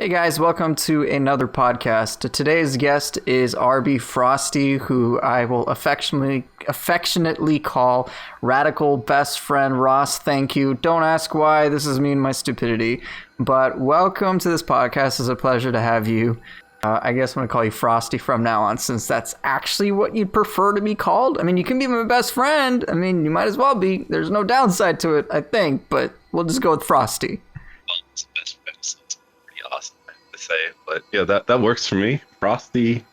Hey guys, welcome to another podcast. Today's guest is rbFrosty, who I will affectionately call Radical Best Friend Ross. Thank you. Don't ask why. This is me and my stupidity. But welcome to this podcast. It's a pleasure to have you. I guess I'm going to call you Frosty from now on, since that's actually what you'd prefer to be called. I mean, you can be my best friend. I mean, you might as well be. There's no downside to it, I think. But we'll just go with Frosty. It's best friend, so it's pretty awesome to say, but yeah, that works for me. Frosty,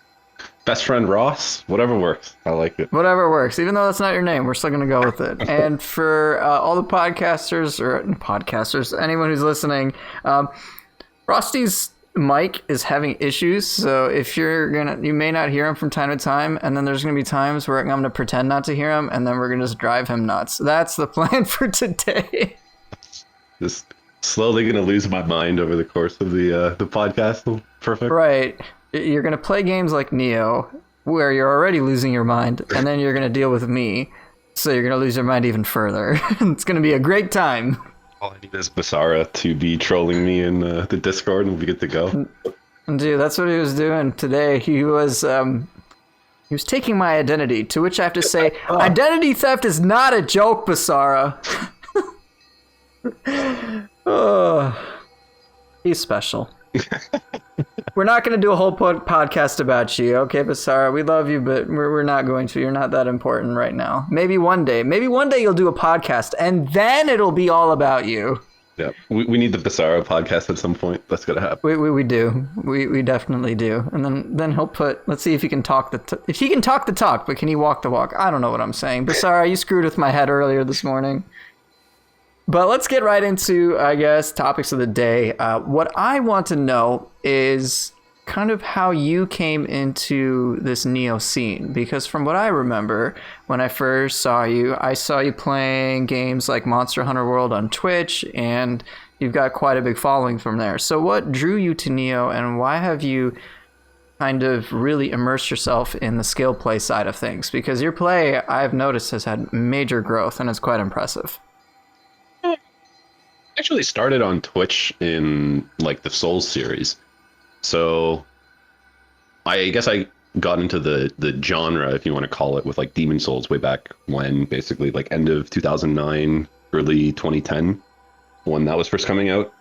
best friend Ross, whatever works. I like it. Whatever works. Even though that's not your name, we're still going to go with it. And for all the podcasters, anyone who's listening, Frosty's mic is having issues, so if you may not hear him from time to time, and then there's going to be times where I'm going to pretend not to hear him, and then we're going to just drive him nuts. That's the plan for today. Just slowly going to lose my mind over the course of the podcast. Perfect. Right. You're going to play games like Nioh, where you're already losing your mind, and then you're going to deal with me, so you're going to lose your mind even further. It's going to be a great time. All I need is Basara to be trolling me in the Discord, and we'll be good to go. Dude, that's what he was doing today. He was taking my identity, to which I have to say, identity theft is not a joke, Basara. Oh, he's special. We're not going to do a whole podcast about you, okay, Basara? We love you, but we're not going to. You're not that important right now. Maybe one day you'll do a podcast, and then it'll be all about you. Yeah, we need the Basara podcast at some point. That's going to happen. We do. We definitely do. And then he'll put. Let's see if he can talk if he can talk the talk, but can he walk the walk? I don't know what I'm saying. Basara, you screwed with my head earlier this morning. But let's get right into, I guess, topics of the day. What I want to know is kind of how you came into this Nioh scene. Because from what I remember, when I first saw you playing games like Monster Hunter World on Twitch, and you've got quite a big following from there. So what drew you to Nioh, and why have you kind of really immersed yourself in the skill play side of things? Because your play, I've noticed, has had major growth, and it's quite impressive. Actually started on Twitch in like the Souls series, so I guess I got into the genre, if you want to call it, with like Demon Souls way back when, basically like end of 2009, early 2010, when that was first coming out.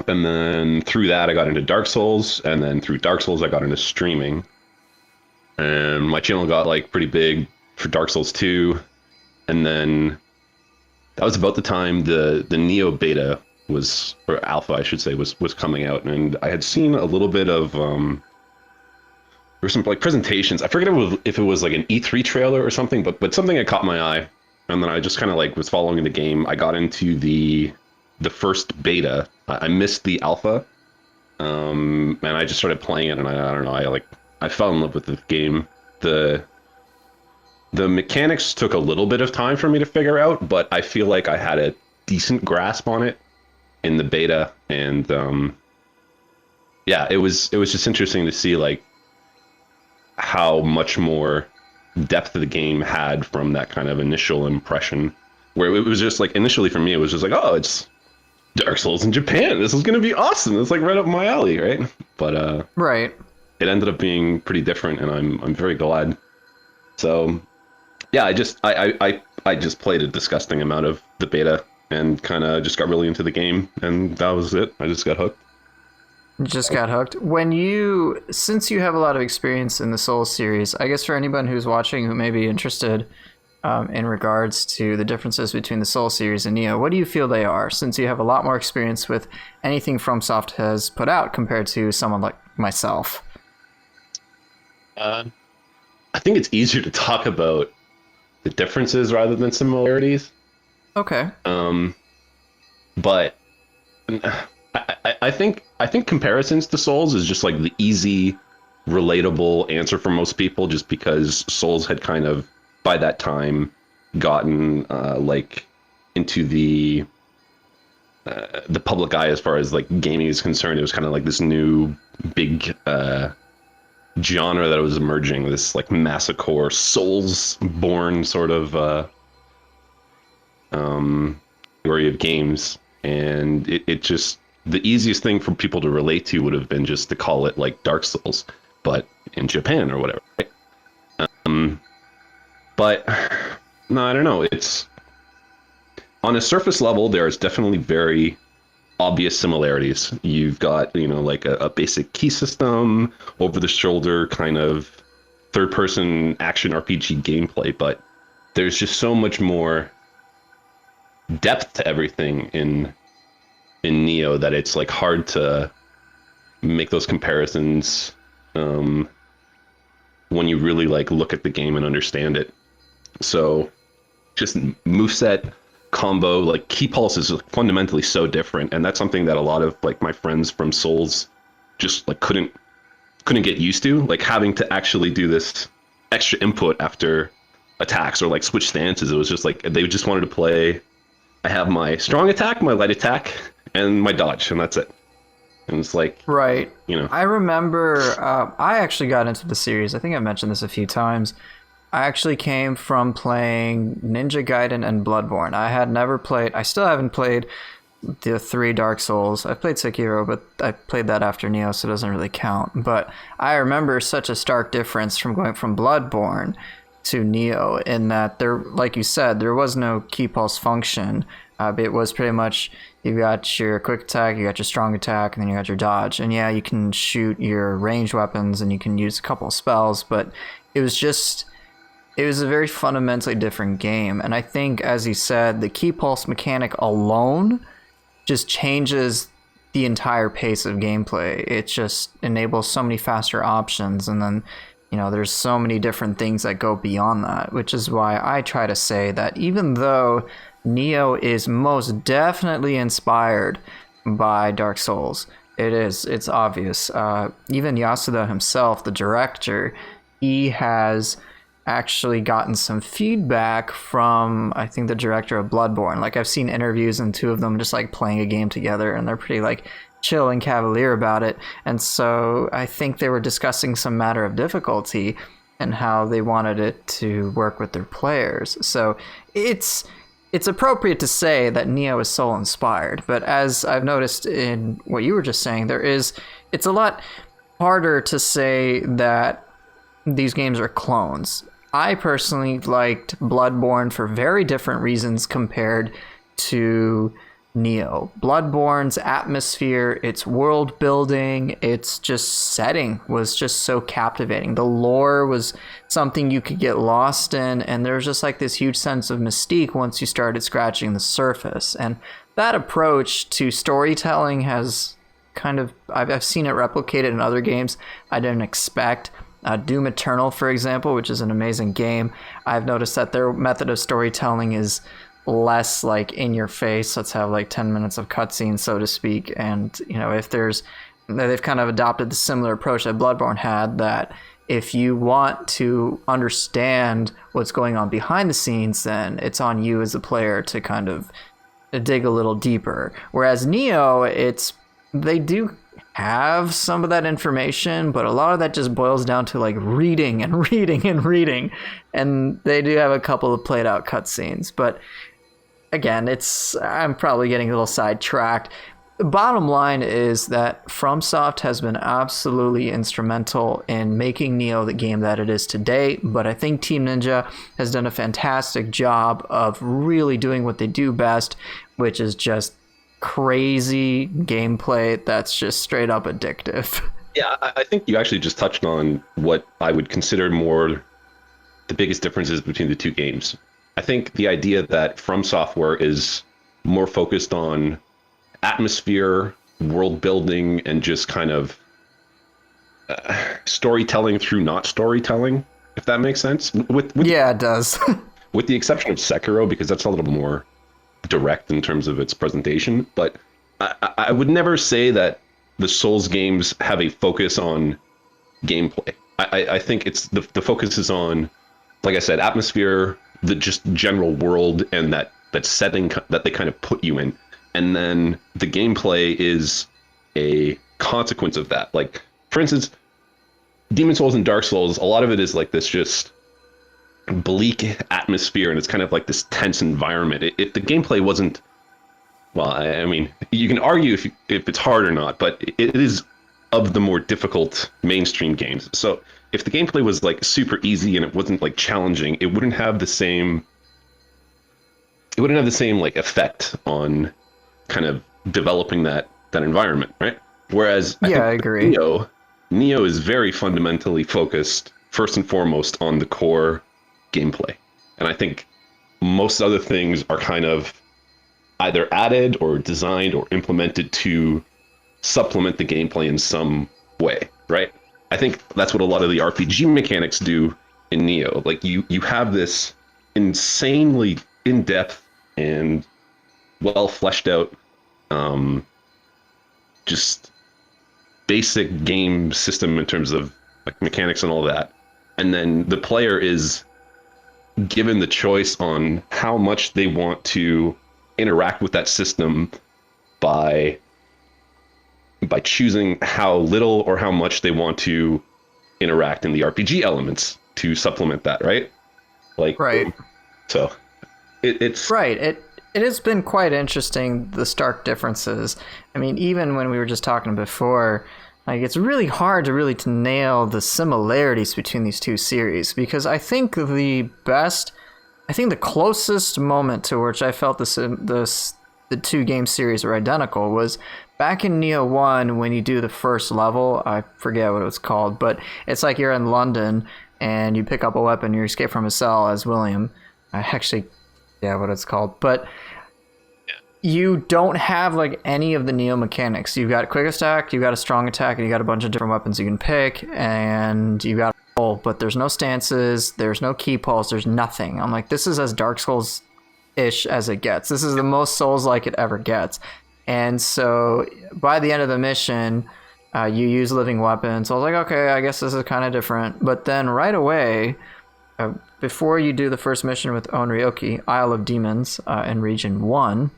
And then through that I got into Dark Souls, and then through Dark Souls I got into streaming, and my channel got like pretty big for Dark Souls 2. And then that was about the time the Nioh beta was, or alpha I should say, was coming out, and I had seen a little bit of there were some like presentations. I forget if it was like an E3 trailer or something, but something had caught my eye, and then I just kind of like was following the game. I got into the first beta. I missed the alpha, and I just started playing it, and I don't know, I fell in love with the game. The mechanics took a little bit of time for me to figure out, but I feel like I had a decent grasp on it in the beta, and yeah, it was just interesting to see like how much more depth the game had from that kind of initial impression, where it was just like, initially for me it was just like, oh, it's Dark Souls in Japan, this is gonna be awesome, it's like right up my alley, right? But right, it ended up being pretty different, and I'm very glad. So yeah, I just played a disgusting amount of the beta and kind of just got really into the game, and that was it. I just got hooked. Since you have a lot of experience in the Souls series, I guess for anyone who's watching who may be interested in regards to the differences between the Souls series and Nioh, what do you feel they are, since you have a lot more experience with anything FromSoft has put out compared to someone like myself? I think it's easier to talk about the differences rather than similarities. Okay. But I think comparisons to Souls is just like the easy, relatable answer for most people, just because Souls had kind of by that time gotten like into the public eye as far as like gaming is concerned. It was kind of like this new big genre that was emerging, this like masochore, Souls-born sort of category of games, and it just the easiest thing for people to relate to would have been just to call it like Dark Souls, but in Japan or whatever. Right? But no, I don't know. It's on a surface level, there's definitely very obvious similarities. You've got, like a basic key system, over the shoulder kind of third person action RPG gameplay, but there's just so much more depth to everything in Nioh that it's like hard to make those comparisons when you really like look at the game and understand it. So just moveset, combo, like key pulse is fundamentally so different, and that's something that a lot of like my friends from Souls just like couldn't get used to, like having to actually do this extra input after attacks or like switch stances. It was just like they just wanted to play, I have my strong attack, my light attack, and my dodge, and that's it. And it's like, right. I remember I actually got into the series. I think I mentioned this a few times. I actually came from playing Ninja Gaiden and Bloodborne. I still haven't played the 3 Dark Souls. I've played Sekiro, but I played that after Nioh, so it doesn't really count. But I remember such a stark difference from going from Bloodborne to Nioh, in that there, like you said, there was no key pulse function. It was pretty much, you got your quick attack, you got your strong attack, and then you got your dodge. And yeah, you can shoot your ranged weapons and you can use a couple of spells, but it was a very fundamentally different game. And I think, as you said, the key pulse mechanic alone just changes the entire pace of gameplay. It just enables so many faster options, and then there's so many different things that go beyond that, which is why I try to say that even though Nioh is most definitely inspired by Dark Souls, it's obvious. Even Yasuda himself, the director, he has actually gotten some feedback from, I think, the director of Bloodborne. Like, I've seen interviews and 2 of them just like playing a game together, and they're pretty like chill and cavalier about it. And so I think they were discussing some matter of difficulty and how they wanted it to work with their players. So it's appropriate to say that Nioh is soul inspired, but as I've noticed in what you were just saying, it's a lot harder to say that these games are clones. I personally liked Bloodborne for very different reasons compared to Nioh. Bloodborne's atmosphere, its world building, its just setting was just so captivating. The lore was something you could get lost in, and there's just like this huge sense of mystique once you started scratching the surface. And that approach to storytelling has I've seen it replicated in other games I didn't expect. Doom Eternal, for example, which is an amazing game, I've noticed that their method of storytelling is less like in your face. Let's have like 10 minutes of cutscenes, so to speak. And they've kind of adopted the similar approach that Bloodborne had, that if you want to understand what's going on behind the scenes, then it's on you as a player to kind of dig a little deeper. Whereas Nioh, they do have some of that information, but a lot of that just boils down to like reading and reading and reading. And they do have a couple of played out cutscenes, but again, I'm probably getting a little sidetracked. The bottom line is that FromSoft has been absolutely instrumental in making Nioh the game that it is today, but I think Team Ninja has done a fantastic job of really doing what they do best, which is just crazy gameplay that's just straight up addictive. Yeah, I think you actually just touched on what I would consider more the biggest differences between the 2 games. I think the idea that From Software is more focused on atmosphere, world building, and just kind of storytelling through not storytelling, if that makes sense. Yeah, it does. With the exception of Sekiro, because that's a little more direct in terms of its presentation. But I would never say that the Souls games have a focus on gameplay. I think it's the focus is on, like I said, atmosphere, the just general world, and that setting that they kind of put you in. And then the gameplay is a consequence of that. Like, for instance, Demon Souls and Dark Souls, a lot of it is like this just bleak atmosphere, and it's kind of like this tense environment. If the gameplay wasn't Well, I mean, you can argue if it's hard or not, but it is of the more difficult mainstream games. So if the gameplay was like super easy and it wasn't like challenging, it wouldn't have the same. It wouldn't have the same like effect on kind of developing that environment, right? Whereas I Yeah, think I agree. Nioh is very fundamentally focused first and foremost on the core gameplay, and I think most other things are kind of either added or designed or implemented to supplement the gameplay in some way, right? I think that's what a lot of the RPG mechanics do in Nioh. Like you have this insanely in-depth and well fleshed out just basic game system in terms of like mechanics and all that. And then the player is given the choice on how much they want to interact with that system by choosing how little or how much they want to interact in the RPG elements to supplement that, right? Like, Right. so it's Right. It has been quite interesting, the stark differences. I mean, even when we were just talking before, like it's really hard to nail the similarities between these two series, because I think the closest moment to which I felt the two game series were identical was back in Nioh 1 when you do the first level. I forget what it was called, but it's like you're in London and you pick up a weapon, you escape from a cell as William. I actually, yeah, what it's called. But you don't have like any of the Nioh mechanics. You've got quick attack, you've got a strong attack, and you got a bunch of different weapons you can pick, and you got roll, but there's no stances, there's no key pulse, there's nothing. I'm like, this is as Dark Souls-ish as it gets. This is the most Souls-like it ever gets. And so by the end of the mission, you use living weapons. So I was like, okay, I guess this is kind of different. But then right away, before you do the first mission with Onryoki, Isle of Demons, in Region 1,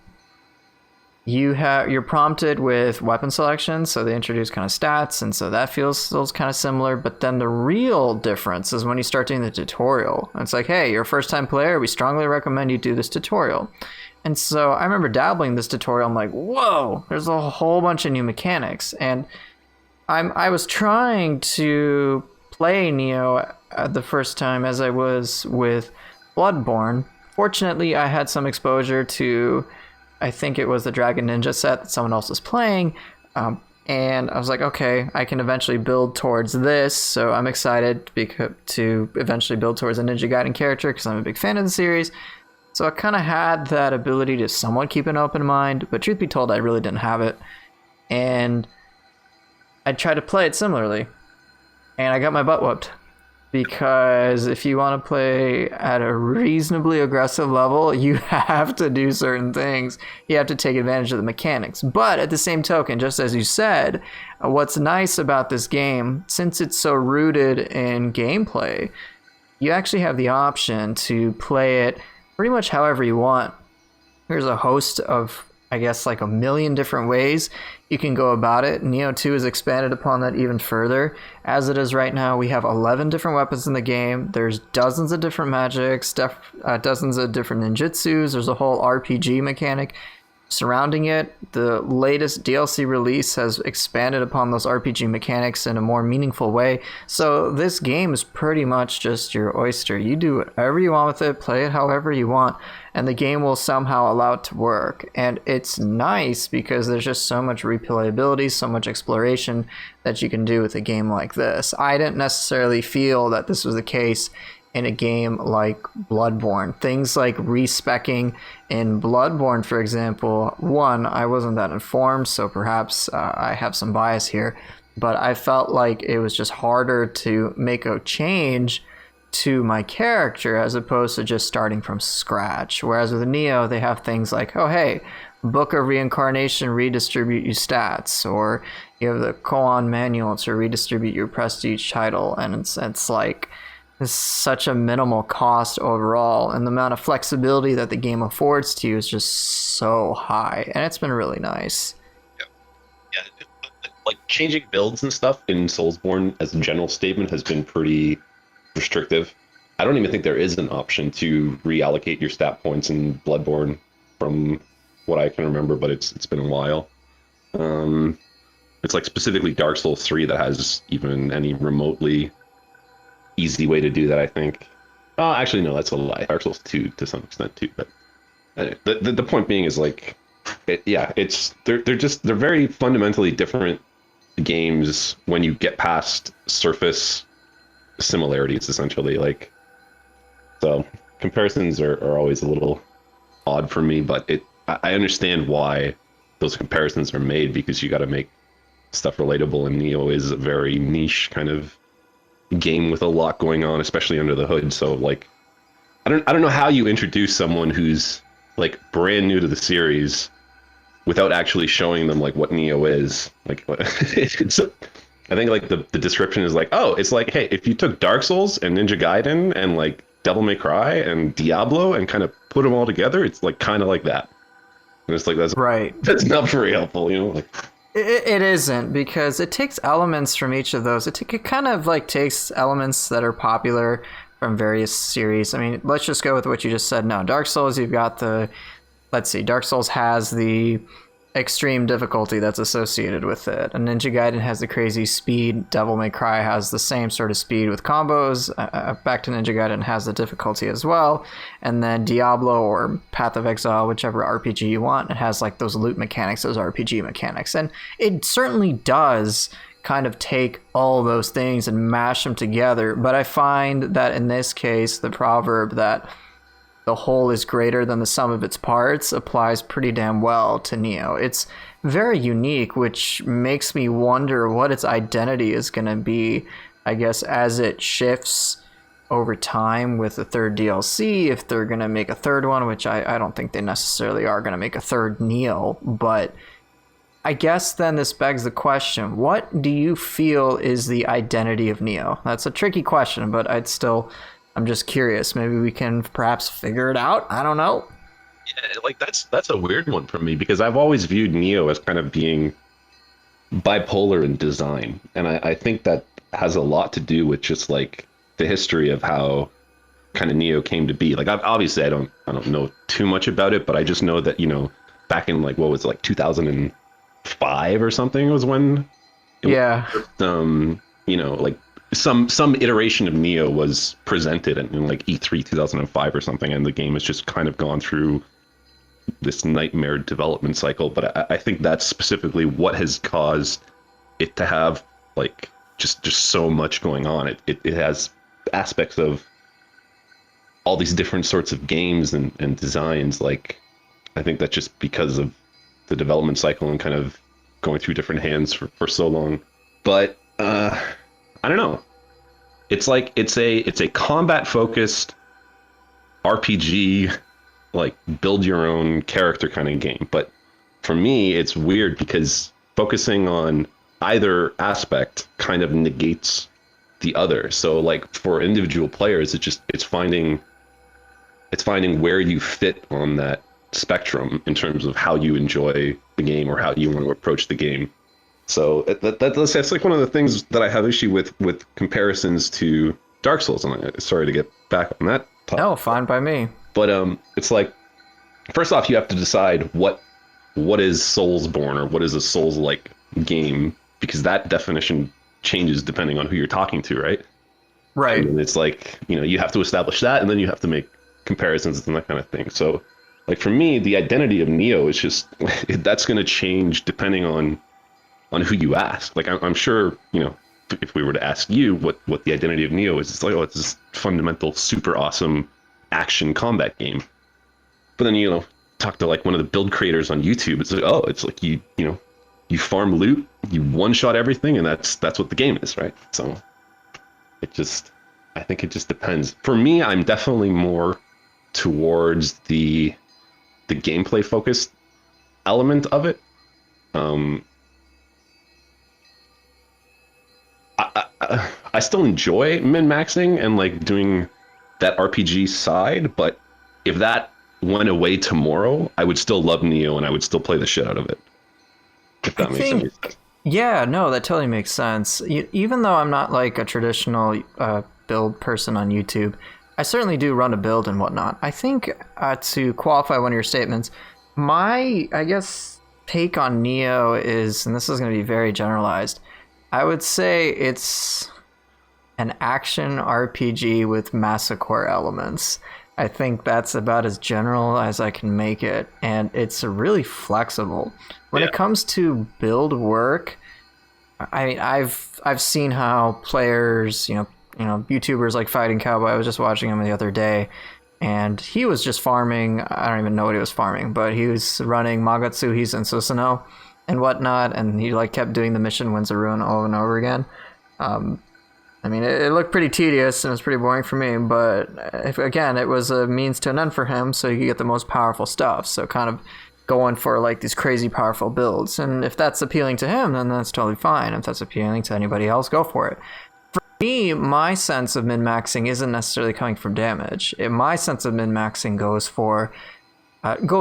you're prompted with weapon selection, so they introduce kind of stats, and so that feels kind of similar. But then the real difference is when you start doing the tutorial. And it's like, hey, you're a first-time player, we strongly recommend you do this tutorial. And so I remember dabbling this tutorial, I'm like, whoa, there's a whole bunch of new mechanics. And I was trying to play Nioh the first time as I was with Bloodborne. Fortunately, I had some exposure to, I think it was the Dragon Ninja set that someone else was playing. And I was like, okay, I can eventually build towards this. So I'm excited to eventually build towards a Ninja Gaiden character because I'm a big fan of the series. So I kind of had that ability to somewhat keep an open mind, but truth be told, I really didn't have it. And I tried to play it similarly, and I got my butt whooped. Because if you want to play at a reasonably aggressive level, you have to do certain things. You have to take advantage of the mechanics. But at the same token, just as you said, what's nice about this game, since it's so rooted in gameplay, you actually have the option to play it pretty much however you want. There's a host of, I guess, like a million different ways you can go about it. Nioh 2 has expanded upon that even further. As it is right now, we have 11 different weapons in the game. There's dozens of different magics, dozens of different ninjutsus. There's a whole RPG mechanic surrounding it. The latest DLC release has expanded upon those RPG mechanics in a more meaningful way. So this game is pretty much just your oyster. You do whatever you want with it, play it however you want, and the game will somehow allow it to work. And it's nice because there's just so much replayability, so much exploration that you can do with a game like this. I didn't necessarily feel that this was the case in a game like Bloodborne. Things like respecking in Bloodborne, for example, one, I wasn't that informed, so perhaps I have some bias here, but I felt like it was just harder to make a change to my character as opposed to just starting from scratch. Whereas with Nioh, they have things like, oh hey, Book of Reincarnation, redistribute your stats, or you have the koan manual to redistribute your prestige title, and it's like it's such a minimal cost overall, and the amount of flexibility that the game affords to you is just so high, and it's been really nice. Yeah, like changing builds and stuff in Soulsborne as a general statement has been pretty restrictive. I don't even think there is an option to reallocate your stat points in Bloodborne from what I can remember, but it's been a while. It's like specifically Dark Souls 3 that has even any remotely easy way to do that, I think. Oh, actually, no, that's a lie. Dark Souls 2 to some extent too, but the point being is like, they're very fundamentally different games when you get past surface similarities, essentially. Like, so comparisons are always a little odd for me, but I understand why those comparisons are made, because you got to make stuff relatable, and Nioh is a very niche kind of game with a lot going on, especially under the hood. So like, I don't know how you introduce someone who's like brand new to the series without actually showing them like what Nioh is. Like, it's I think like the description is like, oh, it's like, hey, if you took Dark Souls and Ninja Gaiden and like Devil May Cry and Diablo and kind of put them all together, it's like kind of like that. And it's like, that's Right. That's not very helpful, you know. Like, It isn't, because it takes elements from each of those. It kind of like takes elements that are popular from various series. I mean, let's just go with what you just said. No, Dark Souls, you've got let's see, Dark Souls has the extreme difficulty that's associated with it. And Ninja Gaiden has the crazy speed. Devil May Cry has the same sort of speed with combos. Back to Ninja Gaiden has the difficulty as well. And then Diablo or Path of Exile, whichever RPG you want, it has like those loot mechanics, those RPG mechanics. And it certainly does kind of take all those things and mash them together. But I find that in this case, the proverb that the whole is greater than the sum of its parts applies pretty damn well to Nioh. It's very unique, which makes me wonder what its identity is going to be, I guess, as it shifts over time with the third DLC, if they're going to make a third one, which I don't think they necessarily are going to make a third Nioh, but I guess then this begs the question, what do you feel is the identity of Nioh? That's a tricky question, but I'm just curious. Maybe we can perhaps figure it out. I don't know. yeah, like that's a weird one for me, because I've always viewed Nioh as kind of being bipolar in design, and I think that has a lot to do with just like the history of how kind of Nioh came to be. Like, obviously I don't know too much about it, but I just know that, you know, back in like, what was it, like 2005 or something was when Yeah. you know, like some iteration of Nioh was presented in like E3 2005 or something, and the game has just kind of gone through this nightmare development cycle. But I think that's specifically what has caused it to have like just so much going on. It has aspects of all these different sorts of games and designs. Like, I think that's just because of the development cycle and kind of going through different hands for so long. But I don't know. It's like it's a combat focused RPG, like build your own character kind of game. But for me, it's weird because focusing on either aspect kind of negates the other. So like for individual players, it's finding where you fit on that spectrum in terms of how you enjoy the game or how you want to approach the game. So that's like one of the things that I have issue with comparisons to Dark Souls. And sorry to get back on that topic. No, fine by me. But it's like, first off, you have to decide what is Soulsborne, or what is a Souls-like game, because that definition changes depending on who you're talking to, right? Right. And it's like, you know, you have to establish that, and then you have to make comparisons and that kind of thing. So like for me, the identity of Nioh is just that's going to change depending on who you ask. Like I'm sure, you know, if we were to ask you what the identity of Nioh is, it's like, oh, it's this fundamental, super awesome action combat game. But then, you know, talk to like one of the build creators on YouTube, it's like, oh, it's like you know, you farm loot, you one-shot everything, and that's what the game is, right? So I think it just depends. For me, I'm definitely more towards the gameplay focused element of it. I still enjoy min-maxing and like doing that RPG side, but if that went away tomorrow, I would still love Nioh and I would still play the shit out of it. If that makes any sense. Yeah, no, that totally makes sense. Even though I'm not like a traditional build person on YouTube, I certainly do run a build and whatnot. I think to qualify one of your statements, My, I guess, take on Nioh is, and this is going to be very generalized, I would say it's an action RPG with masochore elements. I think that's about as general as I can make it, and it's really flexible. When it comes to build work, I mean, I've seen how players, YouTubers like Fighting Cowboy. I was just watching him the other day, and he was just farming. I don't even know what he was farming, but he was running Magatsuhis and Susanoo and whatnot, and he like kept doing the mission Winds of Ruin over and over again. I mean, it looked pretty tedious and it was pretty boring for me, but again, it was a means to an end for him, so he could get the most powerful stuff. So kind of going for like these crazy powerful builds, and if that's appealing to him, then that's totally fine. If that's appealing to anybody else, go for it. For me, my sense of min-maxing isn't necessarily coming from damage. My sense of min-maxing goes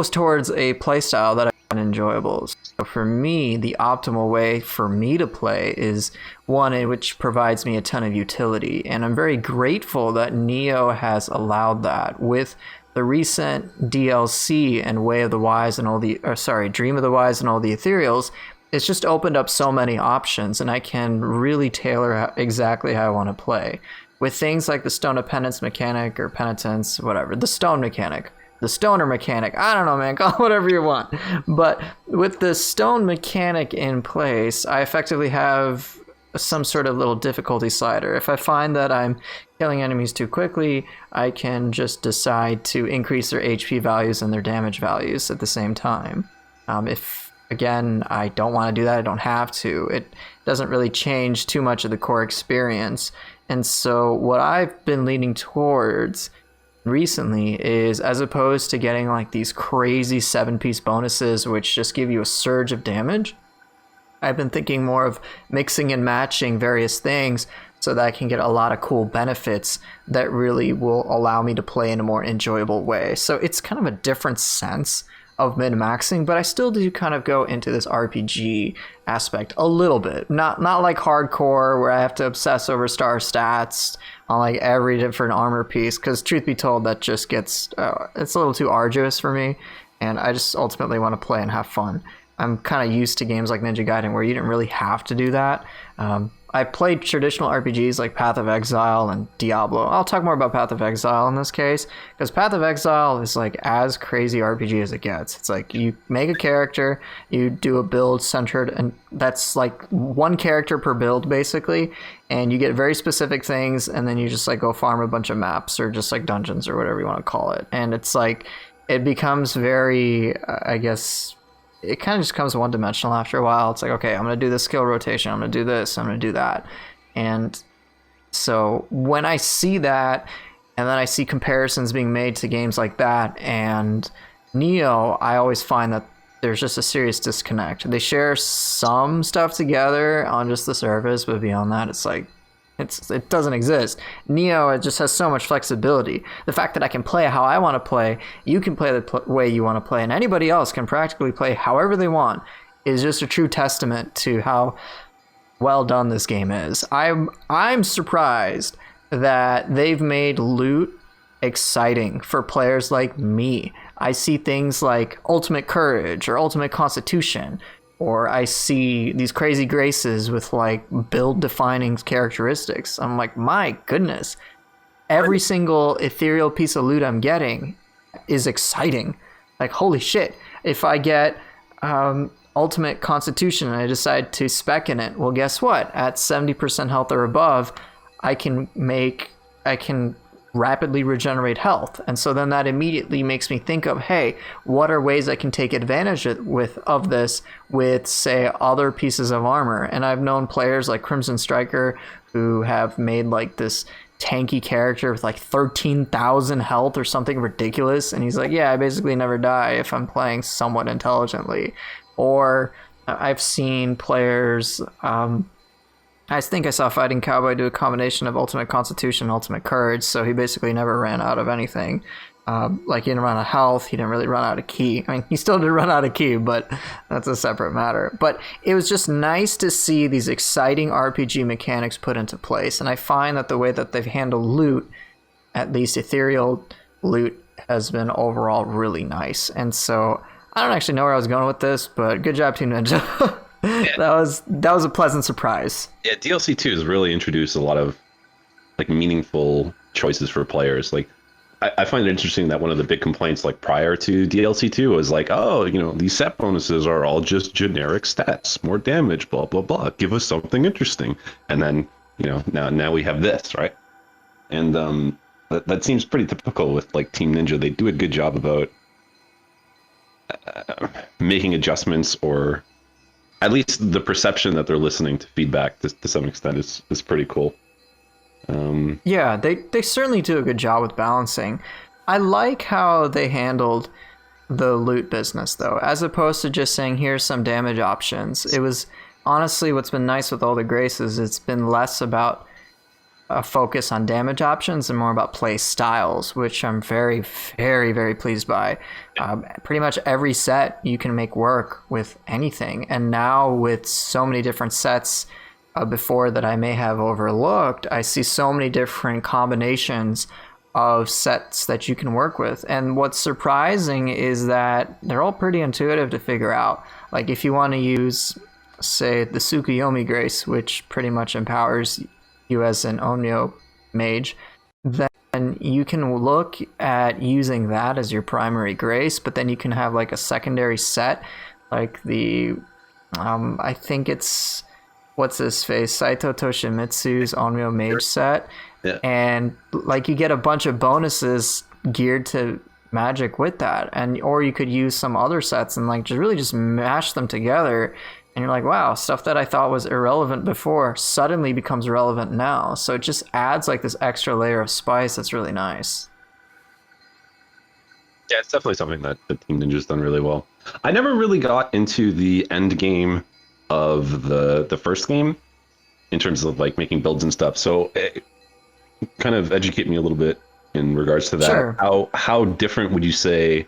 towards a playstyle that I find enjoyable. So for me, the optimal way for me to play is one in which provides me a ton of utility, and I'm very grateful that Nioh has allowed that with the recent DLC and Way of the Wise and Dream of the Wise and all the Ethereals. It's just opened up so many options, and I can really tailor exactly how I want to play. With things like the Stone of Penance mechanic, or Penitence, whatever, the Stone mechanic, the Stoner mechanic, I don't know, man, call it whatever you want. But with the Stone mechanic in place, I effectively have some sort of little difficulty slider. If I find that I'm killing enemies too quickly, I can just decide to increase their HP values and their damage values at the same time. If, again, I don't want to do that, I don't have to. It doesn't really change too much of the core experience. And so what I've been leaning towards recently is, as opposed to getting like these crazy 7-piece bonuses which just give you a surge of damage, I've been thinking more of mixing and matching various things so that I can get a lot of cool benefits that really will allow me to play in a more enjoyable way. So it's kind of a different sense of min-maxing, but I still do kind of go into this RPG aspect a little bit. Not like hardcore where I have to obsess over star stats on like every different armor piece, because truth be told, that just gets it's a little too arduous for me, and I just ultimately want to play and have fun. I'm kind of used to games like Ninja Gaiden where you didn't really have to do that. I played traditional RPGs like Path of Exile and Diablo. I'll talk more about Path of Exile in this case, because Path of Exile is like as crazy RPG as it gets. It's like you make a character, you do a build centered, and that's like one character per build basically, and you get very specific things, and then you just like go farm a bunch of maps or just like dungeons or whatever you want to call it. And it's like, it becomes very, I guess, it kind of just becomes one-dimensional after a while. It's like, okay, I'm going to do this skill rotation, I'm going to do this, I'm going to do that. And so when I see that, and then I see comparisons being made to games like that and Nioh, I always find that there's just a serious disconnect. They share some stuff together on just the surface, but beyond that, it's like, it doesn't exist. Nioh, it just has so much flexibility. The fact that I can play how I want to play, you can play the way you want to play, and anybody else can practically play however they want, is just a true testament to how well done this game is. I'm surprised that they've made loot exciting for players like me. I see things like Ultimate Courage or Ultimate Constitution, or I see these crazy graces with like build defining characteristics. I'm like, my goodness, every single ethereal piece of loot I'm getting is exciting. Like, holy shit, if I get Ultimate Constitution and I decide to spec in it, well, guess what? At 70% health or above, I can rapidly regenerate health. And so then that immediately makes me think of, hey, what are ways I can take advantage of this with, say, other pieces of armor? And I've known players like Crimson Striker who have made like this tanky character with like 13,000 health or something ridiculous, and he's like, yeah, I basically never die if I'm playing somewhat intelligently. Or I've seen players, I think I saw Fighting Cowboy do a combination of Ultimate Constitution and Ultimate Courage, so he basically never ran out of anything. Like, he didn't run out of health, he didn't really run out of ki. I mean, he still did run out of ki, but that's a separate matter. But it was just nice to see these exciting RPG mechanics put into place, and I find that the way that they've handled loot, at least ethereal loot, has been overall really nice. And so I don't actually know where I was going with this, but good job, Team Ninja. That was a pleasant surprise. Yeah, DLC 2 has really introduced a lot of like meaningful choices for players. Like I find it interesting that one of the big complaints like prior to DLC 2 was like, oh, you know, these set bonuses are all just generic stats, more damage, blah blah blah. Give us something interesting. And then, you know, now we have this, right? And that seems pretty typical with like Team Ninja. They do a good job about making adjustments, or at least the perception that they're listening to feedback to some extent is pretty cool. Yeah, they certainly do a good job with balancing. I like how they handled the loot business, though, as opposed to just saying, here's some damage options. It was honestly what's been nice with all the graces. It's been less about a focus on damage options and more about play styles, which I'm very, very, very pleased by. Pretty much every set you can make work with anything. And now with so many different sets before that I may have overlooked, I see so many different combinations of sets that you can work with. And what's surprising is that they're all pretty intuitive to figure out. Like if you want to use, say, the Tsukuyomi Grace, which pretty much empowers you as an Onmyo mage, then you can look at using that as your primary grace, but then you can have like a secondary set, like the, I think it's, what's his face, Saito Toshimitsu's Onmyo mage set. Yeah. And like you get a bunch of bonuses geared to magic with that, and or you could use some other sets and like just mash them together, and you're like, wow, stuff that I thought was irrelevant before suddenly becomes relevant now. So it just adds like this extra layer of spice that's really nice. Yeah, it's definitely something that the Team Ninja's done really well. I never really got into the end game of the first game in terms of like making builds and stuff. So kind of educate me a little bit in regards to that. Sure. How different would you say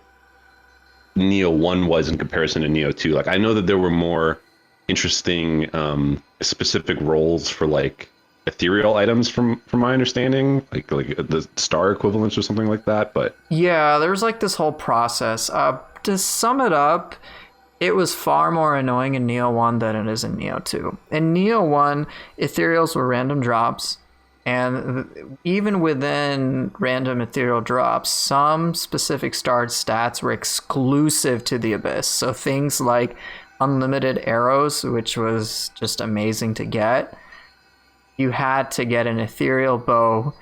Nioh 1 was in comparison to Nioh 2? Like I know that there were more interesting specific roles for like ethereal items from my understanding, like the star equivalents or something like that, but Yeah, there's like this whole process. To sum it up, it was far more annoying in Nioh 1 than it is in Nioh 2. In Nioh 1, ethereals were random drops, and even within random ethereal drops, some specific starred stats were exclusive to the Abyss. So things like unlimited arrows, which was just amazing to get. You had to get an ethereal bow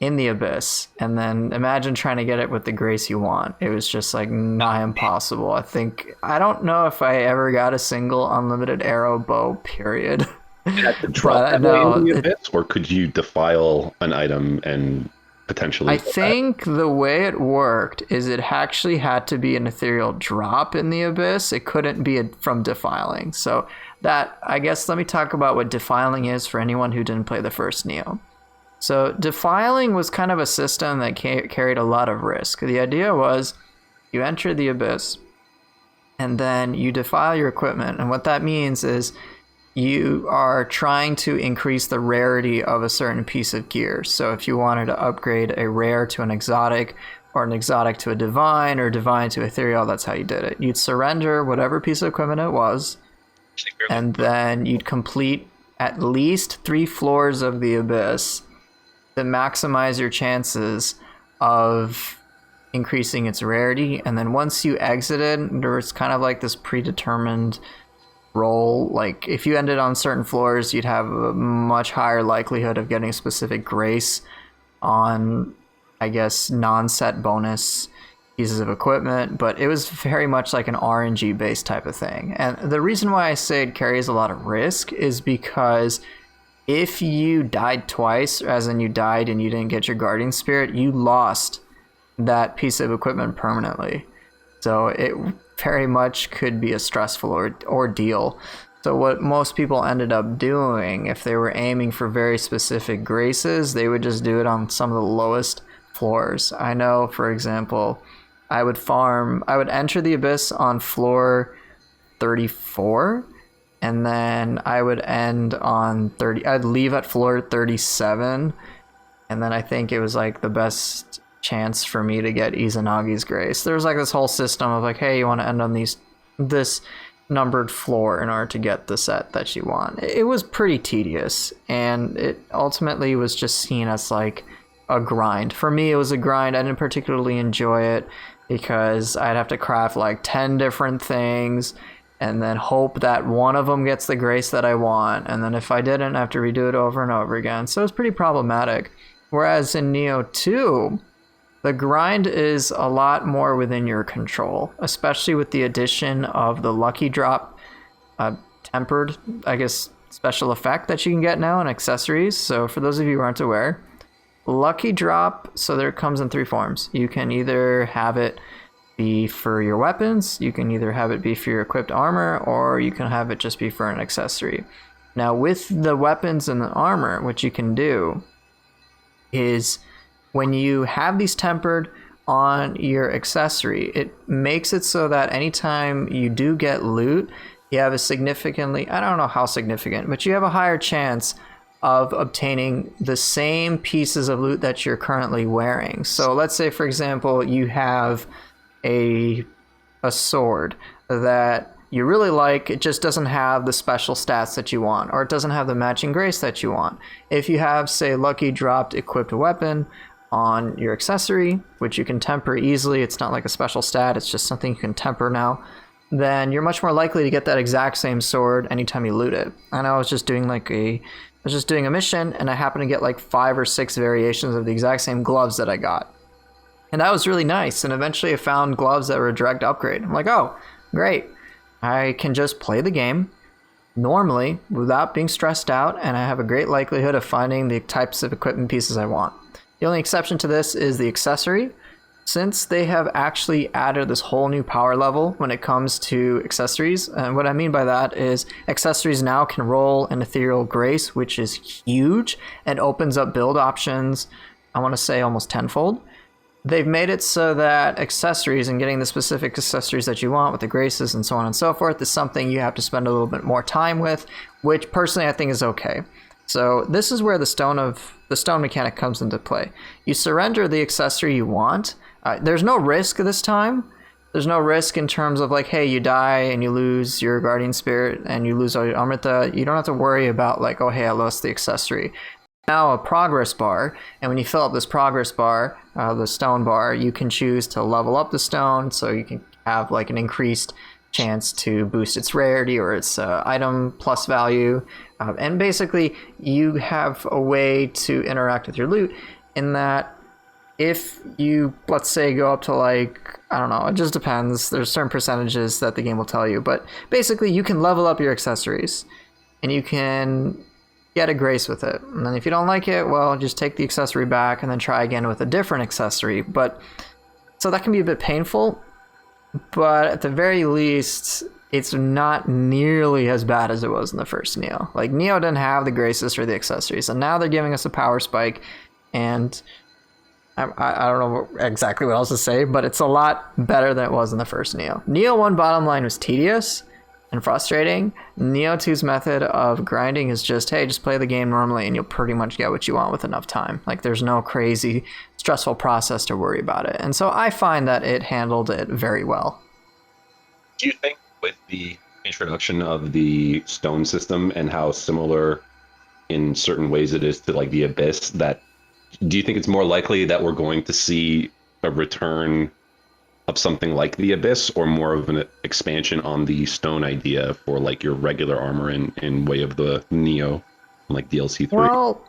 in the Abyss, and then imagine trying to get it with the grace you want. It was just like nigh impossible. I don't know if I ever got a single unlimited arrow bow, period. you had to drop that way in the Abyss, or could you defile an item and potentially? I think the way it worked is it actually had to be an ethereal drop in the Abyss. It couldn't be from defiling. So that, I guess, let me talk about what defiling is for anyone who didn't play the first Nioh. So defiling was kind of a system that carried a lot of risk. The idea was you enter the Abyss and then you defile your equipment. And what that means is you are trying to increase the rarity of a certain piece of gear. So if you wanted to upgrade a rare to an exotic, or an exotic to a divine, or divine to ethereal, that's how you did it. You'd surrender whatever piece of equipment it was, and then you'd complete at least 3 floors of the Abyss to maximize your chances of increasing its rarity. And then once you exited, there was kind of like this predetermined roll. Like if you ended on certain floors, you'd have a much higher likelihood of getting a specific grace on, I guess, non-set bonus pieces of equipment, but it was very much like an RNG based type of thing. And the reason why I say it carries a lot of risk is because if you died twice, as in you died and you didn't get your guardian spirit, you lost that piece of equipment permanently. So it very much could be a stressful ordeal. So what most people ended up doing, if they were aiming for very specific graces, they would just do it on some of the lowest floors. I know, for example, I would enter the Abyss on floor 34, and then I would end on 30. I'd leave at floor 37, and then I think it was like the best chance for me to get Izanagi's Grace. There was like this whole system of like, hey, you want to end on this numbered floor in order to get the set that you want. It was pretty tedious, and it ultimately was just seen as like a grind. For me, it was a grind. I didn't particularly enjoy it because I'd have to craft like 10 different things and then hope that one of them gets the grace that I want. And then if I didn't, I have to redo it over and over again. So it's pretty problematic. Whereas in Nioh 2, the grind is a lot more within your control, especially with the addition of the lucky drop tempered, I guess, special effect that you can get now in accessories. So for those of you who aren't aware, lucky drop, so there comes in 3 forms. You can either have it be for your weapons, you can either have it be for your equipped armor, or you can have it just be for an accessory. Now with the weapons and the armor, what you can do is when you have these tempered on your accessory, it makes it so that anytime you do get loot, you have a significantly, I don't know how significant, but you have a higher chance of obtaining the same pieces of loot that you're currently wearing. So let's say, for example, you have a sword that you really like, it just doesn't have the special stats that you want, or it doesn't have the matching grace that you want. If you have, say, lucky dropped equipped weapon on your accessory, which you can temper easily, it's not like a special stat, it's just something you can temper now, then you're much more likely to get that exact same sword anytime you loot it. And I was just doing a mission, and I happened to get like 5 or 6 variations of the exact same gloves that I got. And that was really nice. And eventually I found gloves that were a direct upgrade. I'm like, oh, great. I can just play the game normally without being stressed out, and I have a great likelihood of finding the types of equipment pieces I want. The only exception to this is the accessory. Since they have actually added this whole new power level when it comes to accessories, and what I mean by that is accessories now can roll an ethereal grace, which is huge and opens up build options, I want to say almost tenfold. They've made it so that accessories and getting the specific accessories that you want with the graces and so on and so forth is something you have to spend a little bit more time with, which personally I think is okay. So this is where the stone mechanic comes into play. You surrender the accessory you want. There's no risk this time. There's no risk in terms of like, hey, you die and you lose your guardian spirit and you lose all your amrita. You don't have to worry about like, oh, hey, I lost the accessory. Now a progress bar, and when you fill up this progress bar, the stone bar, you can choose to level up the stone, so you can have like an increased chance to boost its rarity or its item plus value. And basically, you have a way to interact with your loot in that if you, let's say, go up to like, I don't know, it just depends. There's certain percentages that the game will tell you. But basically, you can level up your accessories and you can get a grace with it. And then if you don't like it, well, just take the accessory back and then try again with a different accessory. But so that can be a bit painful. But at the very least, it's not nearly as bad as it was in the first Nioh. Like, Nioh didn't have the graces for the accessories, and now they're giving us a power spike, and I don't know exactly what else to say, but it's a lot better than it was in the first Nioh. Nioh 1 bottom line was tedious and frustrating. Nioh 2's method of grinding is just, hey, just play the game normally, and you'll pretty much get what you want with enough time. Like, there's no crazy, stressful process to worry about it. And so I find that it handled it very well. Do you think with the introduction of the stone system and how similar in certain ways it is to like the Abyss, that do you think it's more likely that we're going to see a return of something like the Abyss, or more of an expansion on the stone idea for like your regular armor in way of the Nioh, like DLC 3? Well,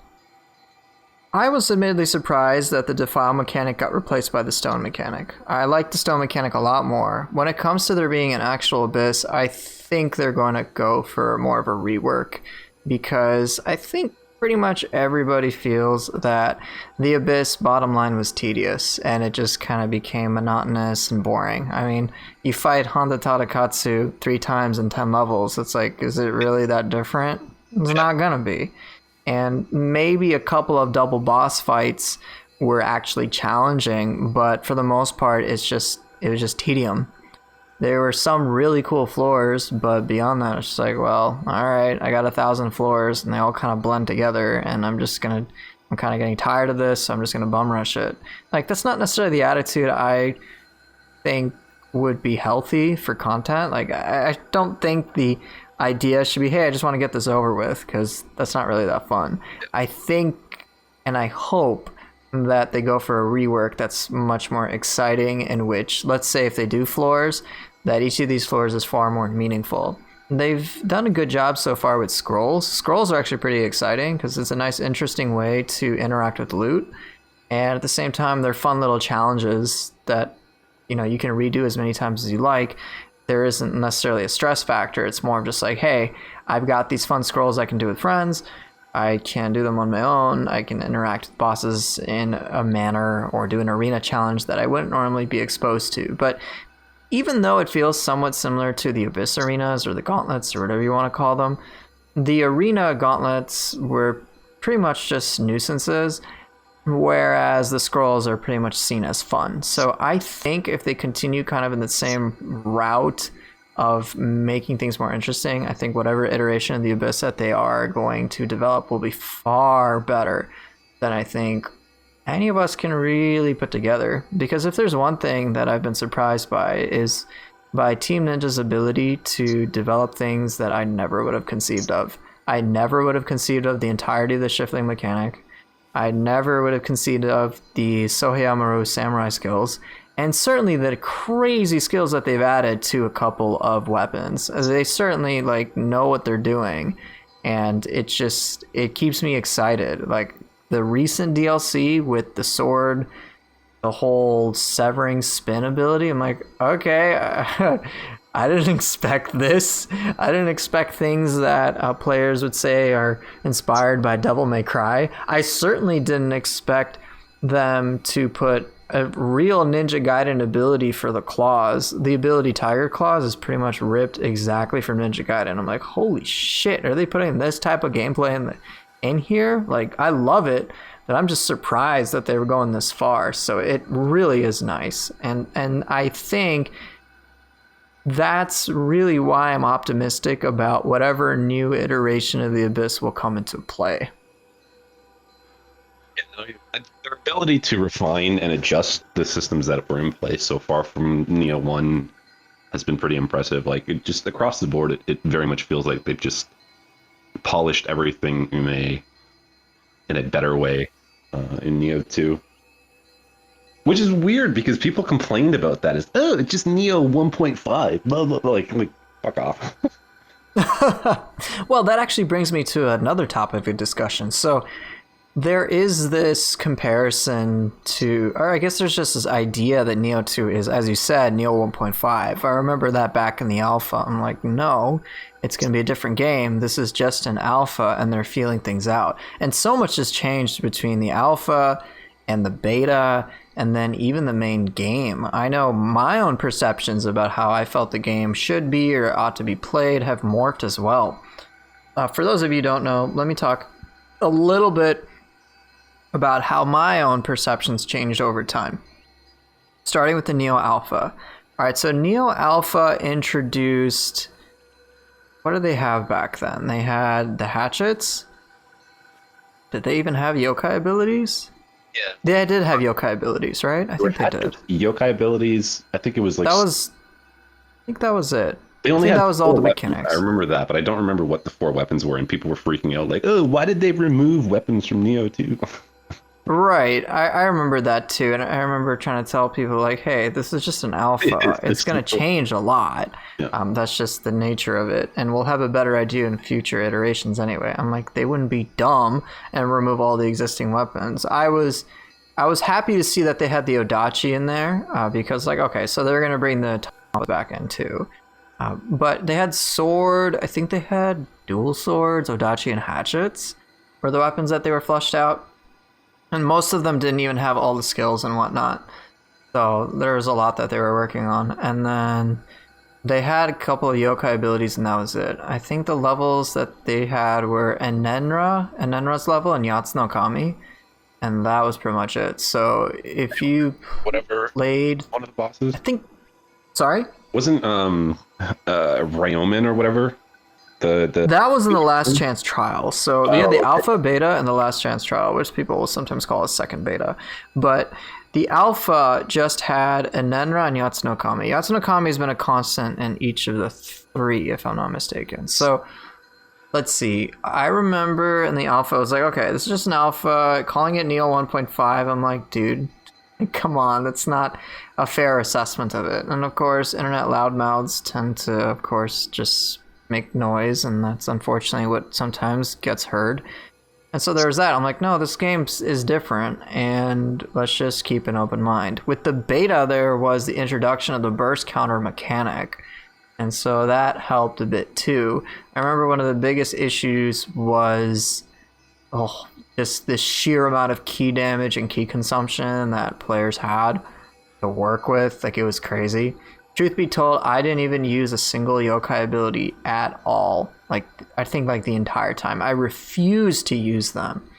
I was admittedly surprised that the defile mechanic got replaced by the stone mechanic. I like the stone mechanic a lot more. When it comes to there being an actual Abyss, I think they're going to go for more of a rework, because I think pretty much everybody feels that the Abyss bottom line was tedious, and it just kind of became monotonous and boring. I mean, you fight Honda Tadakatsu 3 times in 10 levels. It's like, is it really that different? It's not gonna be. And maybe a couple of double boss fights were actually challenging, but for the most part, it was just tedium. There were some really cool floors, but beyond that, it's just like, well, all right, I got 1,000 floors, and they all kind of blend together, and I'm just gonna I'm kind of getting tired of this, so I'm just going to bum rush it. Like, that's not necessarily the attitude I think would be healthy for content. Like, I don't think the idea should be, hey, I just want to get this over with, because that's not really that fun. I think, and I hope, that they go for a rework that's much more exciting, in which, let's say if they do floors, that each of these floors is far more meaningful. They've done a good job so far with scrolls. Scrolls are actually pretty exciting because it's a nice, interesting way to interact with loot. And at the same time, they're fun little challenges that, you know, you can redo as many times as you like. There isn't necessarily a stress factor. It's more of just like, hey, I've got these fun scrolls I can do with friends. I can do them on my own. I can interact with bosses in a manner or do an arena challenge that I wouldn't normally be exposed to. But even though it feels somewhat similar to the Abyss arenas or the gauntlets or whatever you want to call them, the arena gauntlets were pretty much just nuisances, whereas the scrolls are pretty much seen as fun. So I think if they continue kind of in the same route of making things more interesting, I think whatever iteration of the Abyss that they are going to develop will be far better than I think any of us can really put together. Because if there's one thing that I've been surprised by, is by Team Ninja's ability to develop things that I never would have conceived of. I never would have conceived of the entirety of the shifting mechanic. I never would have conceived of the Sohei Amuro samurai skills, and certainly the crazy skills that they've added to a couple of weapons, as they certainly like know what they're doing, and it keeps me excited. Like the recent DLC with the sword, the whole severing spin ability, I'm like, okay, I didn't expect this. I didn't expect things that players would say are inspired by Devil May Cry. I certainly didn't expect them to put a real Ninja Gaiden ability for the claws. The ability Tiger Claws is pretty much ripped exactly from Ninja Gaiden. I'm like, holy shit, are they putting this type of gameplay in here? Like, I love it, but I'm just surprised that they were going this far. So it really is nice. And I think that's really why I'm optimistic about whatever new iteration of the Abyss will come into play. Their ability to refine and adjust the systems that were in place so far from Nioh 1 has been pretty impressive. Like, it just across the board, it very much feels like they've just polished everything in a better way in Nioh 2. Which is weird because people complained about that as, oh, it's just Nioh 1.5. Blah, blah, blah. Like, fuck off. Well, that actually brings me to another topic of discussion. So there is this comparison to, or I guess there's just this idea that Nioh 2 is, as you said, Nioh 1.5. I remember that back in the alpha. I'm like, no, it's going to be a different game. This is just an alpha, and they're feeling things out. And so much has changed between the alpha and the beta, and then even the main game. I know my own perceptions about how I felt the game should be or ought to be played have morphed as well. For those of you who don't know, let me talk a little bit about how my own perceptions changed over time. Starting with the Nioh Alpha. All right, so Nioh Alpha introduced... What did they have back then? They had the hatchets. Did they even have yokai abilities? Yeah. They did have yokai abilities, right? I think they did. Yokai abilities, I think it was like... I think that was it. They only had that was all the weapons. mechanics. I remember that, but I don't remember what the 4 weapons were, and people were freaking out like, oh, why did they remove weapons from Nioh 2? Right, I remember that too, and I remember trying to tell people like, hey, this is just an alpha. It's going to change a lot. Yeah. That's just the nature of it, and we'll have a better idea in future iterations anyway. I'm like, they wouldn't be dumb and remove all the existing weapons. I was happy to see that they had the Odachi in there, because like, okay, so they're going to bring the Tama back in too. But they had sword, I think they had dual swords, Odachi, and hatchets were the weapons that they were flushed out. And most of them didn't even have all the skills and whatnot. So there was a lot that they were working on. And then they had a couple of yokai abilities, and that was it. I think the levels that they had were Enenra's level, and Yatsuno Kami. And that was pretty much it. So if you played... One of the bosses? I think... Sorry? Wasn't Ryomen or whatever That was in the last chance trial. So they had the okay. alpha, beta, and the last chance trial, which people will sometimes call a second beta. But the alpha just had Enenra and Yatsunokami. Yatsunokami has been a constant in each of the three, if I'm not mistaken. So let's see. I remember in the alpha, I was like, okay, this is just an alpha. Calling it Nioh 1.5, I'm like, dude, come on, that's not a fair assessment of it. And of course, internet loudmouths tend to, of course, just make noise, and that's unfortunately what sometimes gets heard. And so there's that. I'm like, no, this game is different, and let's just keep an open mind. With the beta, there was the introduction of the burst counter mechanic, and so that helped a bit too. I remember one of the biggest issues was just the sheer amount of key damage and key consumption that players had to work with. Like, it was crazy. Truth be told, I didn't even use a single yokai ability at all. Like, I think like the entire time. I refused to use them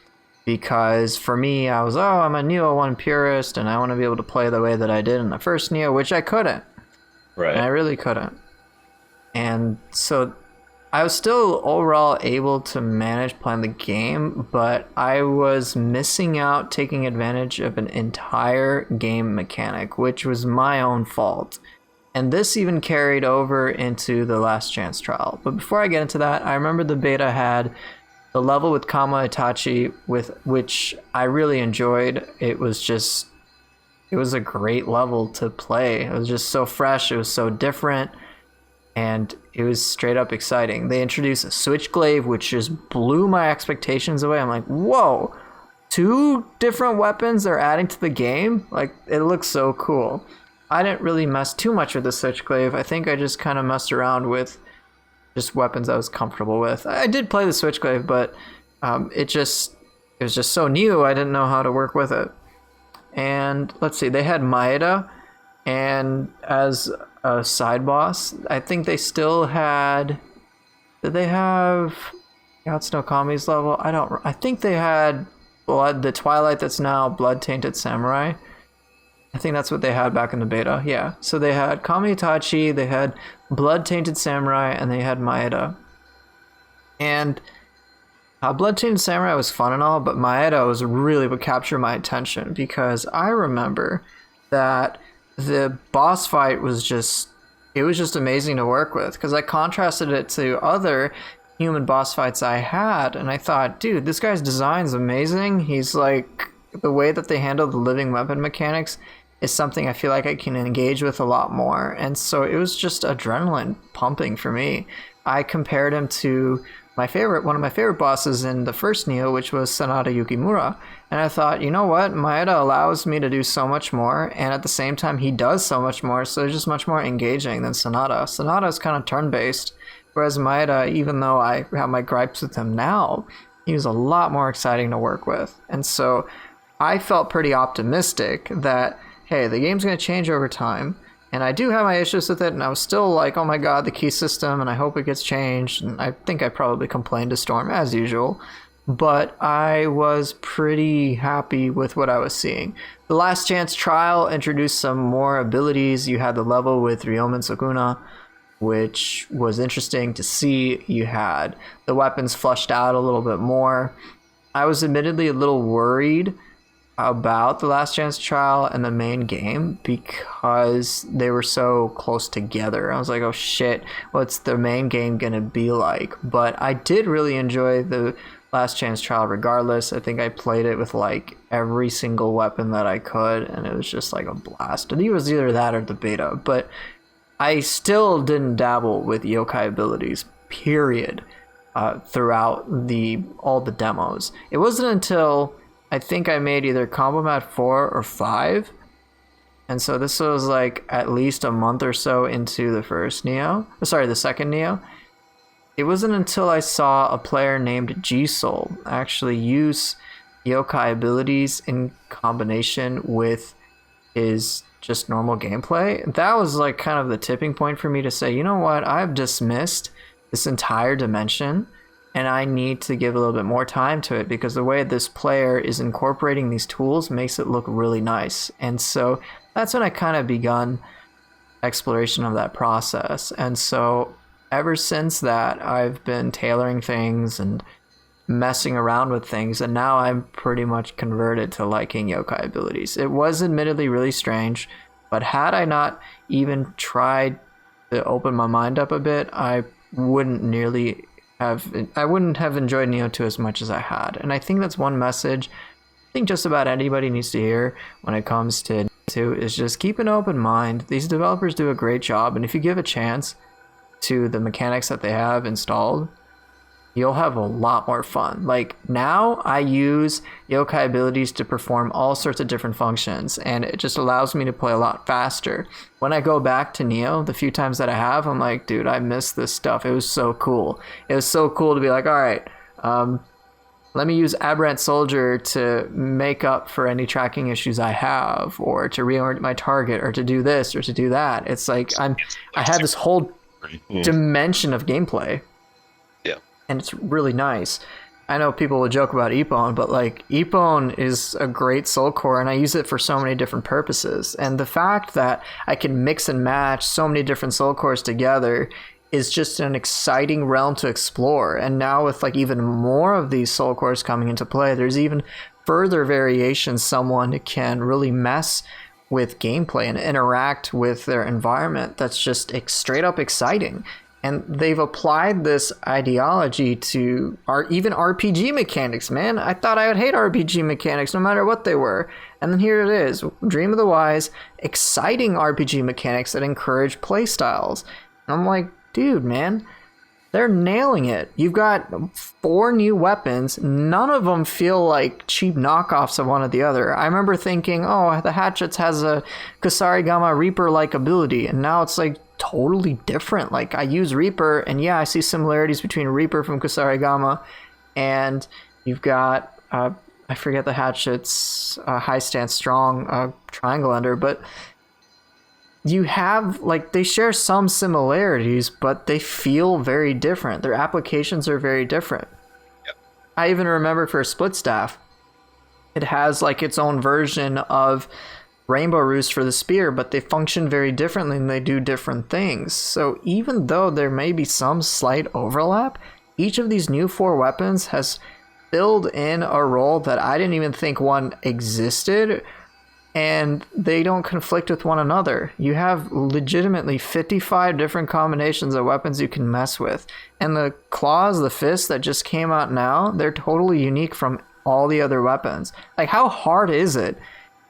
because for me, I was, I'm a Nioh 1 purist and I want to be able to play the way that I did in the first Nioh, which I couldn't. Right. And I really couldn't. And so I was still overall able to manage playing the game, but I was missing out taking advantage of an entire game mechanic, which was my own fault. And this even carried over into the last chance trial. But before I get into that, I remember the beta had the level with Kama Itachi, which I really enjoyed. It was a great level to play. It was just so fresh. It was so different. And it was straight up exciting. They introduced a switchglaive, which just blew my expectations away. I'm like, whoa, 2 different weapons they're adding to the game? Like, it looks so cool. I didn't really mess too much with the switchglaive. I think I just kind of messed around with just weapons I was comfortable with. I did play the switchglaive, but it was just so new, I didn't know how to work with it. And let's see, they had Maeda, and as a side boss, I think they still had... Did they have Yatsunokami's level? I think they had the Twilight that's now Blood Tainted Samurai. I think that's what they had back in the beta, yeah. So they had Kami Itachi, they had Blood Tainted Samurai, and they had Maeda. And Blood Tainted Samurai was fun and all, but Maeda was really what captured my attention, because I remember that the boss fight was just amazing to work with, because I contrasted it to other human boss fights I had, and I thought, dude, this guy's design's amazing. He's like, the way that they handle the living weapon mechanics is something I feel like I can engage with a lot more. And so it was just adrenaline pumping for me. I compared him to one of my favorite bosses in the first Nioh, which was Sanada Yukimura. And I thought, you know what? Maeda allows me to do so much more, and at the same time, he does so much more, so it's just much more engaging than Sanada. Sanada is kind of turn-based, whereas Maeda, even though I have my gripes with him now, he was a lot more exciting to work with. And so I felt pretty optimistic that, hey, the game's going to change over time, and I do have my issues with it, and I was still like, oh my god, the key system, and I hope it gets changed, and I think I probably complained to Storm, as usual, but I was pretty happy with what I was seeing. The Last Chance trial introduced some more abilities. You had the level with Ryomen Sukuna, which was interesting to see. You had the weapons flushed out a little bit more. I was admittedly a little worried about the Last Chance trial and the main game because they were so close together. I was like, oh shit, what's the main game gonna be like? But I did really enjoy the Last Chance trial regardless. I think I played it with like every single weapon that I could, and it was just like a blast. And it was either that or the beta, but I still didn't dabble with yokai abilities, period, throughout all the demos. It wasn't until I think I made either Combo Mat 4 or 5. And so this was like at least a month or so into the second Nioh. It wasn't until I saw a player named G-Soul actually use yokai abilities in combination with his just normal gameplay. That was like kind of the tipping point for me to say, you know what, I've dismissed this entire dimension, and I need to give a little bit more time to it, because the way this player is incorporating these tools makes it look really nice. And so that's when I kind of begun exploration of that process. And so ever since that, I've been tailoring things and messing around with things, and now I'm pretty much converted to liking yokai abilities. It was admittedly really strange, but had I not even tried to open my mind up a bit, I wouldn't have enjoyed Nioh 2 as much as I had. And I think that's one message I think just about anybody needs to hear when it comes to Nioh 2 is just keep an open mind. These developers do a great job, and if you give a chance to the mechanics that they have installed, you'll have a lot more fun. Like, now I use yokai abilities to perform all sorts of different functions, and it just allows me to play a lot faster. When I go back to Nioh, the few times that I have, I'm like, dude, I miss this stuff. It was so cool. It was so cool to be like, all right, let me use Aberrant Soldier to make up for any tracking issues I have, or to reorient my target, or to do this, or to do that. It's like I have this whole dimension of gameplay. And it's really nice. I know people will joke about Ippon, but like, Ippon is a great soul core, and I use it for so many different purposes. And the fact that I can mix and match so many different soul cores together is just an exciting realm to explore. And now with like even more of these soul cores coming into play, there's even further variations someone can really mess with gameplay and interact with their environment. That's just straight up exciting. And they've applied this ideology to even RPG mechanics, man. I thought I would hate RPG mechanics no matter what they were. And then here it is, Dream of the Wise, exciting RPG mechanics that encourage playstyles. And I'm like, dude, man, they're nailing it. You've got 4 new weapons. None of them feel like cheap knockoffs of one or the other. I remember thinking, oh, the Hatchets has a Kusarigama Reaper-like ability. And now it's like, totally different. Like, I use Reaper, and yeah, I see similarities between Reaper from Kusarigama, and you've got I forget the Hatchet's high stance strong triangle ender, but you have, like, they share some similarities, but they feel very different. Their applications are very different. Yep. I even remember for Split Staff, it has like its own version of Rainbow Roost for the spear, but they function very differently and they do different things. So even though there may be some slight overlap, each of these new 4 weapons has filled in a role that I didn't even think one existed, and they don't conflict with one another. You have legitimately 55 different combinations of weapons you can mess with. And the claws, the fists that just came out now, they're totally unique from all the other weapons. Like, how hard is it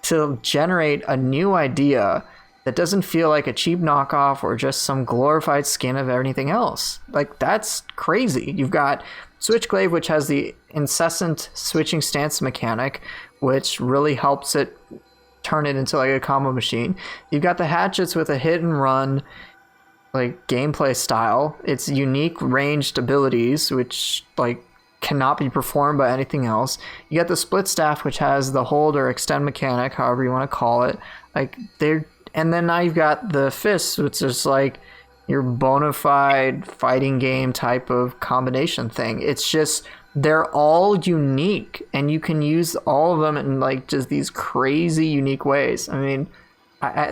to generate a new idea that doesn't feel like a cheap knockoff or just some glorified skin of anything else? Like, that's crazy. You've got Switchglaive, which has the incessant switching stance mechanic, which really helps it turn it into like a combo machine. You've got the Hatchets with a hit and run like gameplay style. It's unique ranged abilities, which like cannot be performed by anything else. You got the Split Staff, which has the hold or extend mechanic, however you want to call it. Like, and then now you've got the fists, which is like your bona fide fighting game type of combination thing. It's just, they're all unique, and you can use all of them in like just these crazy unique ways. I mean,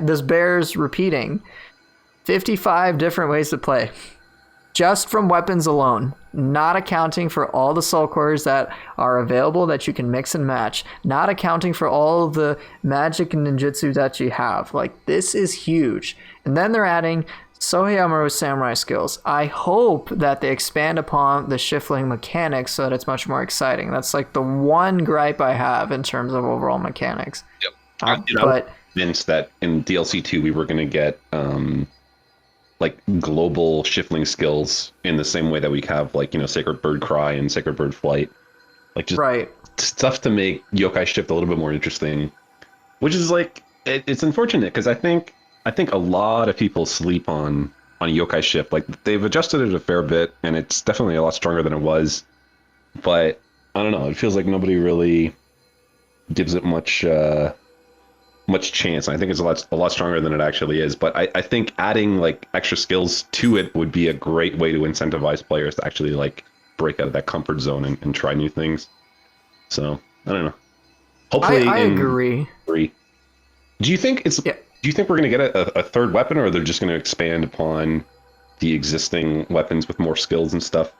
this bears repeating. 55 different ways to play, just from weapons alone, not accounting for all the soul cores that are available that you can mix and match, not accounting for all of the magic and ninjutsu that you have. Like, this is huge. And then they're adding Sohei Amaru's samurai skills. I hope that they expand upon the shiftling mechanics so that it's much more exciting. That's like the one gripe I have in terms of overall mechanics. Yep. I was convinced that in DLC 2 we were going to get like global shiftling skills in the same way that we have, like, you know, Sacred Bird Cry and Sacred Bird Flight. Like, just stuff to make yokai shift a little bit more interesting, which is like, it's unfortunate because I think a lot of people sleep on yokai shift. Like, they've adjusted it a fair bit and it's definitely a lot stronger than it was, but I don't know, it feels like nobody really gives it much chance. I think it's a lot stronger than it actually is. But I think adding like extra skills to it would be a great way to incentivize players to actually like break out of that comfort zone and try new things. So I don't know. Hopefully, I agree. Do you think it's? Yeah. Do you think we're going to get a third weapon, or they're just going to expand upon the existing weapons with more skills and stuff.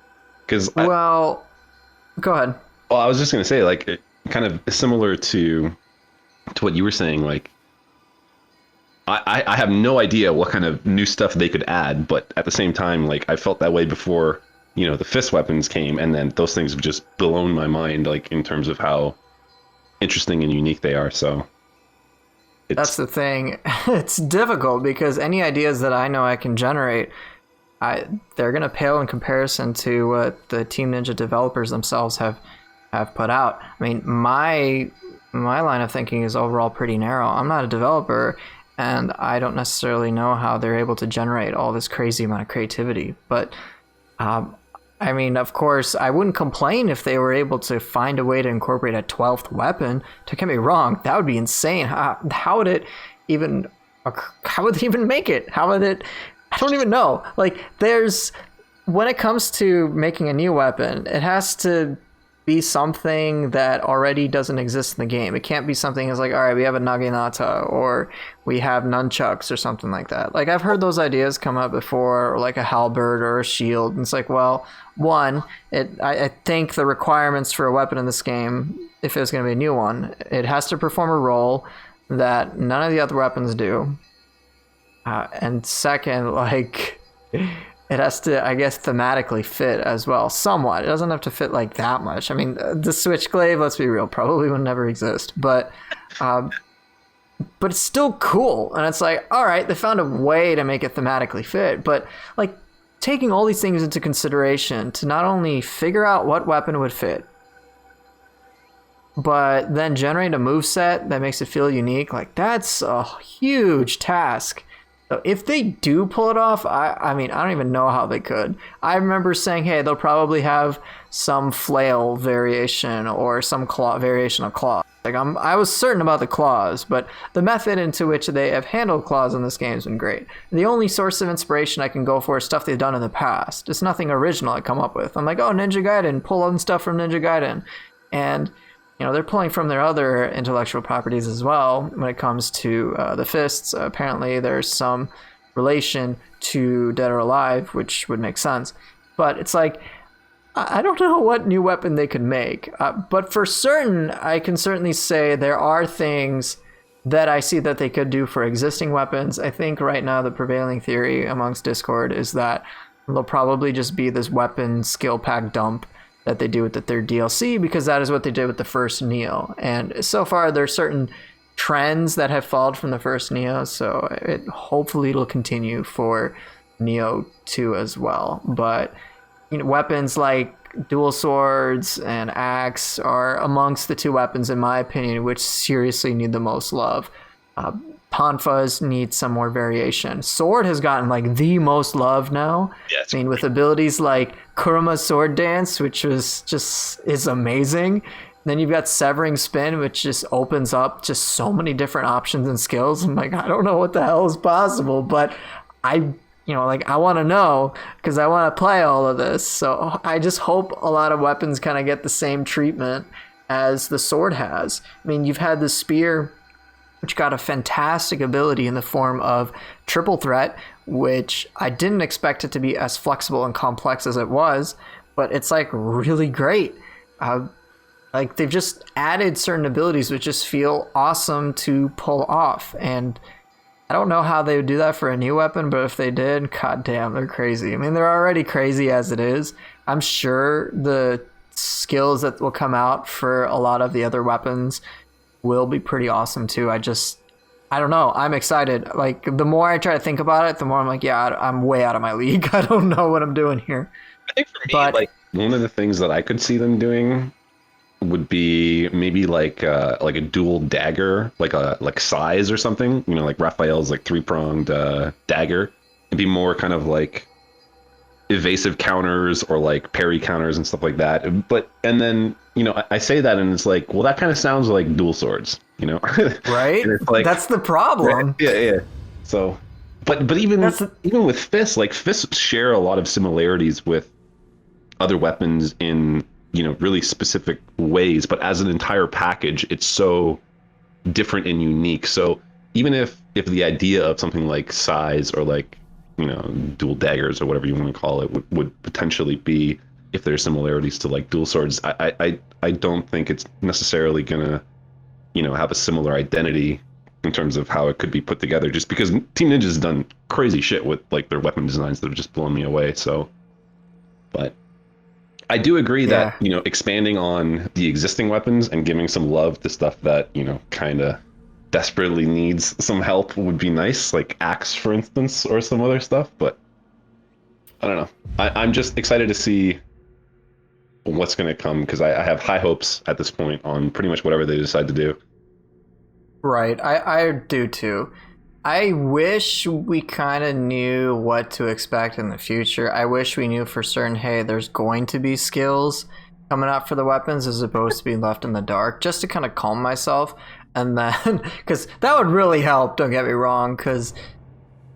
Because Well, go ahead. well, I was just gonna say, like, it kind of similar to what you were saying. Like, I have no idea what kind of new stuff they could add, but at the same time, like, I felt that way before, the fist weapons came, and then those things have just blown my mind, like, in terms of how interesting and unique they are. So That's the thing. It's difficult because any ideas that I know I can generate, they're gonna pale in comparison to what the Team Ninja developers themselves have put out. I mean, my line of thinking is overall pretty narrow. I'm not a developer, and I don't necessarily know how they're able to generate all this crazy amount of creativity. But I mean, of course, I wouldn't complain if they were able to find a way to incorporate a 12th weapon. Don't get me wrong, that would be insane. How would it even? How would they even make it? How would it? I don't even know. Like, when it comes to making a new weapon, it has to be something that already doesn't exist in the game. It can't be something that's like, all right, we have a naginata or we have nunchucks or something like that. Like, I've heard those ideas come up before, or like a halberd or a shield. And it's like, well, one, I think the requirements for a weapon in this game, if it was going to be a new one, it has to perform a role that none of the other weapons do. And second, like, it has to, I guess, thematically fit as well, somewhat. It doesn't have to fit like that much. I mean, the Switchglaive, let's be real, probably would never exist, but it's still cool. And it's like, all right, they found a way to make it thematically fit, but like taking all these things into consideration to not only figure out what weapon would fit, but then generate a moveset that makes it feel unique, like that's a huge task. So if they do pull it off, I mean, I don't even know how they could. I remember saying, hey, they'll probably have some flail variation or some claw variation of claws. Like, I was certain about the claws, but the method into which they have handled claws in this game has been great. The only source of inspiration I can go for is stuff they've done in the past. It's nothing original I come up with. I'm like, oh, Ninja Gaiden, pull on stuff from Ninja Gaiden. And they're pulling from their other intellectual properties as well when it comes to the fists. Apparently, there's some relation to Dead or Alive, which would make sense. But it's like, I don't know what new weapon they could make. But for certain, I can certainly say there are things that I see that they could do for existing weapons. I think right now the prevailing theory amongst Discord is that there'll probably just be this weapon skill pack dump that they do with the third DLC, because that is what they did with the first Nioh. And so far, there are certain trends that have followed from the first Nioh, so hopefully it'll continue for Nioh 2 as well. But weapons like dual swords and axe are amongst the two weapons, in my opinion, which seriously need the most love. Panfas need some more variation. Sword has gotten like the most love now. Yes. I mean, with abilities like Kuruma's Sword Dance, which is amazing. Then you've got Severing Spin, which just opens up just so many different options and skills. I'm like, I don't know what the hell is possible, but I want to know because I want to play all of this. So I just hope a lot of weapons kind of get the same treatment as the sword has. I mean, you've had the spear, which got a fantastic ability in the form of triple threat, which I didn't expect it to be as flexible and complex as it was, but it's like really great. Like, they've just added certain abilities which just feel awesome to pull off, and I don't know how they would do that for a new weapon, but if they did, god damn, they're crazy. I mean, they're already crazy as it is. I'm sure the skills that will come out for a lot of the other weapons will be pretty awesome too. I don't know. I'm excited. Like, the more I try to think about it, the more I'm like, yeah, I'm way out of my league. I don't know what I'm doing here. I think for me, like, one of the things that I could see them doing would be maybe like a dual dagger, like size or something. Like Raphael's like 3-pronged dagger. It'd be more kind of like evasive counters or like parry counters and stuff like that. And then I say that and it's like, well, that kind of sounds like dual swords, right? And it's like, that's the problem. Yeah. So, but even with fists, like fists share a lot of similarities with other weapons in really specific ways, but as an entire package, it's so different and unique. So even if the idea of something like size or like dual daggers or whatever you want to call it would potentially be, if there's similarities to like dual swords. I don't think it's necessarily gonna have a similar identity in terms of how it could be put together, just because Team Ninja's done crazy shit with like their weapon designs that have just blown me away. So, but I do agree that expanding on the existing weapons and giving some love to stuff that kind of desperately needs some help would be nice, like axe, for instance, or some other stuff. But I don't know. I'm just excited to see what's going to come, because I have high hopes at this point on pretty much whatever they decide to do. Right, I do too. I wish we kind of knew what to expect in the future. I wish we knew for certain, hey, there's going to be skills coming out for the weapons as opposed to being left in the dark, just to kind of calm myself. And then, because that would really help, don't get me wrong, because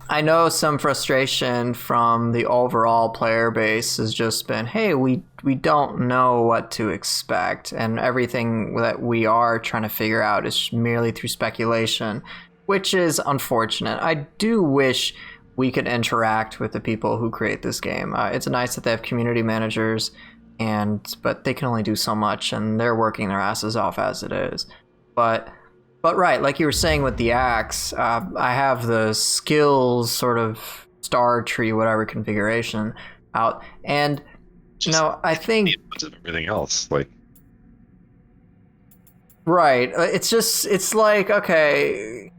I know some frustration from the overall player base has just been, hey, we don't know what to expect, and everything that we are trying to figure out is merely through speculation, which is unfortunate. I do wish we could interact with the people who create this game. It's nice that they have community managers, but they can only do so much, and they're working their asses off as it is. But right, like you were saying with the axe, I have the skills sort of star tree, whatever configuration out, and I think everything else, like, right, it's like, okay,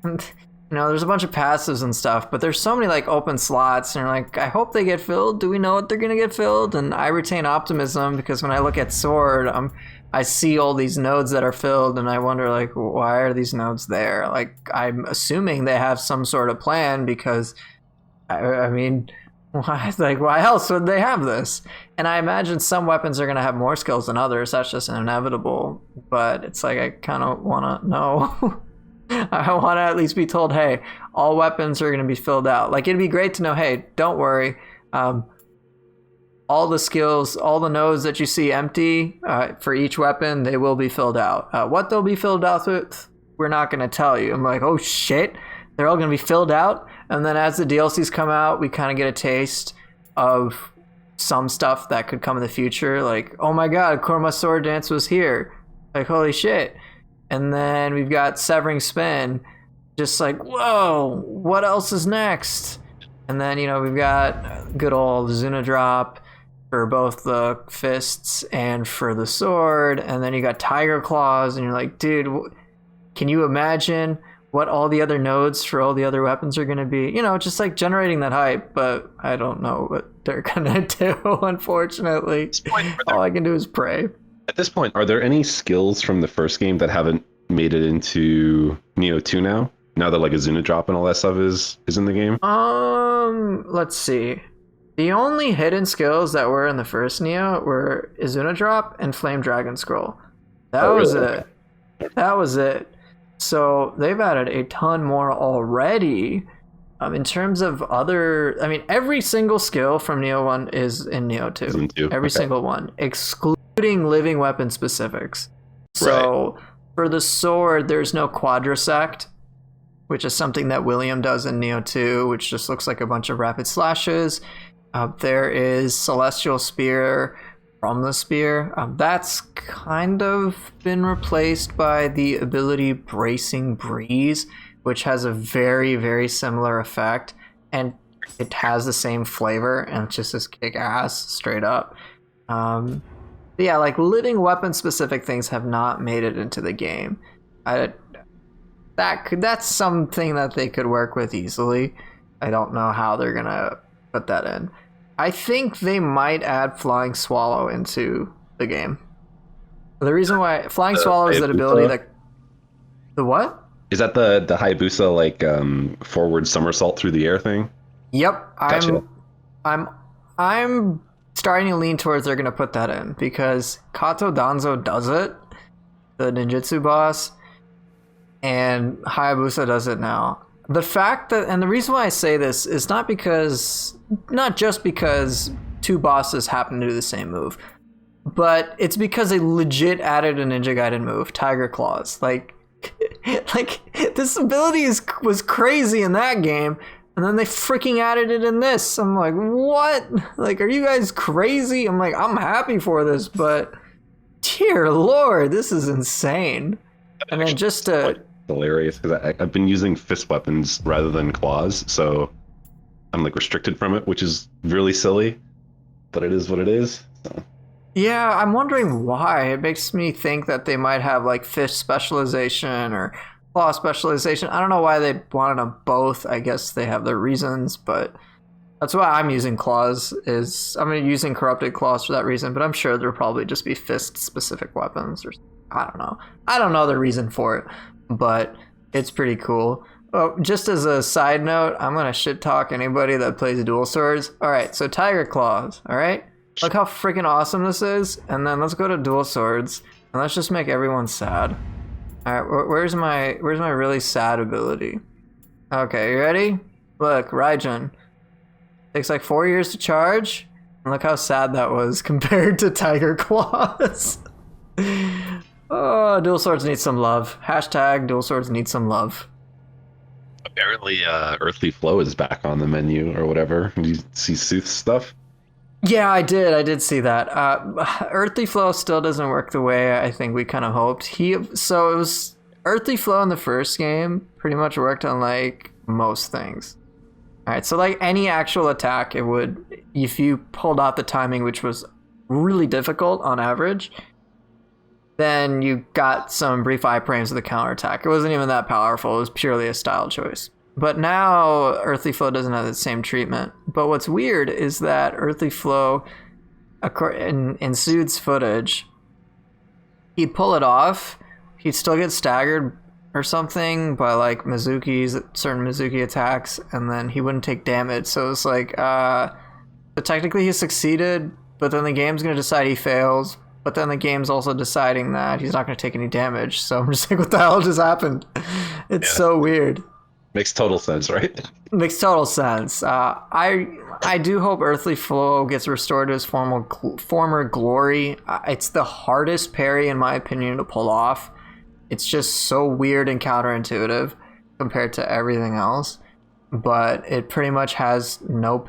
there's a bunch of passives and stuff, but there's so many like open slots, and you're like, I hope they get filled. Do we know what they're gonna get filled? And I retain optimism, because when I look at Sword, I see all these nodes that are filled, and I wonder, like, why are these nodes there? Like, I'm assuming they have some sort of plan, because, I mean, why else would they have this? And I imagine some weapons are going to have more skills than others. That's just inevitable. But it's like, I kind of want to know. I want to at least be told, hey, all weapons are going to be filled out. Like, it'd be great to know, hey, don't worry. All the skills, all the nodes that you see empty for each weapon, they will be filled out. What they'll be filled out with, we're not going to tell you. I'm like, oh shit, they're all going to be filled out? And then as the DLCs come out, we kind of get a taste of some stuff that could come in the future. Like, oh my god, Korma Sword Dance was here. Like, holy shit. And then we've got Severing Spin. Just like, whoa, what else is next? And then, we've got good old Zuna Drop for both the fists and for the sword, and then you got Tiger Claws, and you're like, dude, can you imagine what all the other nodes for all the other weapons are going to be? Just like generating that hype, but I don't know what they're going to do, unfortunately. All I can do is pray. At this point, are there any skills from the first game that haven't made it into Nioh 2 now that like a Zuna Drop and all that stuff is in the game? Let's see. The only hidden skills that were in the first Nioh were Izuna Drop and Flame Dragon Scroll. That was it. That was it. So they've added a ton more already. In terms of other, every single skill from Nioh 1 is in Nioh 2. Every single one, excluding living weapon specifics. So for the sword, there's no Quadrasect, which is something that William does in Nioh 2, which just looks like a bunch of rapid slashes. There is Celestial Spear from the Spear. That's kind of been replaced by the ability Bracing Breeze, which has a very, very similar effect, and it has the same flavor, and it's just as kick-ass, straight up. Yeah, like living weapon-specific things have not made it into the game. That's something that they could work with easily. I don't know how they're gonna put that in. I think they might add Flying Swallow into the game. The reason why Flying Swallow is that ability that... The what? Is that the Hayabusa, like, forward somersault through the air thing? Yep. Gotcha. I'm starting to lean towards they're going to put that in, because Kato Danzo does it, the ninjutsu boss, and Hayabusa does it now. The fact that, and the reason why I say this is not just because two bosses happen to do the same move, but it's because they legit added a Ninja Gaiden move, Tiger Claws. Like this ability was crazy in that game, And then they freaking added it in this. I'm like, what? Like, are you guys crazy? I'm like, I'm happy for this, but dear Lord, this is insane. And then just to... hilarious, because I've been using fist weapons rather than claws, so I'm like restricted from it, which is really silly, but it is what it is. So. Yeah, I'm wondering why. It makes me think that they might have like fist specialization or claw specialization. I don't know why they wanted them both. I guess they have their reasons, but that's why I'm using claws. I'm using corrupted claws for that reason, but I'm sure there'll probably just be fist specific weapons, or I don't know. I don't know the reason for it, but it's pretty cool. Oh, just as a side note, I'm gonna shit talk anybody that plays dual swords. All right, so tiger claws. All right, look how freaking awesome this is, and then let's go to dual swords and let's just make everyone sad. All right, where's my really sad ability? Okay, you ready? Look, Raijin. Takes like 4 years to charge, and look how sad that was compared to tiger claws. Oh, dual swords need some love. Hashtag dual swords need some love. Apparently, Earthly Flow is back on the menu or whatever. Did you see Sooth's stuff? Yeah, I did see that. Earthly Flow still doesn't work the way I think we kind of hoped. So it was Earthly Flow in the first game pretty much worked on like most things. All right, so like any actual attack, it would, if you pulled out the timing, which was really difficult on average, then you got some brief iframes of the counterattack. It wasn't even that powerful. It was purely a style choice. But now Earthly Flow doesn't have the same treatment. But what's weird is that Earthly Flow, in Sood's footage, he'd pull it off. He'd still get staggered or something by like certain Mizuki attacks, and then he wouldn't take damage. So it's like, but technically he succeeded, but then the game's going to decide he fails. But then the game's also deciding that he's not going to take any damage. So I'm just like, what the hell just happened? It's so weird. Makes total sense, right? Makes total sense. I do hope Earthly Flow gets restored to his former glory. It's the hardest parry, in my opinion, to pull off. It's just so weird and counterintuitive compared to everything else. But it pretty much had no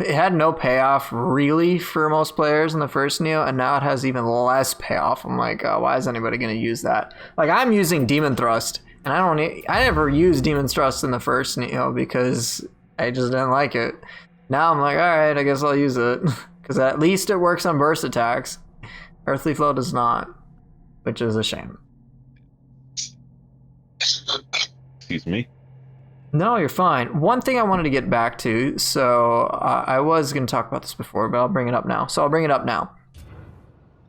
payoff really for most players in the first Nioh, and now it has even less payoff. I'm like, why is anybody going to use that? Like, I'm using Demon Thrust, and I never used Demon Thrust in the first Nioh because I just didn't like it. Now I'm like, all right, I guess I'll use it because at least it works on burst attacks. Earthly Flow does not, which is a shame. Excuse me. No, you're fine. One thing I wanted to get back to, so I was going to talk about this before, but I'll bring it up now. So I'll bring it up now.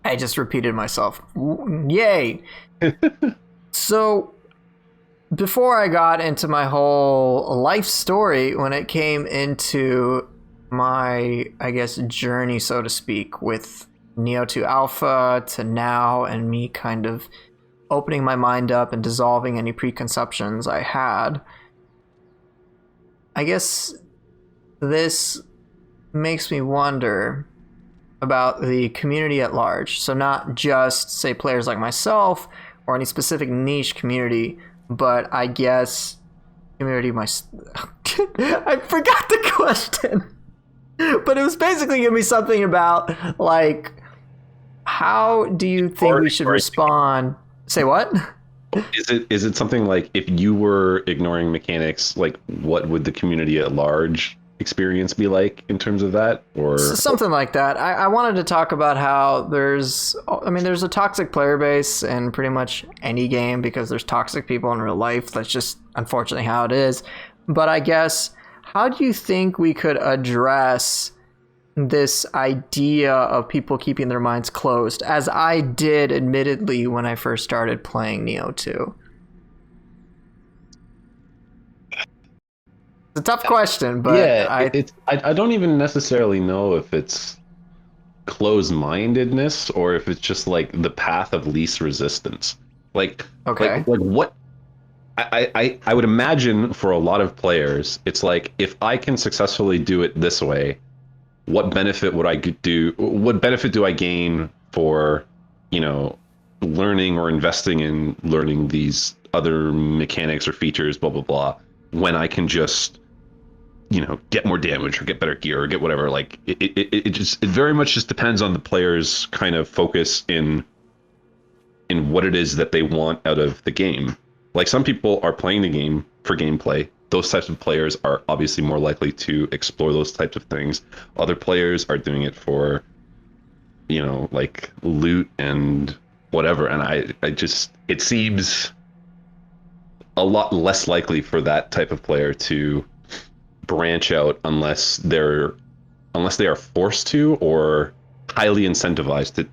I just repeated myself. Yay! So before I got into my whole life story, when it came into my, I guess, journey, so to speak, with Nioh 2 Alpha to now, and me kind of opening my mind up and dissolving any preconceptions I had, I guess this makes me wonder about the community at large. So not just, say, players like myself or any specific niche community, but I guess community I forgot the question. But it was basically giving me something about, like, how do you think we should respond? Say what? Is it something like, if you were ignoring mechanics, like what would the community at large experience be like in terms of that? Or something like that. I wanted to talk about how there's a toxic player base in pretty much any game because there's toxic people in real life. That's just unfortunately how it is. But I guess, how do you think we could address this idea of people keeping their minds closed, as I did admittedly when I first started playing Nioh 2? It's a tough question, but yeah, I don't even necessarily know if it's closed-mindedness or if it's just like the path of least resistance. Like, okay, like what I would imagine for a lot of players, it's like, if I can successfully do it this way, what benefit would I do? What benefit do I gain for, learning or investing in learning these other mechanics or features, blah, blah, blah, when I can just, get more damage or get better gear or get whatever. Like it very much just depends on the player's kind of focus in what it is that they want out of the game. Like some people are playing the game for gameplay. Those types of players are obviously more likely to explore those types of things. Other players are doing it for, like loot and whatever. And I just, it seems a lot less likely for that type of player to branch out unless they are forced to or highly incentivized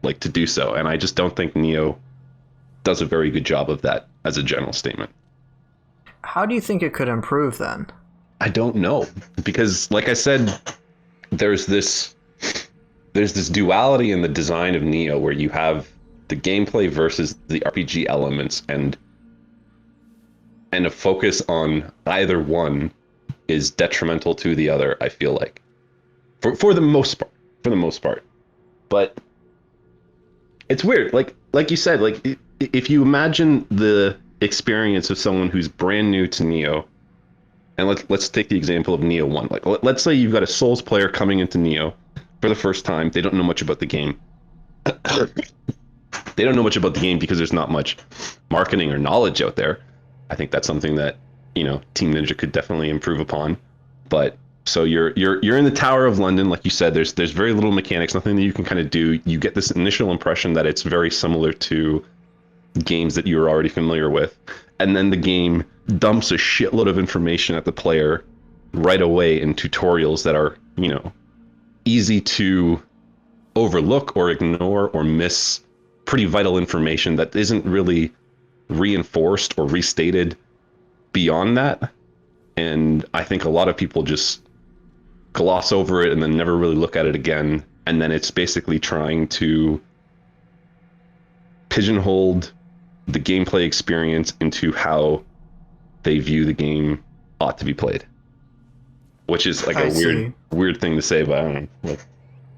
to do so. And I just don't think Nioh does a very good job of that as a general statement. How do you think it could improve then? I don't know, because like I said, there's this duality in the design of Nioh where you have the gameplay versus the RPG elements, and a focus on either one is detrimental to the other, I feel like. For the most part. But it's weird. Like you said, like if you imagine the experience of someone who's brand new to Nioh, and let's take the example of Nioh 1. Like let's say you've got a Souls player coming into Nioh for the first time. They don't know much about the game. They don't know much about the game because there's not much marketing or knowledge out there. I think that's something that, Team Ninja could definitely improve upon. But so you're in the Tower of London, like you said, there's very little mechanics, nothing that you can kind of do. You get this initial impression that it's very similar to games that you're already familiar with. And then the game dumps a shitload of information at the player right away in tutorials that are, easy to overlook or ignore or miss pretty vital information that isn't really reinforced or restated beyond that. And I think a lot of people just gloss over it and then never really look at it again. And then it's basically trying to pigeonhole the gameplay experience into how they view the game ought to be played, which is like a weird thing to say, but I don't know.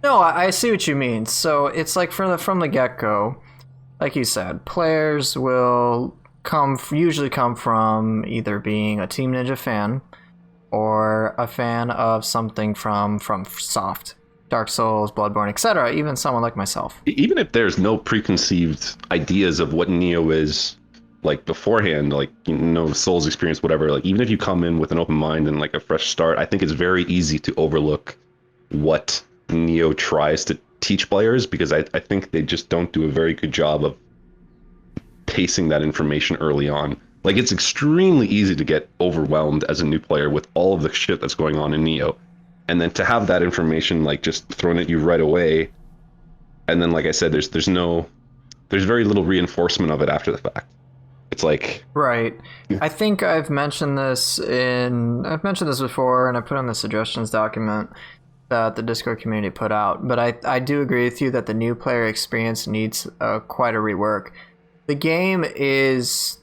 No, I see what you mean. So it's like from the get-go, like you said, players will usually come from either being a Team Ninja fan or a fan of something from Soft, Dark Souls, Bloodborne, etc. Even someone like myself. Even if there's no preconceived ideas of what Nioh is like beforehand, like Souls experience, whatever. Like even if you come in with an open mind and like a fresh start, I think it's very easy to overlook what Nioh tries to teach players, because I think they just don't do a very good job of pacing that information early on. Like it's extremely easy to get overwhelmed as a new player with all of the shit that's going on in Nioh, and then to have that information like just thrown at you right away, and then like I said, there's very little reinforcement of it after the fact. It's like right. I think I've mentioned this before, and I put on the suggestions document that the Discord community put out. But I do agree with you that the new player experience needs quite a rework. The game is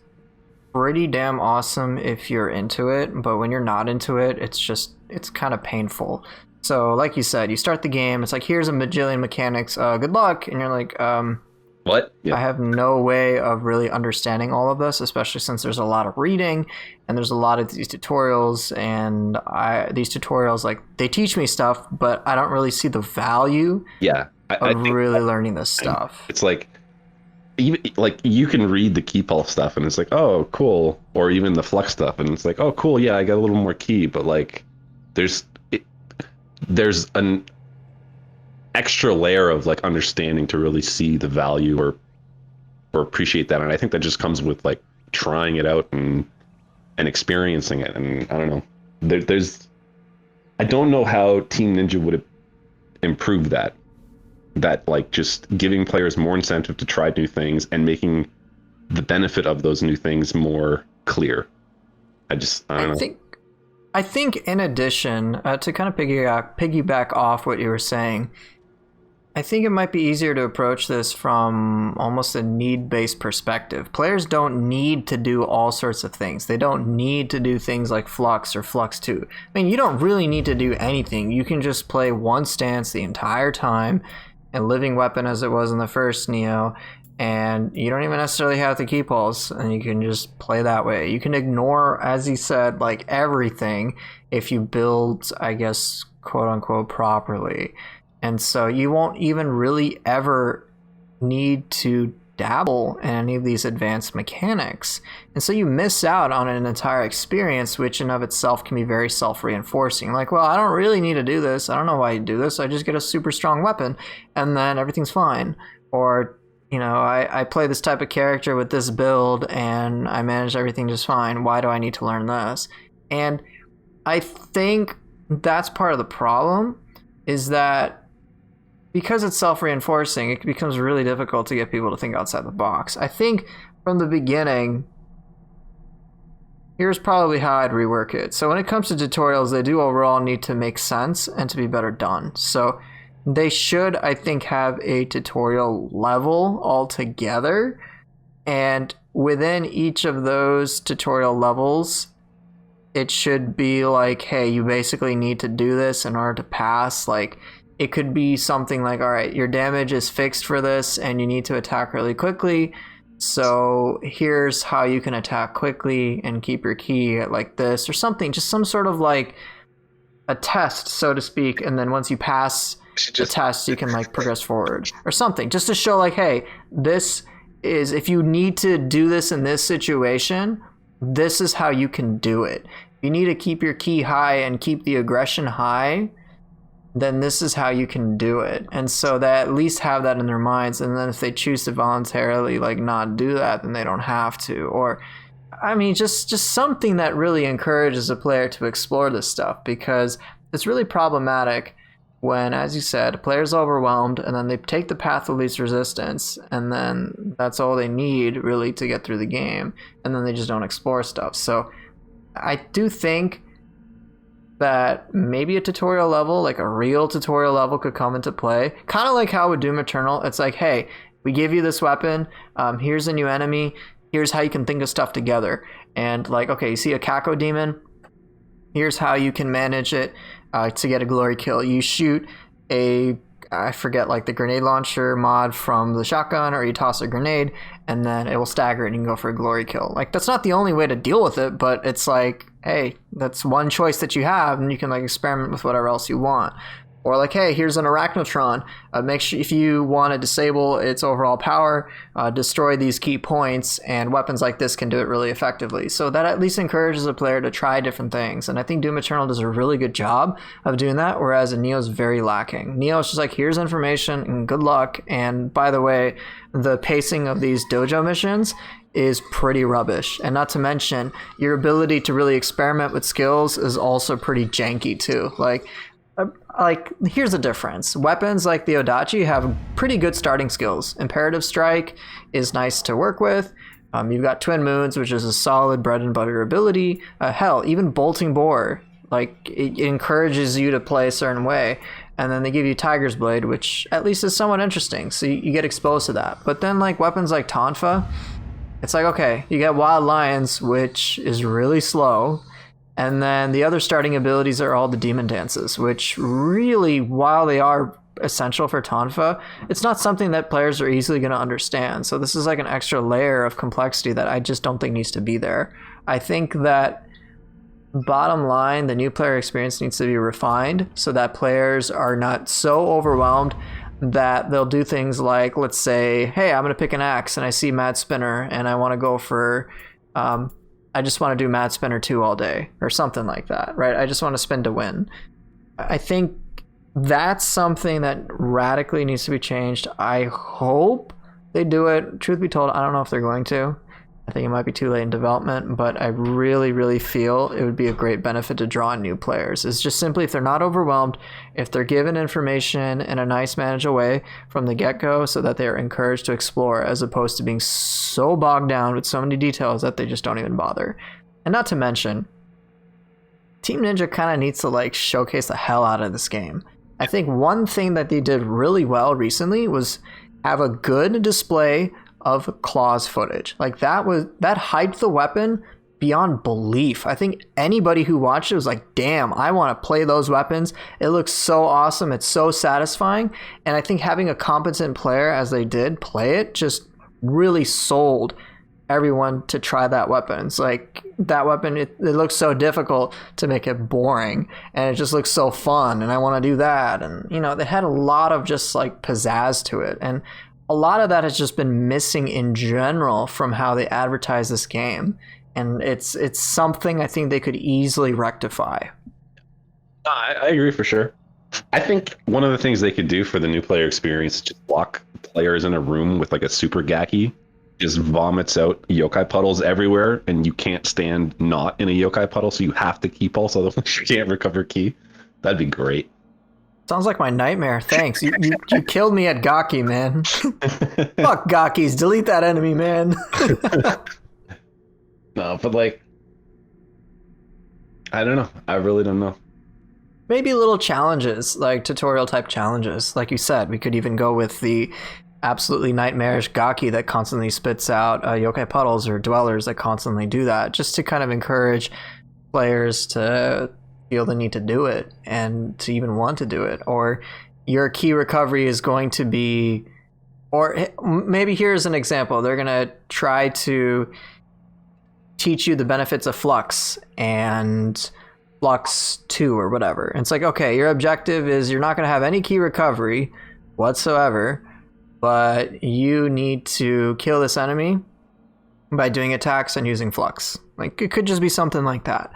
pretty damn awesome if you're into it, but when you're not into it, it's kind of painful. So like you said, you start the game, it's like, here's a bajillion mechanics, good luck, and you're like, what? Yeah. I have no way of really understanding all of this, especially since there's a lot of reading and there's a lot of these tutorials, and these tutorials, like, they teach me stuff, but I don't really see the value of really learning this stuff. It's like, even like you can read the key pulse stuff and it's like, oh cool, or even the flux stuff and it's like, oh cool, yeah, I got a little more key, but like there's an extra layer of like understanding to really see the value or appreciate that. And I think that just comes with like trying it out and experiencing it. And I don't know, I don't know how Team Ninja would have improved that like just giving players more incentive to try new things and making the benefit of those new things more clear. I don't know. I think in addition, to kind of piggyback off what you were saying, I think it might be easier to approach this from almost a need-based perspective. Players don't need to do all sorts of things. They don't need to do things like Flux or Flux 2. I mean, you don't really need to do anything. You can just play one stance the entire time, a living weapon as it was in the first Nioh, and you don't even necessarily have the key pulse, and you can just play that way. You can ignore, as he said, like everything if you build, I guess, quote unquote, properly. And so you won't even really ever need to dabble in any of these advanced mechanics. And so you miss out on an entire experience, which in of itself can be very self-reinforcing. Like, well, I don't really need to do this. I don't know why you do this. I just get a super strong weapon and then everything's fine. Or, you know, I play this type of character with this build and I manage everything just fine. Why do I need to learn this? And I think that's part of the problem, is that because it's self-reinforcing, it becomes really difficult to get people to think outside the box. I think from the beginning, here's probably how I'd rework it. So when it comes to tutorials, they do overall need to make sense and to be better done. So they should, I think, have a tutorial level altogether. And within each of those tutorial levels, it should be like, hey, you basically need to do this in order to pass. Like, it could be something like, all right, your damage is fixed for this and you need to attack really quickly. So here's how you can attack quickly and keep your key at like this or something. Just some sort of like a test, so to speak. And then once you pass the test, you can like progress forward or something. Just to show like, hey, this is, if you need to do this in this situation, this is how you can do it. If you need to keep your key high and keep the aggression high, then this is how you can do it. And so they at least have that in their minds. And then if they choose to voluntarily like not do that, then they don't have to. Or, I mean, just something that really encourages a player to explore this stuff, because it's really problematic when, as you said, a player's overwhelmed and then they take the path of least resistance and then that's all they need really to get through the game, and then they just don't explore stuff. So I do think that maybe a tutorial level, like a real tutorial level, could come into play. Kind of like how with Doom Eternal, it's like, hey, we give you this weapon, here's a new enemy, here's how you can think of stuff together. And like, okay, you see a Kako demon, here's how you can manage it to get a glory kill. You shoot a, I forget, like the grenade launcher mod from the shotgun, or you toss a grenade and then it will stagger and you can go for a glory kill. Like, that's not the only way to deal with it, but it's like, hey, that's one choice that you have, and you can like experiment with whatever else you want. Or like, hey, here's an Arachnotron. Make sure, if you want to disable its overall power, destroy these key points, and weapons like this can do it really effectively. So that at least encourages a player to try different things. And I think Doom Eternal does a really good job of doing that, whereas in Nioh is very lacking. Nioh is just like, here's information and good luck. And by the way, the pacing of these dojo missions is pretty rubbish. And not to mention, your ability to really experiment with skills is also pretty janky too. Like, here's the difference. Weapons like the Odachi have pretty good starting skills. Imperative Strike is nice to work with. You've got Twin Moons, which is a solid bread and butter ability. Hell, even Bolting Boar, like, it encourages you to play a certain way. And then they give you Tiger's Blade, which at least is somewhat interesting. So you get exposed to that. But then like weapons like Tonfa, it's like, okay, you get Wild Lions, which is really slow. And then the other starting abilities are all the demon dances, which really, while they are essential for Tonfa, it's not something that players are easily going to understand. So this is like an extra layer of complexity that I just don't think needs to be there. I think that, bottom line, the new player experience needs to be refined so that players are not so overwhelmed that they'll do things like, let's say, hey, I'm going to pick an axe and I see Mad Spinner and I want to go for, I just want to do Mad Spinner 2 all day or something like that, right? I just want to spin to win. I think that's something that radically needs to be changed. I hope they do it. Truth be told, I don't know if they're going to. I think it might be too late in development, but I really, really feel it would be a great benefit to draw in new players. It's just simply, if they're not overwhelmed, if they're given information in a nice, manageable way from the get-go so that they are encouraged to explore, as opposed to being so bogged down with so many details that they just don't even bother. And not to mention, Team Ninja kind of needs to like showcase the hell out of this game. I think one thing that they did really well recently was have a good display of claws footage. Like, that hyped the weapon beyond belief. I think anybody who watched it was like, damn, I want to play those weapons. It looks so awesome. It's so satisfying. And I think having a competent player, as they did play it, just really sold everyone to try that weapon. It's like that weapon, it looks so difficult to make it boring, and it just looks so fun, and I want to do that. And you know, they had a lot of just like pizzazz to it, and a lot of that has just been missing in general from how they advertise this game, and it's something I think they could easily rectify. I agree for sure. I think one of the things they could do for the new player experience is just lock players in a room with like a super gaki, just vomits out yokai puddles everywhere, and you can't stand not in a yokai puddle, so you have to ki pulse, otherwise you can't recover ki. That'd be great. Sounds like my nightmare. Thanks. You killed me at Gaki, man. Fuck Gakis. Delete that enemy, man. No, but like, I don't know. I really don't know. Maybe little challenges, like tutorial type challenges. Like you said, we could even go with the absolutely nightmarish Gaki that constantly spits out yokai puddles, or dwellers that constantly do that, just to kind of encourage players to feel the need to do it and to even want to do it. Or your key recovery is going to be, or maybe here's an example. They're going to try to teach you the benefits of Flux and Flux 2 or whatever. And it's like, okay, your objective is you're not going to have any key recovery whatsoever, but you need to kill this enemy by doing attacks and using Flux. Like, it could just be something like that,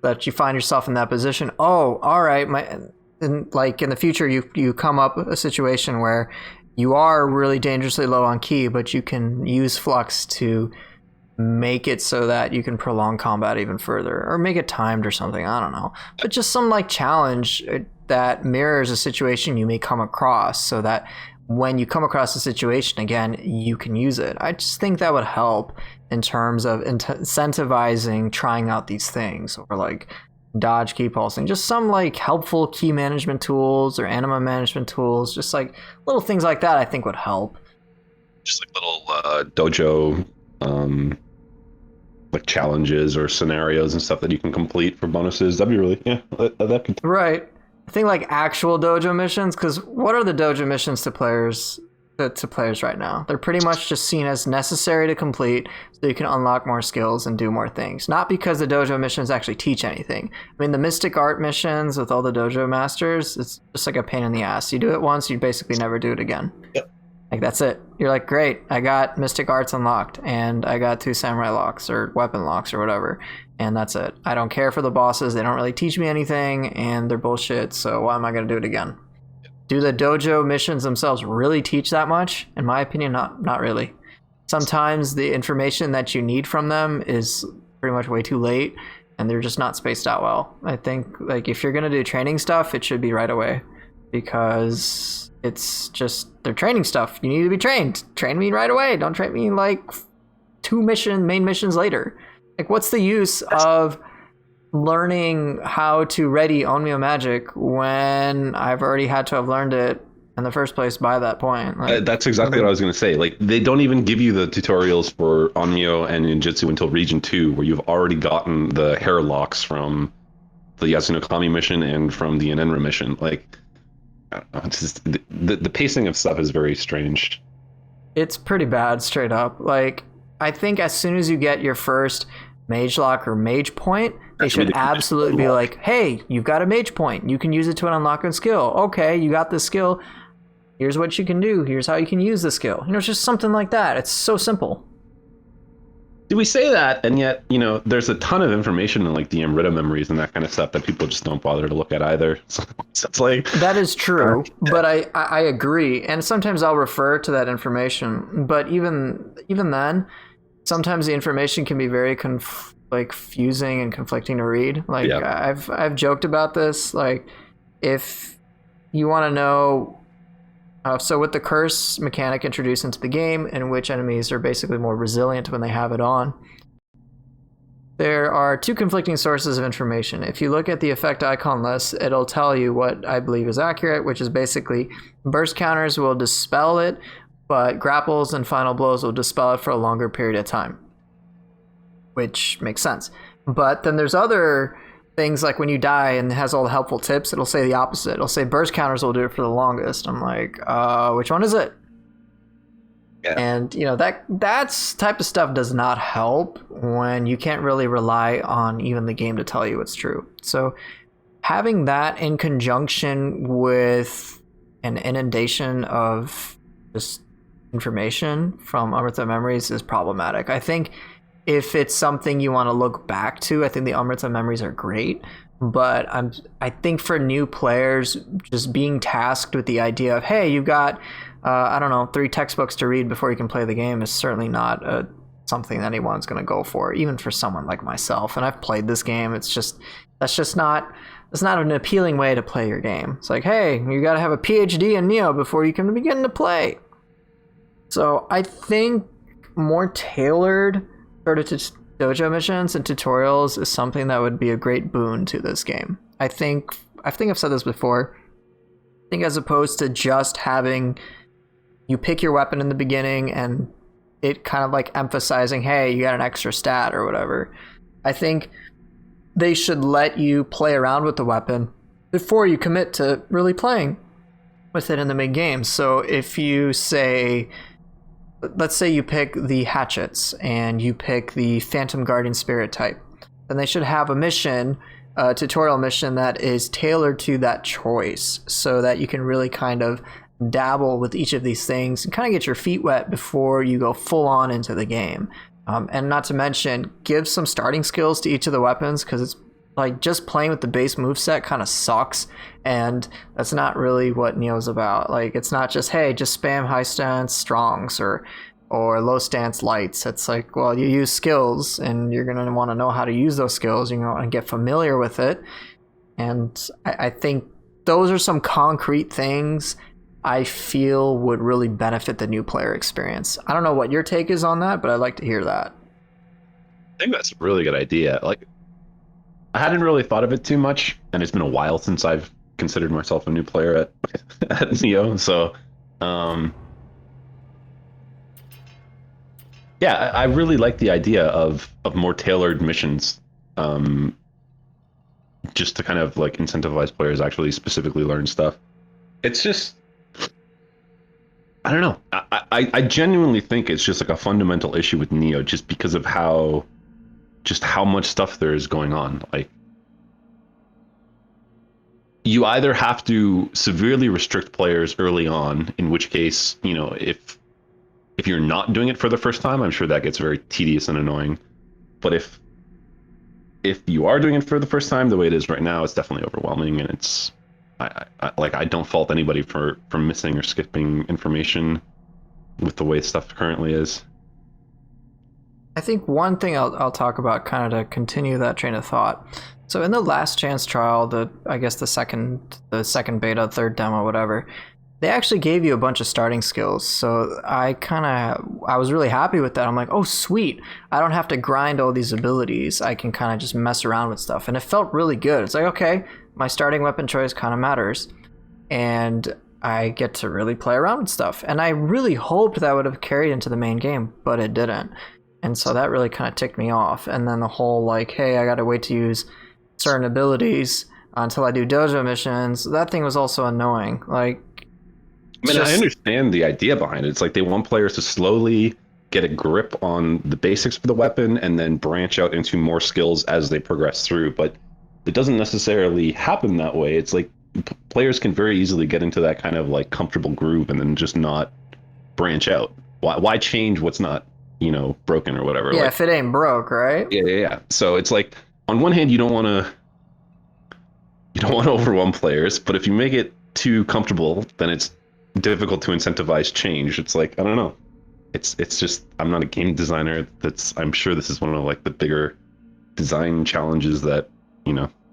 that you find yourself in that position. Oh, all right. Like in the future, you come up a situation where you are really dangerously low on ki, but you can use Flux to make it so that you can prolong combat even further, or make it timed or something. I don't know. But just some like challenge that mirrors a situation you may come across, so that when you come across a situation again, you can use it. I just think that would help in terms of incentivizing trying out these things, or like dodge key pulsing, just some like helpful key management tools or anima management tools, just like little things like that I think would help. Just like little dojo like challenges or scenarios and stuff that you can complete for bonuses. That'd be really, yeah, that could. Right. I think like actual dojo missions, because what are the dojo missions to players right now? They're pretty much just seen as necessary to complete so you can unlock more skills and do more things. Not because the dojo missions actually teach anything. I mean, the Mystic Art missions with all the dojo masters, it's just like a pain in the ass. You do it once, you basically never do it again. Yep. Like, that's it. You're like, great, I got Mystic Arts unlocked, and I got 2 samurai locks or weapon locks or whatever, and that's it. I don't care for the bosses. They don't really teach me anything, and they're bullshit, so why am I going to do it again? Do the dojo missions themselves really teach that much? In my opinion, not really. Sometimes the information that you need from them is pretty much way too late, and they're just not spaced out well. I think like if you're going to do training stuff, it should be right away, because it's just, they're training stuff. You need to be trained. Train me right away. Don't train me like 2 main missions later. Like, what's the use of learning how to ready Onmyo Magic when I've already had to have learned it in the first place by that point? Like, that's exactly what I was going to say. Like, they don't even give you the tutorials for Onmyo and Ninjutsu until Region 2, where you've already gotten the hair locks from the Yasunokami mission and from the Enenra mission. Like, I don't know, it's just, the pacing of stuff is very strange. It's pretty bad, straight up. Like, I think as soon as you get your first mage lock or mage point, they should absolutely be like, hey, you've got a mage point. You can use it to unlock a skill. Okay, you got the skill. Here's what you can do. Here's how you can use the skill. You know, it's just something like that. It's so simple. Do we say that, and yet, you know, there's a ton of information in like the Amrita memories and that kind of stuff that people just don't bother to look at either. So it's like, that is true, but I agree, and sometimes I'll refer to that information. But even then, sometimes the information can be very confusing and conflicting to read. Like, yeah. I've joked about this. Like, if you want to know. So with the curse mechanic introduced into the game, in which enemies are basically more resilient when they have it on, there are 2 conflicting sources of information. If you look at the effect icon list, it'll tell you what I believe is accurate, which is basically burst counters will dispel it, but grapples and final blows will dispel it for a longer period of time. which makes sense. But then there's other things like when you die and it has all the helpful tips, it'll say the opposite. It'll say burst counters will do it for the longest. I'm like, which one is it? Yeah. And that's type of stuff does not help when you can't really rely on even the game to tell you what's true. So having that in conjunction with an inundation of just information from Amrita memories is problematic. I think if it's something you want to look back to, I think the Amrita memories are great. But I think for new players, just being tasked with the idea of, hey, you've got, 3 textbooks to read before you can play the game is certainly not something that anyone's going to go for, even for someone like myself. And I've played this game. It's not an appealing way to play your game. It's like, hey, you got to have a PhD in Nioh before you can begin to play. So I think more tailored sort of dojo missions and tutorials is something that would be a great boon to this game. I think I've said this before. I think as opposed to just having you pick your weapon in the beginning and it kind of like emphasizing, hey, you got an extra stat or whatever. I think they should let you play around with the weapon before you commit to really playing with it in the mid game. So if you say, let's say you pick the hatchets and you pick the Phantom Guardian Spirit type, then they should have a mission, a tutorial mission that is tailored to that choice so that you can really kind of dabble with each of these things and kind of get your feet wet before you go full on into the game. And not to mention, give some starting skills to each of the weapons, because it's like just playing with the base moveset kind of sucks, and that's not really what Nioh's about. Like, it's not just, hey, just spam high stance strongs or low stance lights. It's like, well, you use skills and you're going to want to know how to use those skills. You're going to want to get familiar with it. And I think those are some concrete things I feel would really benefit the new player experience. I don't know what your take is on that, but I'd like to hear that. I think that's a really good idea. Like, I hadn't really thought of it too much, and it's been a while since I've considered myself a new player at Nioh. So, yeah, I really like the idea of more tailored missions, just to kind of like incentivize players to actually specifically learn stuff. It's just, I don't know. I genuinely think it's just like a fundamental issue with Nioh, just because of how much stuff there is going on. Like, you either have to severely restrict players early on, in which case, if you're not doing it for the first time, I'm sure that gets very tedious and annoying. But if you are doing it for the first time, the way it is right now, it's definitely overwhelming, and it's I don't fault anybody for missing or skipping information with the way stuff currently is. I think one thing I'll talk about, kind of to continue that train of thought. So in the last chance trial, the second beta, third demo, whatever, they actually gave you a bunch of starting skills. So I was really happy with that. I'm like, oh sweet, I don't have to grind all these abilities. I can kind of just mess around with stuff, and it felt really good. It's like, okay, my starting weapon choice kind of matters, and I get to really play around with stuff. And I really hoped that would have carried into the main game, but it didn't. And so that really kind of ticked me off. And then the whole like, hey, I got to wait to use certain abilities until I do dojo missions, that thing was also annoying. Like, I understand the idea behind it. It's like they want players to slowly get a grip on the basics of the weapon and then branch out into more skills as they progress through. But it doesn't necessarily happen that way. It's like players can very easily get into that kind of like comfortable groove and then just not branch out. Why change what's not, broken or whatever? Yeah, like, if it ain't broke, right? Yeah. So it's like, on one hand, you don't want to overwhelm players, but if you make it too comfortable, then it's difficult to incentivize change. It's like, I don't know. It's just, I'm not a game designer. I'm sure this is one of like the bigger design challenges that,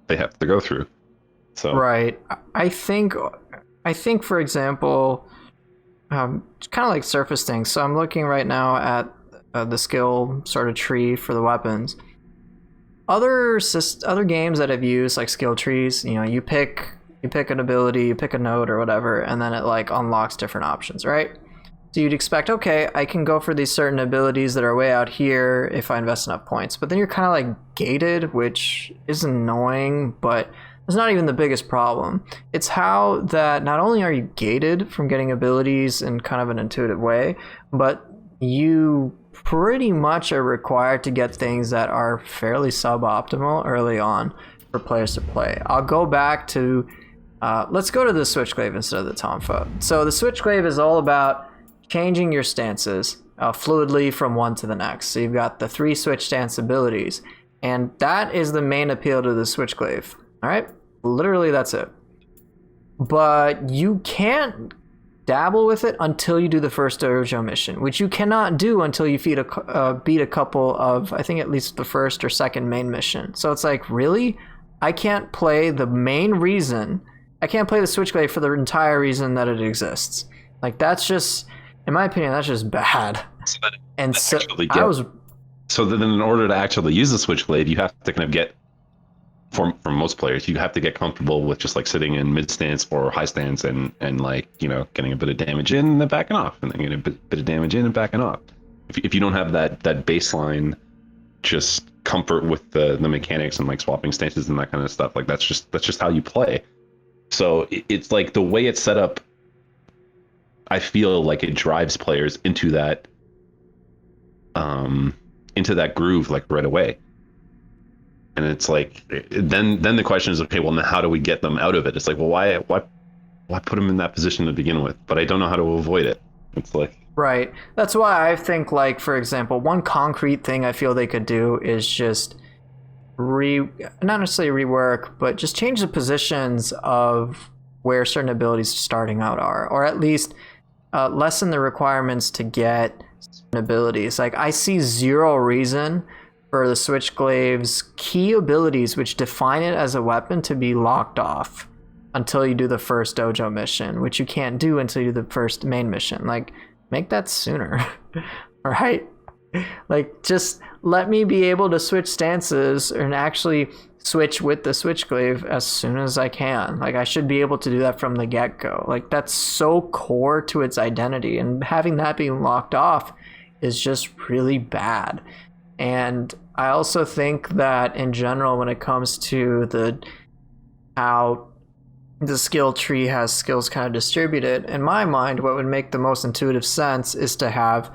they have to go through. So right. I think for example, kind of like surface things. So I'm looking right now at the skill sort of tree for the weapons. Other games that have used like skill trees, you pick an ability, you pick a node or whatever, and then it like unlocks different options, right? So you'd expect, okay, I can go for these certain abilities that are way out here if I invest enough points. But then you're kind of like gated, which is annoying, but it's not even the biggest problem. It's how that not only are you gated from getting abilities in kind of an intuitive way, but you pretty much are required to get things that are fairly suboptimal early on for players to play. I'll go back to, let's go to the Switchglaive instead of the Tonfa. So the Switchglaive is all about changing your stances fluidly from one to the next. So you've got the 3 switch stance abilities, and that is the main appeal to the Switchglaive. All right, literally that's it. But you can't dabble with it until you do the first Dojo mission, which you cannot do until you beat a couple of, I think at least the first or second main mission. So it's like, really? I can't play the main reason. I can't play the Switchglaive for the entire reason that it exists. Like, that's just, in my opinion, that's just bad. So then in order to actually use the Switchglaive, you have to kind of get, for most players, you have to get comfortable with just like sitting in mid stance or high stance and like, you know, getting a bit of damage in and then backing off, and then getting a bit of damage in and backing off. If you don't have that baseline just comfort with the mechanics and like swapping stances and that kind of stuff, like that's just how you play. So it's like the way it's set up, I feel like it drives players into that groove like right away. And it's like, then the question is, okay, well, now how do we get them out of it? It's like, well, why put them in that position to begin with? But I don't know how to avoid it. It's like, right. That's why I think, like, for example, one concrete thing I feel they could do is just not necessarily rework, but just change the positions of where certain abilities starting out are, or at least lessen the requirements to get certain abilities. Like, I see zero reason for the Switchglaive's key abilities, which define it as a weapon, to be locked off until you do the first Dojo mission, which you can't do until you do the first main mission. Like, make that sooner. Right? Like, just let me be able to switch stances and actually switch with the Switchglaive as soon as I can. Like, I should be able to do that from the get-go. Like, that's so core to its identity, and having that being locked off is just really bad. And I also think that in general, when it comes to how the skill tree has skills kind of distributed, in my mind, what would make the most intuitive sense is to have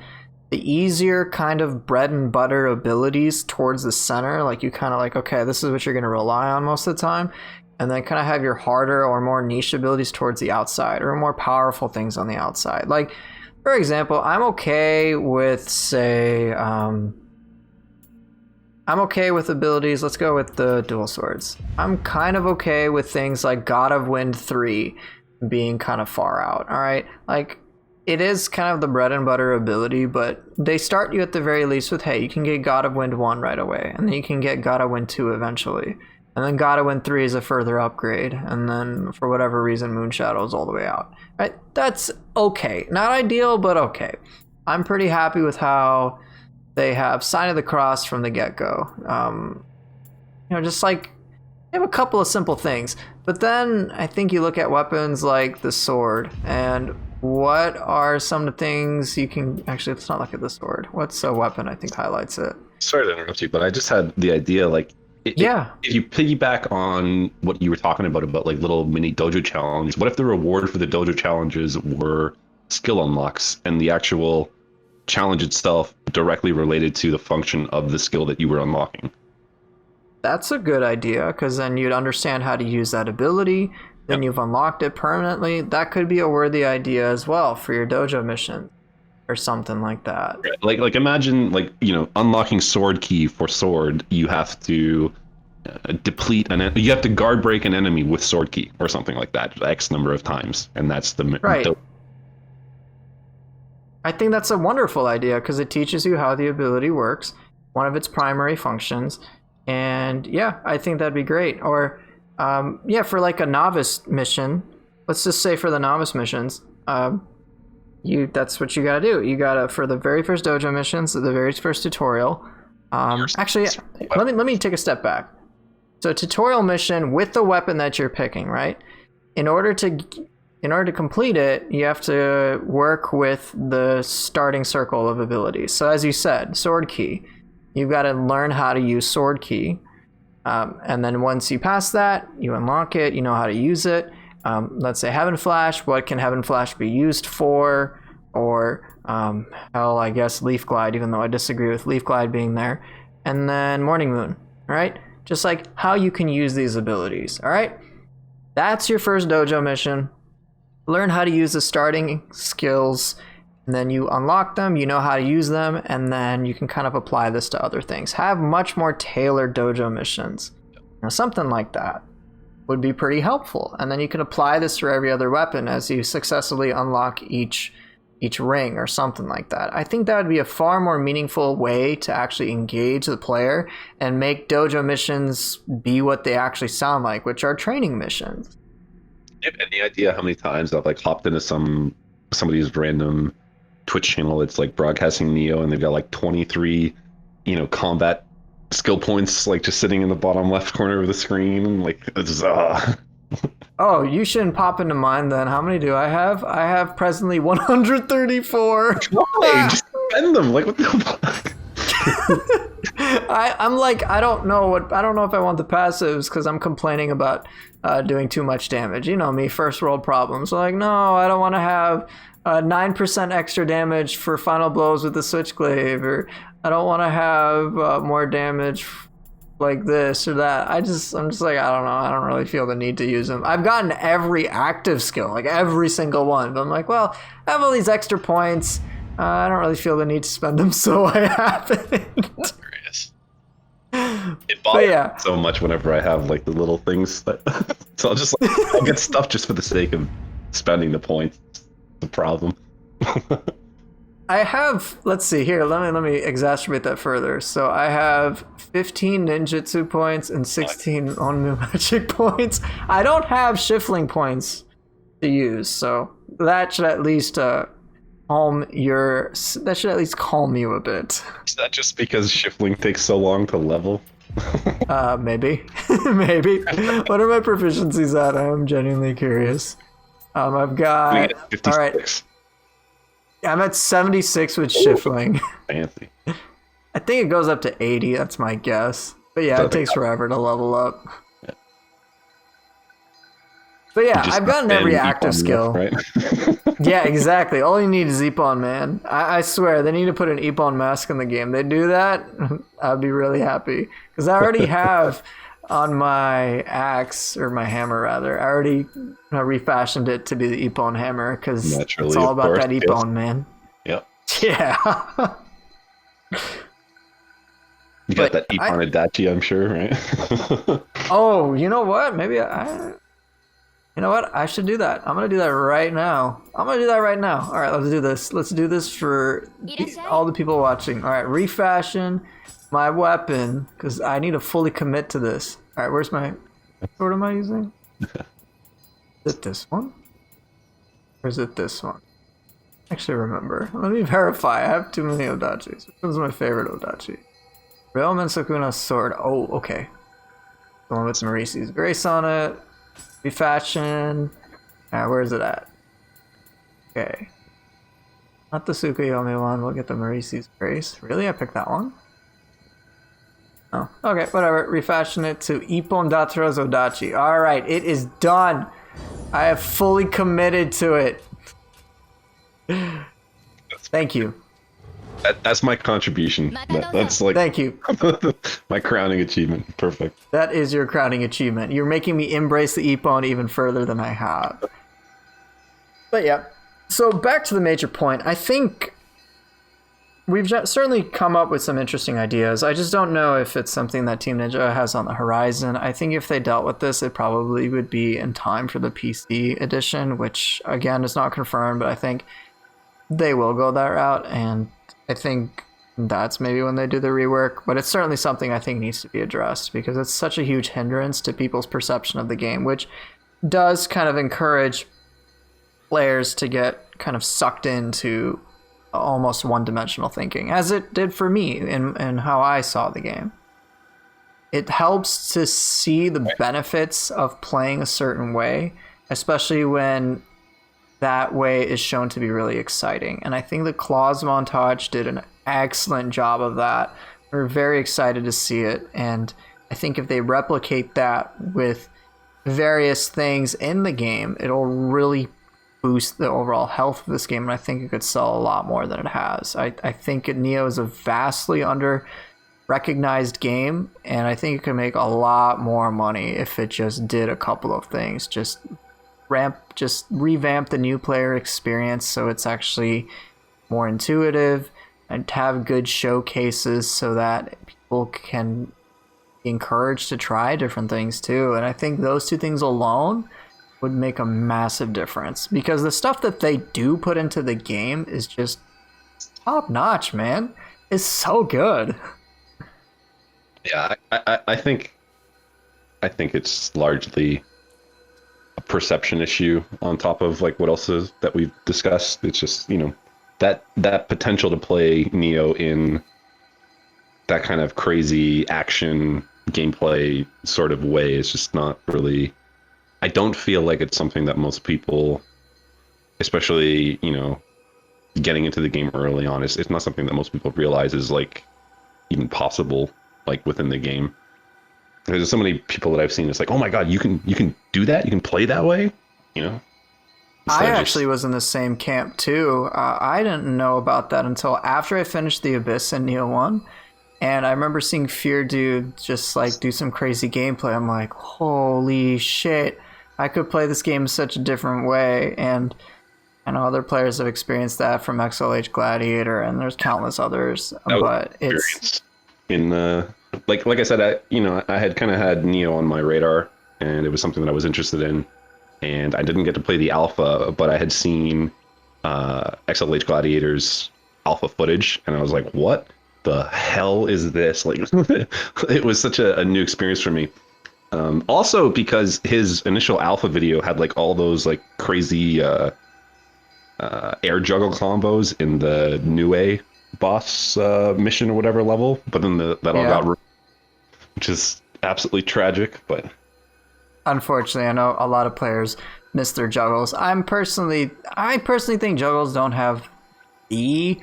the easier kind of bread and butter abilities towards the center. Like, you kind of like, okay, this is what you're going to rely on most of the time. And then kind of have your harder or more niche abilities towards the outside, or more powerful things on the outside. Like, for example, I'm okay with, say, I'm okay with abilities. Let's go with the dual swords. I'm kind of okay with things like God of Wind 3 being kind of far out. All right. Like, it is kind of the bread and butter ability, but they start you at the very least with, hey, you can get God of Wind 1 right away, and then you can get God of Wind 2 eventually. And then God of Wind 3 is a further upgrade. And then for whatever reason, Moonshadow is all the way out. Right? That's okay. Not ideal, but okay. I'm pretty happy with how they have Sign of the Cross from the get-go. You know, just like, they have a couple of simple things. But then I think you look at weapons like the sword, and what are some of the things you can... Actually, let's not look at the sword. What's a weapon I think highlights it? Sorry to interrupt you, but I just had the idea, like, if you piggyback on what you were talking about like little mini dojo challenges, what if the reward for the dojo challenges were skill unlocks, and the actual challenge itself directly related to the function of the skill that you were unlocking? That's a good idea, because then you'd understand how to use that ability. Then you've unlocked it permanently. That could be a worthy idea as well for your dojo mission, or something like that. Like imagine, like, you know, unlocking sword key for sword, you have to deplete you have to guard break an enemy with sword key or something like that X number of times, and that's the right. I think that's a wonderful idea, because it teaches you how the ability works, one of its primary functions, and yeah, I think that'd be great. Or for like a novice mission, let's just say for the novice missions, that's what you gotta do. You gotta, for the very first dojo missions, the very first tutorial. Actually, let me take a step back. So tutorial mission with the weapon that you're picking, right? In order to in order to complete it, you have to work with the starting circle of abilities. So as you said, sword key. You've got to learn how to use sword key. And then once you pass that, you unlock it, you know how to use it. Let's say Heaven Flash, what can Heaven Flash be used for? Or, hell, I guess Leaf Glide, even though I disagree with Leaf Glide being there. And then Morning Moon, right? Just like how you can use these abilities, all right? That's your first dojo mission. Learn how to use the starting skills, and then you unlock them, you know how to use them, and then you can kind of apply this to other things. Have much more tailored dojo missions. Something like that would be pretty helpful. And then you can apply this for every other weapon as you successfully unlock each ring or something like that. I think that would be a far more meaningful way to actually engage the player and make dojo missions be what they actually sound like, which are training missions. Do you have any idea how many times I've like hopped into somebody's random Twitch channel that's like broadcasting Nioh, and they've got like 23, combat skill points like just sitting in the bottom left corner of the screen? Like, it's Oh, you shouldn't pop into mine then. How many do I have? I have presently 134. Why? Just spend them. Like, what the fuck? I'm like, I don't know if I want the passives because I'm complaining about doing too much damage. You know me, first world problems. Like, no, I don't want to have 9% extra damage for final blows with the Switchglaive, or I don't want to have more damage like this or that. I'm just like, I don't know. I don't really feel the need to use them. I've gotten every active skill, like every single one. But I'm like, well, I have all these extra points. I don't really feel the need to spend them, so I haven't. It bothers so much whenever I have like the little things that so I'll get stuff just for the sake of spending the points. It's the problem. I have, let's see here, let me exacerbate that further. So I have 15 ninjutsu points and 16 Onmu magic points. I don't have shifling points to use, so that should at least calm you a bit. Is that just because shifling takes so long to level? Maybe. Maybe. What are my proficiencies at? I am genuinely curious. I've got 56. All right. I'm at 76 with shifling. Fancy. I think it goes up to 80. That's my guess. But yeah, it takes forever to level up. Yeah. But yeah, I've gotten every active skill. Right? Yeah, exactly. All you need is Ippon, man. I swear, they need to put an Ippon mask in the game. They do that, I'd be really happy. Because I already have on my axe, or my hammer rather, I already refashioned it to be the Ippon hammer, because it's all about that Ippon, man. Yep. Yeah. You got that Ippon Adachi, I'm sure, right? Oh, you know what? You know what? I should do that. I'm going to do that right now. All right, let's do this. Let's do this for all the people watching. All right, refashion my weapon, because I need to fully commit to this. All right, where's my... What am I using? Is it this one? Or is it this one? Actually, remember. Let me verify. I have too many Odachis. Which one's my favorite Odachi? Real Mensakuna's sword. Oh, okay. The one with Marisi's grace on it. Refashion. Where is it at? Okay. Not the Tsukuyomi one. We'll get the Marisi's grace. Really? I picked that one? Oh, okay, whatever. Refashion it to Ippon Datero's Odachi. Alright, it is done. I have fully committed to it. Thank you. That's my contribution. That's like... Thank you. My crowning achievement. Perfect. That is your crowning achievement. You're making me embrace the Ippon even further than I have. But yeah. So back to the major point. I think we've certainly come up with some interesting ideas. I just don't know if it's something that Team Ninja has on the horizon. I think if they dealt with this, it probably would be in time for the PC edition, which again is not confirmed, but I think they will go that route, and I think that's maybe when they do the rework, but it's certainly something I think needs to be addressed because it's such a huge hindrance to people's perception of the game, which does kind of encourage players to get kind of sucked into almost one-dimensional thinking, as it did for me in how I saw the game. It helps to see the benefits of playing a certain way, especially when that way is shown to be really exciting. And I think the claws montage did an excellent job of that. We're very excited to see it. And I think if they replicate that with various things in the game, it'll really boost the overall health of this game. And I think it could sell a lot more than it has. I think Nioh is a vastly under recognized game. And I think it could make a lot more money if it just did a couple of things. Just revamp the new player experience so it's actually more intuitive, and have good showcases so that people can be encouraged to try different things too. And I think those two things alone would make a massive difference, because the stuff that they do put into the game is just top notch, man. It's so good. Yeah, I think it's largely a perception issue on top of like what else is that we've discussed. It's just, you know, that potential to play Nioh in that kind of crazy action gameplay sort of way is just not really, I don't feel like it's something that most people, especially, you know, getting into the game early on, it's not something that most people realize is like even possible, like within the game. There's so many people that I've seen, it's like, oh my god, you can do that, you can play that way, you know. I actually was in the same camp too. I didn't know about that until after I finished the Abyss in Nioh 1. And I remember seeing Fear Dude just like do some crazy gameplay. I'm like, holy shit, I could play this game such a different way. And I know other players have experienced that from XLH Gladiator, and there's countless others. But it's in like I said, I had kind of had Nioh on my radar, and it was something that I was interested in. And I didn't get to play the alpha, but I had seen XLH Gladiator's alpha footage, and I was like, what the hell is this? Like, it was such a new experience for me. Also because his initial alpha video had like all those like crazy air juggle combos in the Nioh boss mission or whatever level, but then that all got, which is absolutely tragic, but unfortunately, I know a lot of players miss their juggles. I personally think juggles don't have the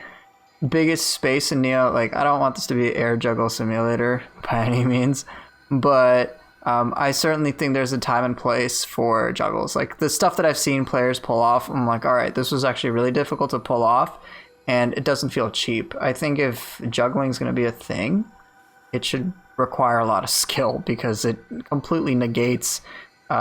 biggest space in Nioh. Like, I don't want this to be an air juggle simulator by any means, but I certainly think there's a time and place for juggles. Like, the stuff that I've seen players pull off, I'm like, all right, this was actually really difficult to pull off, and it doesn't feel cheap. I think if juggling is going to be a thing, it should require a lot of skill, because it completely negates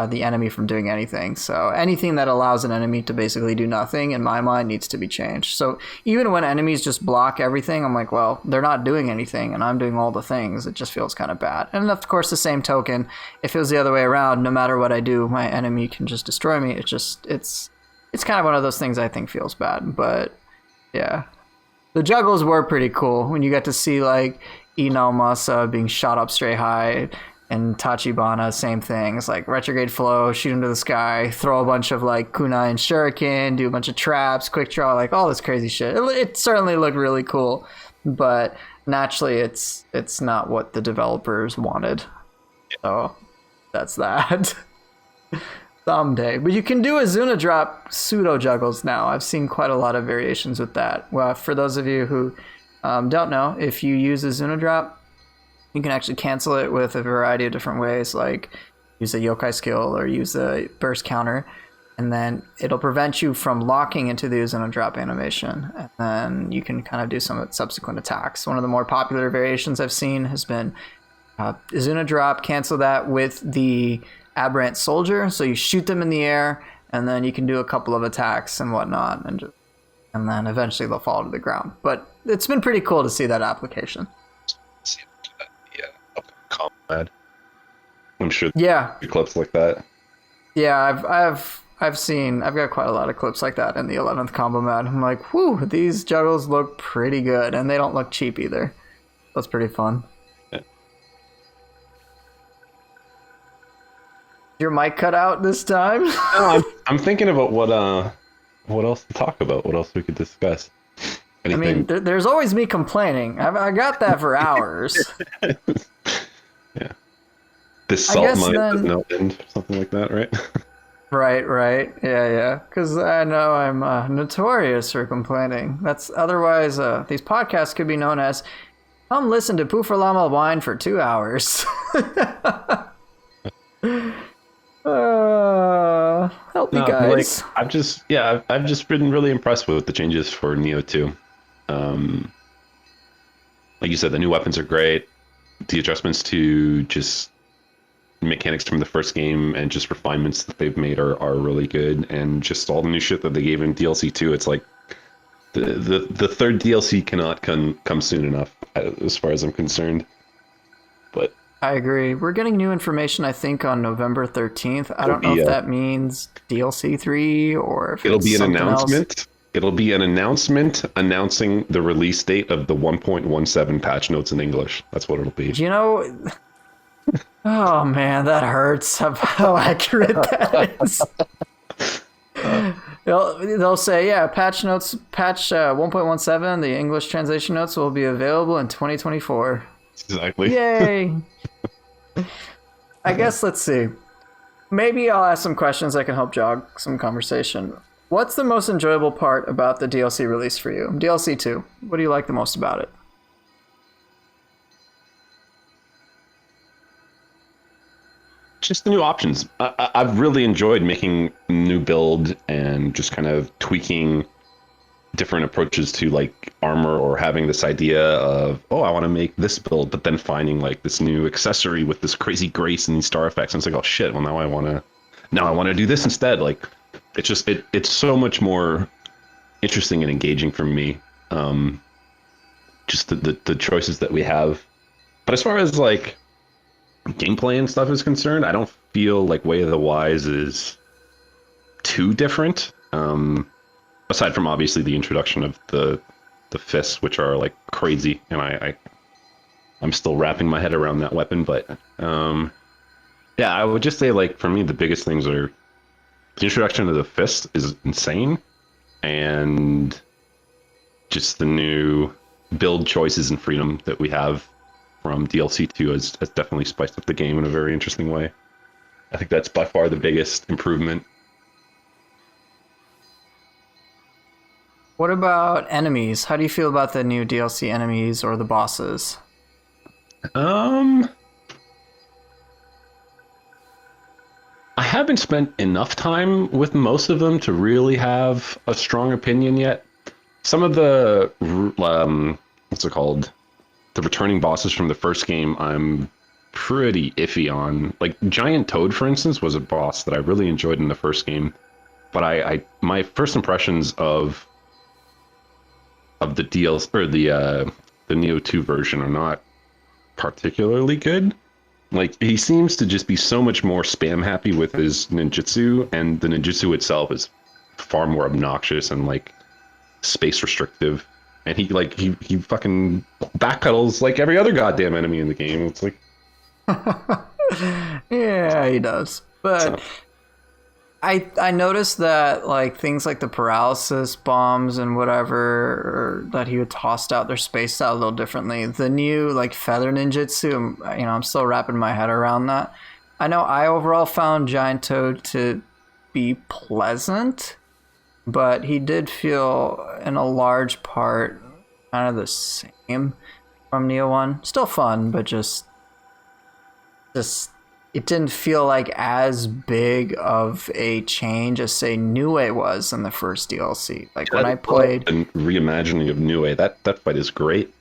the enemy from doing anything. So anything that allows an enemy to basically do nothing, in my mind, needs to be changed. So even when enemies just block everything, I'm like, well, they're not doing anything and I'm doing all the things. It just feels kind of bad. And of course, the same token, if it was the other way around, no matter what I do, my enemy can just destroy me. It's kind of one of those things I think feels bad. But yeah, the juggles were pretty cool when you get to see like Inao Masa being shot up straight high, and Tachibana, same thing. It's like retrograde flow, shoot him to the sky, throw a bunch of like kunai and shuriken, do a bunch of traps, quick draw, like all this crazy shit. It certainly looked really cool, but naturally it's not what the developers wanted. So that's that. Someday. But you can do a Zuna drop pseudo juggles now. I've seen quite a lot of variations with that. Well, for those of you who don't know, if you use a Zuna drop, you can actually cancel it with a variety of different ways, like use a yokai skill or use a burst counter, and then it'll prevent you from locking into the Zuna drop animation, and then you can kind of do some subsequent attacks. One of the more popular variations I've seen has been Zuna drop, cancel that with the Aberrant Soldier, so you shoot them in the air, and then you can do a couple of attacks and whatnot, and then eventually they'll fall to the ground. But it's been pretty cool to see that application. Combat. I'm sure clips like that. Yeah, I've got quite a lot of clips like that in the 11th combo mod. I'm like, whew, these juggles look pretty good, and they don't look cheap either. That's pretty fun. Yeah. Your mic cut out this time? No, I'm thinking about what else to talk about, what else we could discuss. Anything? I mean, there's always me complaining. I got that for hours. Yeah. This salt mine does not end, something like that, right? Right. Yeah. Because I know I'm notorious for complaining. That's otherwise these podcasts could be known as "Come listen to PooferLlama whine for 2 hours." Help me, No, like guys. I've just been really impressed with the changes for Neo 2. Um, like you said, the new weapons are great. The adjustments to just mechanics from the first game and just refinements that they've made are really good. And just all the new shit that they gave in DLC 2, it's like the third DLC cannot come soon enough, as far as I'm concerned. But I agree. We're getting new information, I think, on November 13th. I it'll don't know be if a that means DLC 3 or if it'll it's be an something else. announcement. It'll be an announcement announcing the release date of the 1.17 patch notes in English. That's what it'll be. You know, oh man, that hurts how accurate that is. They'll say, yeah, patch 1.17, the English translation notes will be available in 2024. Exactly. Yay! I guess, let's see. Maybe I'll ask some questions that can help jog some conversation. What's the most enjoyable part about the DLC release for you? DLC 2. What do you like the most about it? Just the new options. I've really enjoyed making new build and just kind of tweaking different approaches to like armor, or having this idea of, oh, I want to make this build, but then finding like this new accessory with this crazy grace and these star effects, and it's like, oh shit, well now I want to do this instead. Like it's so much more interesting and engaging for me. Just the choices that we have. But as far as like gameplay and stuff is concerned, I don't feel like Way of the Wise is too different. Aside from obviously the introduction of the fists, which are like crazy, and I'm still wrapping my head around that weapon. But yeah, I would just say, like, for me, the biggest things are the introduction of the fist is insane, and just the new build choices and freedom that we have from DLC 2 has definitely spiced up the game in a very interesting way. I think that's by far the biggest improvement. What about enemies? How do you feel about the new DLC enemies or the bosses? I haven't spent enough time with most of them to really have a strong opinion yet. Some of the what's it called? The returning bosses from the first game, I'm pretty iffy on. Like Giant Toad, for instance, was a boss that I really enjoyed in the first game, but I my first impressions of the DLC or the Neo 2 version are not particularly good. Like, he seems to just be so much more spam happy with his ninjutsu, and the ninjutsu itself is far more obnoxious and like space restrictive. And he fucking backpedals like every other goddamn enemy in the game. It's like, Yeah, he does. But so, I noticed that like things like the paralysis bombs and whatever that he would tossed out, they're spaced out a little differently. The new like feather ninjutsu, I'm still wrapping my head around that. I know I overall found Giant Toad to be pleasant, but he did feel in a large part kind of the same from Neo 1. Still fun, but just it didn't feel like as big of a change as say Nioh was in the first DLC. Like when I played, and reimagining of Nioh, that fight is great.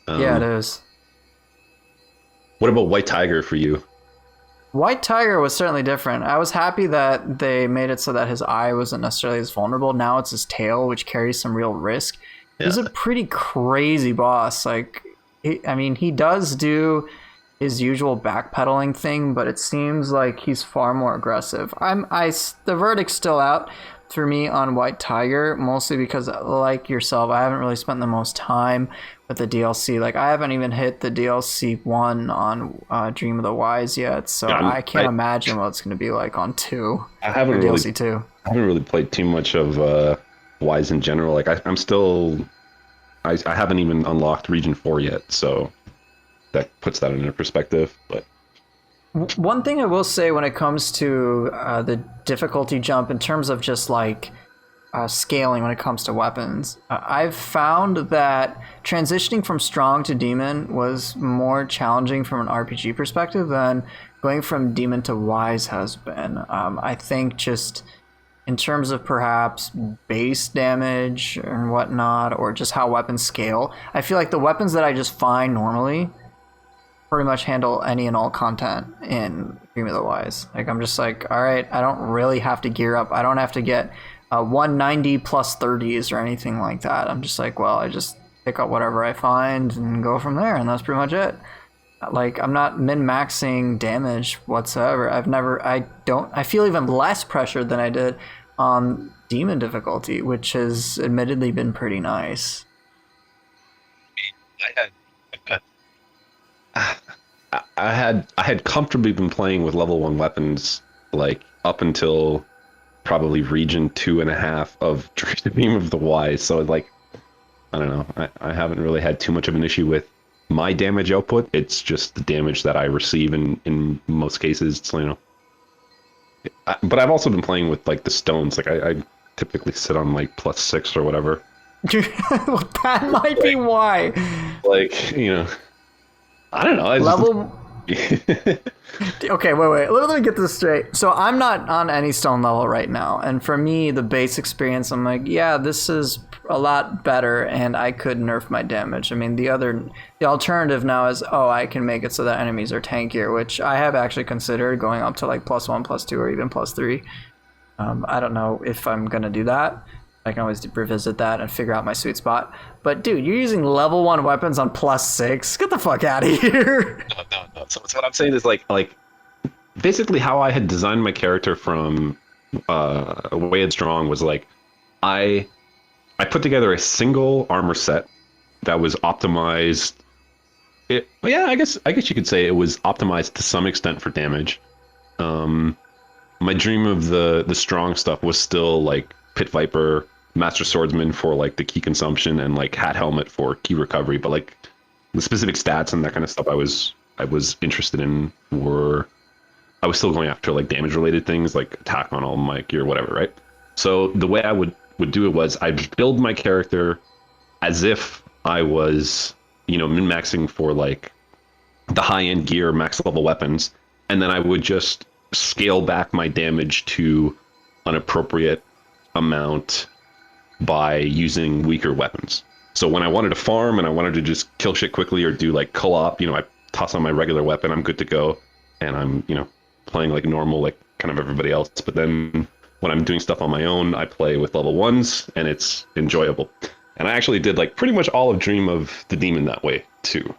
Yeah, it is. What about White Tiger for you? White Tiger was certainly different. I was happy that they made it so that his eye wasn't necessarily as vulnerable. Now it's his tail, which carries some real risk. Yeah. He's a pretty crazy boss. Like, he does do his usual backpedaling thing, but it seems like he's far more aggressive. The verdict's still out for me on White Tiger, mostly because, like yourself, I haven't really spent the most time with the DLC. Like, I haven't even hit the DLC 1 on Dream of the Wise yet, so Yeah, I can't imagine what it's going to be like on 2. I haven't really DLC 2. I haven't really played too much of Wise in general. Like I'm still, I haven't even unlocked Region 4 yet, so that puts that into perspective. But One thing I will say when it comes to the difficulty jump in terms of just like scaling when it comes to weapons, I've found that transitioning from strong to demon was more challenging from an RPG perspective than going from demon to wise has been. I think just in terms of perhaps base damage and whatnot, or just how weapons scale, I feel like the weapons that I just find normally pretty much handle any and all content in Dream of the Wise. Like, I'm just like, all right, I don't really have to gear up. I don't have to get 190 plus 30s or anything like that. I'm just like, well, I just pick up whatever I find and go from there, and that's pretty much it. Like, I'm not min-maxing damage whatsoever. I feel even less pressure than I did on demon difficulty, which has admittedly been pretty nice. I had comfortably been playing with level 1 weapons like up until probably region 2.5 of Dream of the Wise. So like, I don't know. I haven't really had too much of an issue with my damage output. It's just the damage that I receive in most cases. So, you know. But I've also been playing with like the stones. Like I typically sit on like +6 or whatever. That might be why. Like, you know, I don't know. Level. Okay, wait. Let me get this straight. So I'm not on any stone level right now, and for me, the base experience, I'm like, yeah, this is a lot better, and I could nerf my damage. I mean, the alternative now is, I can make it so that enemies are tankier, which I have actually considered going up to like +1, +2, or even +3. I don't know if I'm gonna do that. I can always revisit that and figure out my sweet spot. But dude, you're using level 1 weapons on +6. Get the fuck out of here. No. So what I'm saying is like basically how I had designed my character from Way It's Strong was like I put together a single armor set that was optimized. I guess you could say it was optimized to some extent for damage. My dream of the strong stuff was still like Pit Viper, Master Swordsman for like the key consumption, and like Hat Helmet for key recovery. But like the specific stats and that kind of stuff I was interested in I was still going after like damage related things like attack on all my gear, whatever, right? So the way I would do it was I'd build my character as if I was, you know, min-maxing for like the high-end gear, max level weapons, and then I would just scale back my damage to an appropriate amount by using weaker weapons. So when I wanted to farm and I wanted to just kill shit quickly or do like co-op, you know, I toss on my regular weapon, I'm good to go, and I'm, you know, playing like normal, like kind of everybody else. But then when I'm doing stuff on my own, I play with level 1s, and it's enjoyable. And I actually did like pretty much all of Dream of the Demon that way too,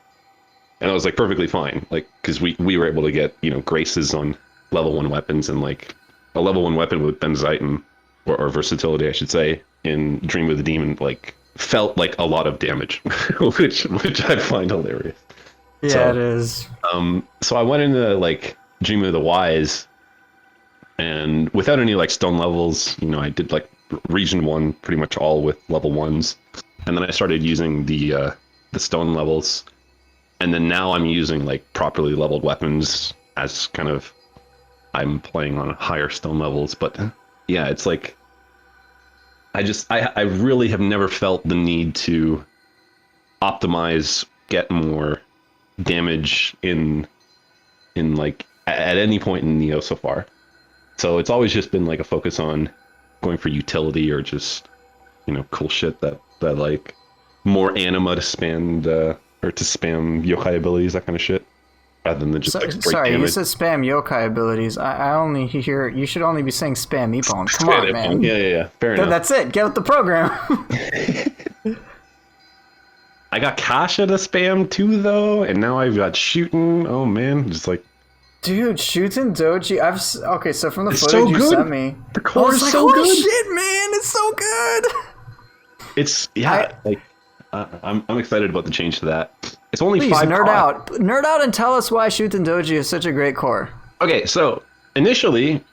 and I was like perfectly fine, like because we were able to get, you know, graces on level 1 weapons, and like a level 1 weapon with Benzitin or versatility, I should say, in Dream of the Demon, like felt like a lot of damage, which I find hilarious. Yeah, so, it is. So I went into like Dream of the Wise, and without any like stone levels, you know, I did like region 1 pretty much all with level 1s, and then I started using the stone levels, and then now I'm using like properly leveled weapons as kind of I'm playing on higher stone levels. But yeah, it's like I really have never felt the need to optimize, get more damage in like at any point in Nioh so far. So it's always just been like a focus on going for utility or just, you know, cool shit that like more anima to spam or to spam yokai abilities, that kind of shit, rather than just like break sorry, damage. you said spam yokai abilities. I only hear you should only be saying spam Ippon. Come on, man. Yeah. Fair enough. That's it. Get with the program. I got Kasha to spam too, though, and now I've got shooting. Oh man, just like. Dude, shooting Doji. Okay, so from the It's footage so you good. sent me, The core is like, so holy good. shit, man, it's so good. It's I'm excited about the change to that. It's only Please 5 nerd cost. out and tell us why shooting Doji is such a great core. Okay, so initially,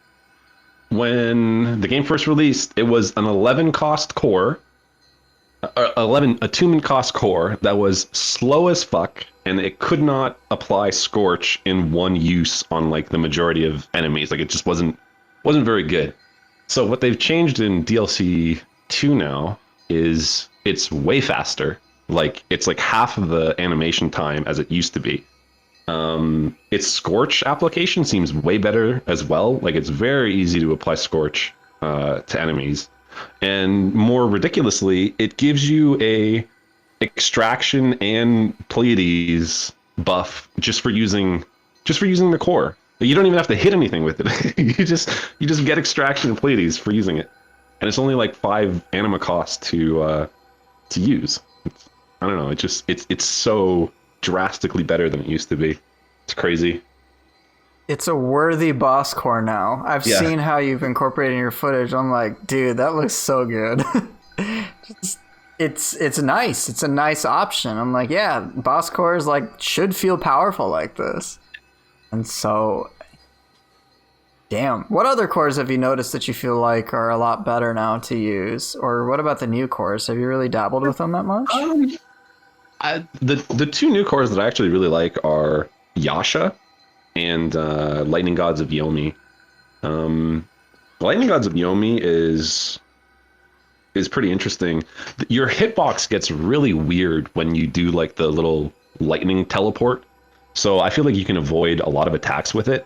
when the game first released, it was an 11 cost core, 11 attunement cost core that was slow as fuck, and it could not apply Scorch in one use on like the majority of enemies. Like it just wasn't very good. So what they've changed in DLC 2 now is it's way faster. Like it's like half of the animation time as it used to be. Its Scorch application seems way better as well. Like it's very easy to apply Scorch to enemies. And more ridiculously, it gives you a extraction and Pleiades buff just for using the core. You don't even have to hit anything with it. you just get extraction and Pleiades for using it, and it's only like 5 anima cost to use. I don't know. It's so drastically better than it used to be. It's crazy. It's a worthy boss core now. I've seen how you've incorporated in your footage. I'm like, dude, that looks so good. It's nice. It's a nice option. I'm like, yeah, boss cores like should feel powerful like this. And so, damn. What other cores have you noticed that you feel like are a lot better now to use? Or what about the new cores? Have you really dabbled with them that much? The 2 new cores that I actually really like are Yasha and Lightning Gods of Yomi. Lightning Gods of Yomi is pretty interesting. Your hitbox gets really weird when you do like the little lightning teleport. So I feel like you can avoid a lot of attacks with it.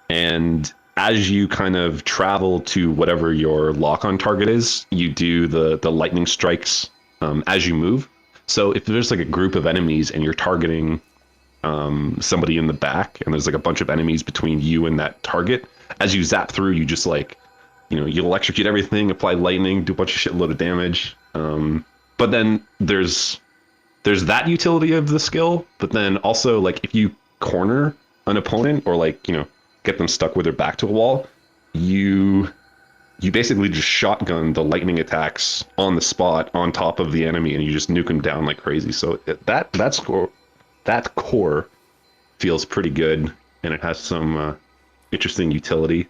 And as you kind of travel to whatever your lock-on target is, you do the lightning strikes as you move. So if there's like a group of enemies and you're targeting somebody in the back, and there's like a bunch of enemies between you and that target, as you zap through, you just like, you electrocute everything, apply lightning, do a bunch of shitload of damage. But then there's that utility of the skill, but then also like if you corner an opponent or like, get them stuck with their back to a wall, you basically just shotgun the lightning attacks on the spot on top of the enemy, and you just nuke them down like crazy. So that core feels pretty good, and it has some interesting utility.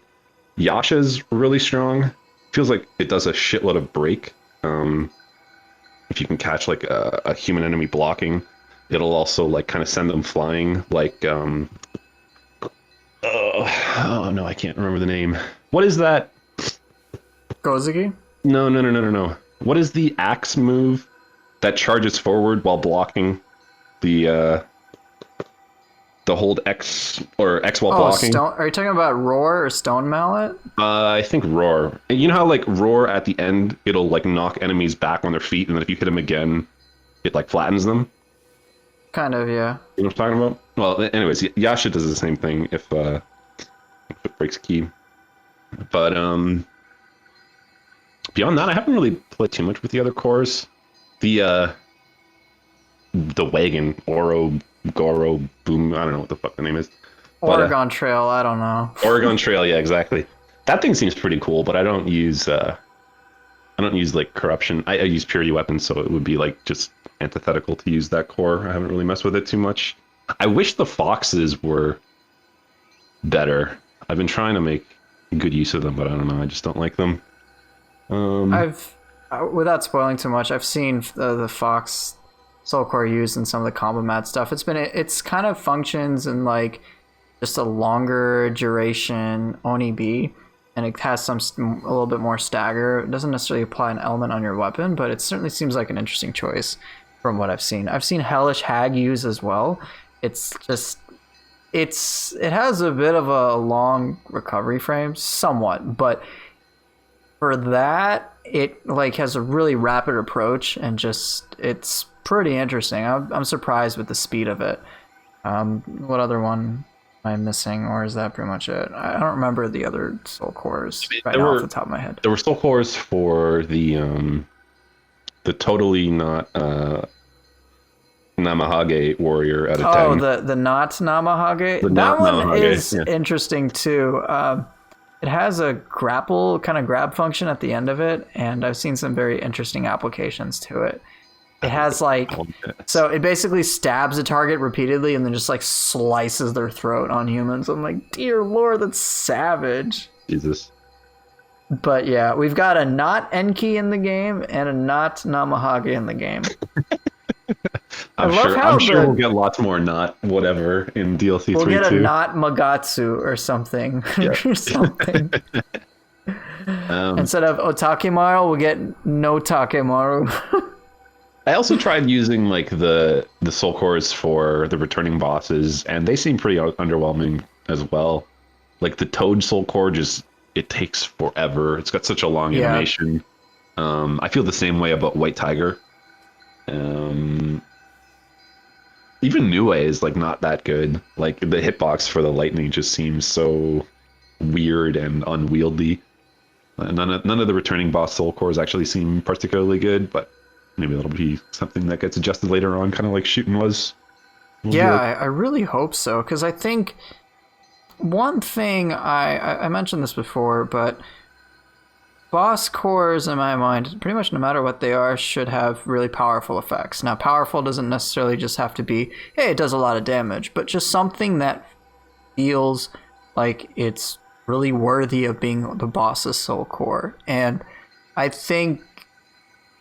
Yasha's really strong. Feels like it does a shitload of break. If you can catch like a human enemy blocking, it'll also like kind of send them flying. Like oh no, I can't remember the name. What is that? Gozuki? No. What is the axe move that charges forward while blocking? The hold X or X while blocking. Are you talking about Roar or Stone Mallet? I think Roar. And you know how like Roar at the end, it'll like knock enemies back on their feet, and then if you hit them again, it like flattens them? Kind of, yeah. You know what I'm talking about? Well, anyways, Yasha does the same thing if it breaks key. But beyond that, I haven't really played too much with the other cores. The wagon, Goro, Boom, I don't know what the fuck the name is. Oregon Trail, I don't know. Oregon Trail, yeah, exactly. That thing seems pretty cool, but I don't use like corruption. I use purity weapons, so it would be like just antithetical to use that core. I haven't really messed with it too much. I wish the foxes were better. I've been trying to make good use of them, but I don't know. I just don't like them. Without spoiling too much, I've seen the Fox Soul Core used in some of the combo mat stuff. It's kind of functions in like just a longer duration Oni B, and it has a little bit more stagger. It doesn't necessarily apply an element on your weapon, but it certainly seems like an interesting choice from what I've seen. I've seen Hellish Hag use as well. It has a bit of a long recovery frame, somewhat, but for that, it like has a really rapid approach, and just it's pretty interesting. I'm surprised with the speed of it. What other one am I missing, or is that pretty much it? I don't remember the other soul cores right now off the top of my head. There were soul cores for the totally not Namahage warrior out of 10. Oh, the not Namahage. That one is interesting too. It has a grab function at the end of it, and I've seen some very interesting applications to it. It has like, so it basically stabs a target repeatedly and then just like slices their throat on humans. I'm like, dear Lord, that's savage. Jesus. But yeah, we've got a not Enki in the game and a not Namahage in the game. I'm sure we'll get lots more not whatever in DLC 3 We'll get a too. not Magatsu or something. Or something. Instead of Otakemaru, we'll get no Takemaru. I also tried using like the soul cores for the returning bosses, and they seem pretty underwhelming as well. Like the Toad soul core, just it takes forever. It's got such a long animation. I feel the same way about White Tiger. Even Nioh is like not that good. Like the hitbox for the lightning just seems so weird and unwieldy. None of the returning boss soul cores actually seem particularly good, but maybe that'll be something that gets adjusted later on, kind of like shooting was. Yeah, I really hope so, because I think one thing I mentioned this before, but boss cores, in my mind, pretty much no matter what they are, should have really powerful effects. Now, powerful doesn't necessarily just have to be, hey, it does a lot of damage, but just something that feels like it's really worthy of being the boss's soul core. And I think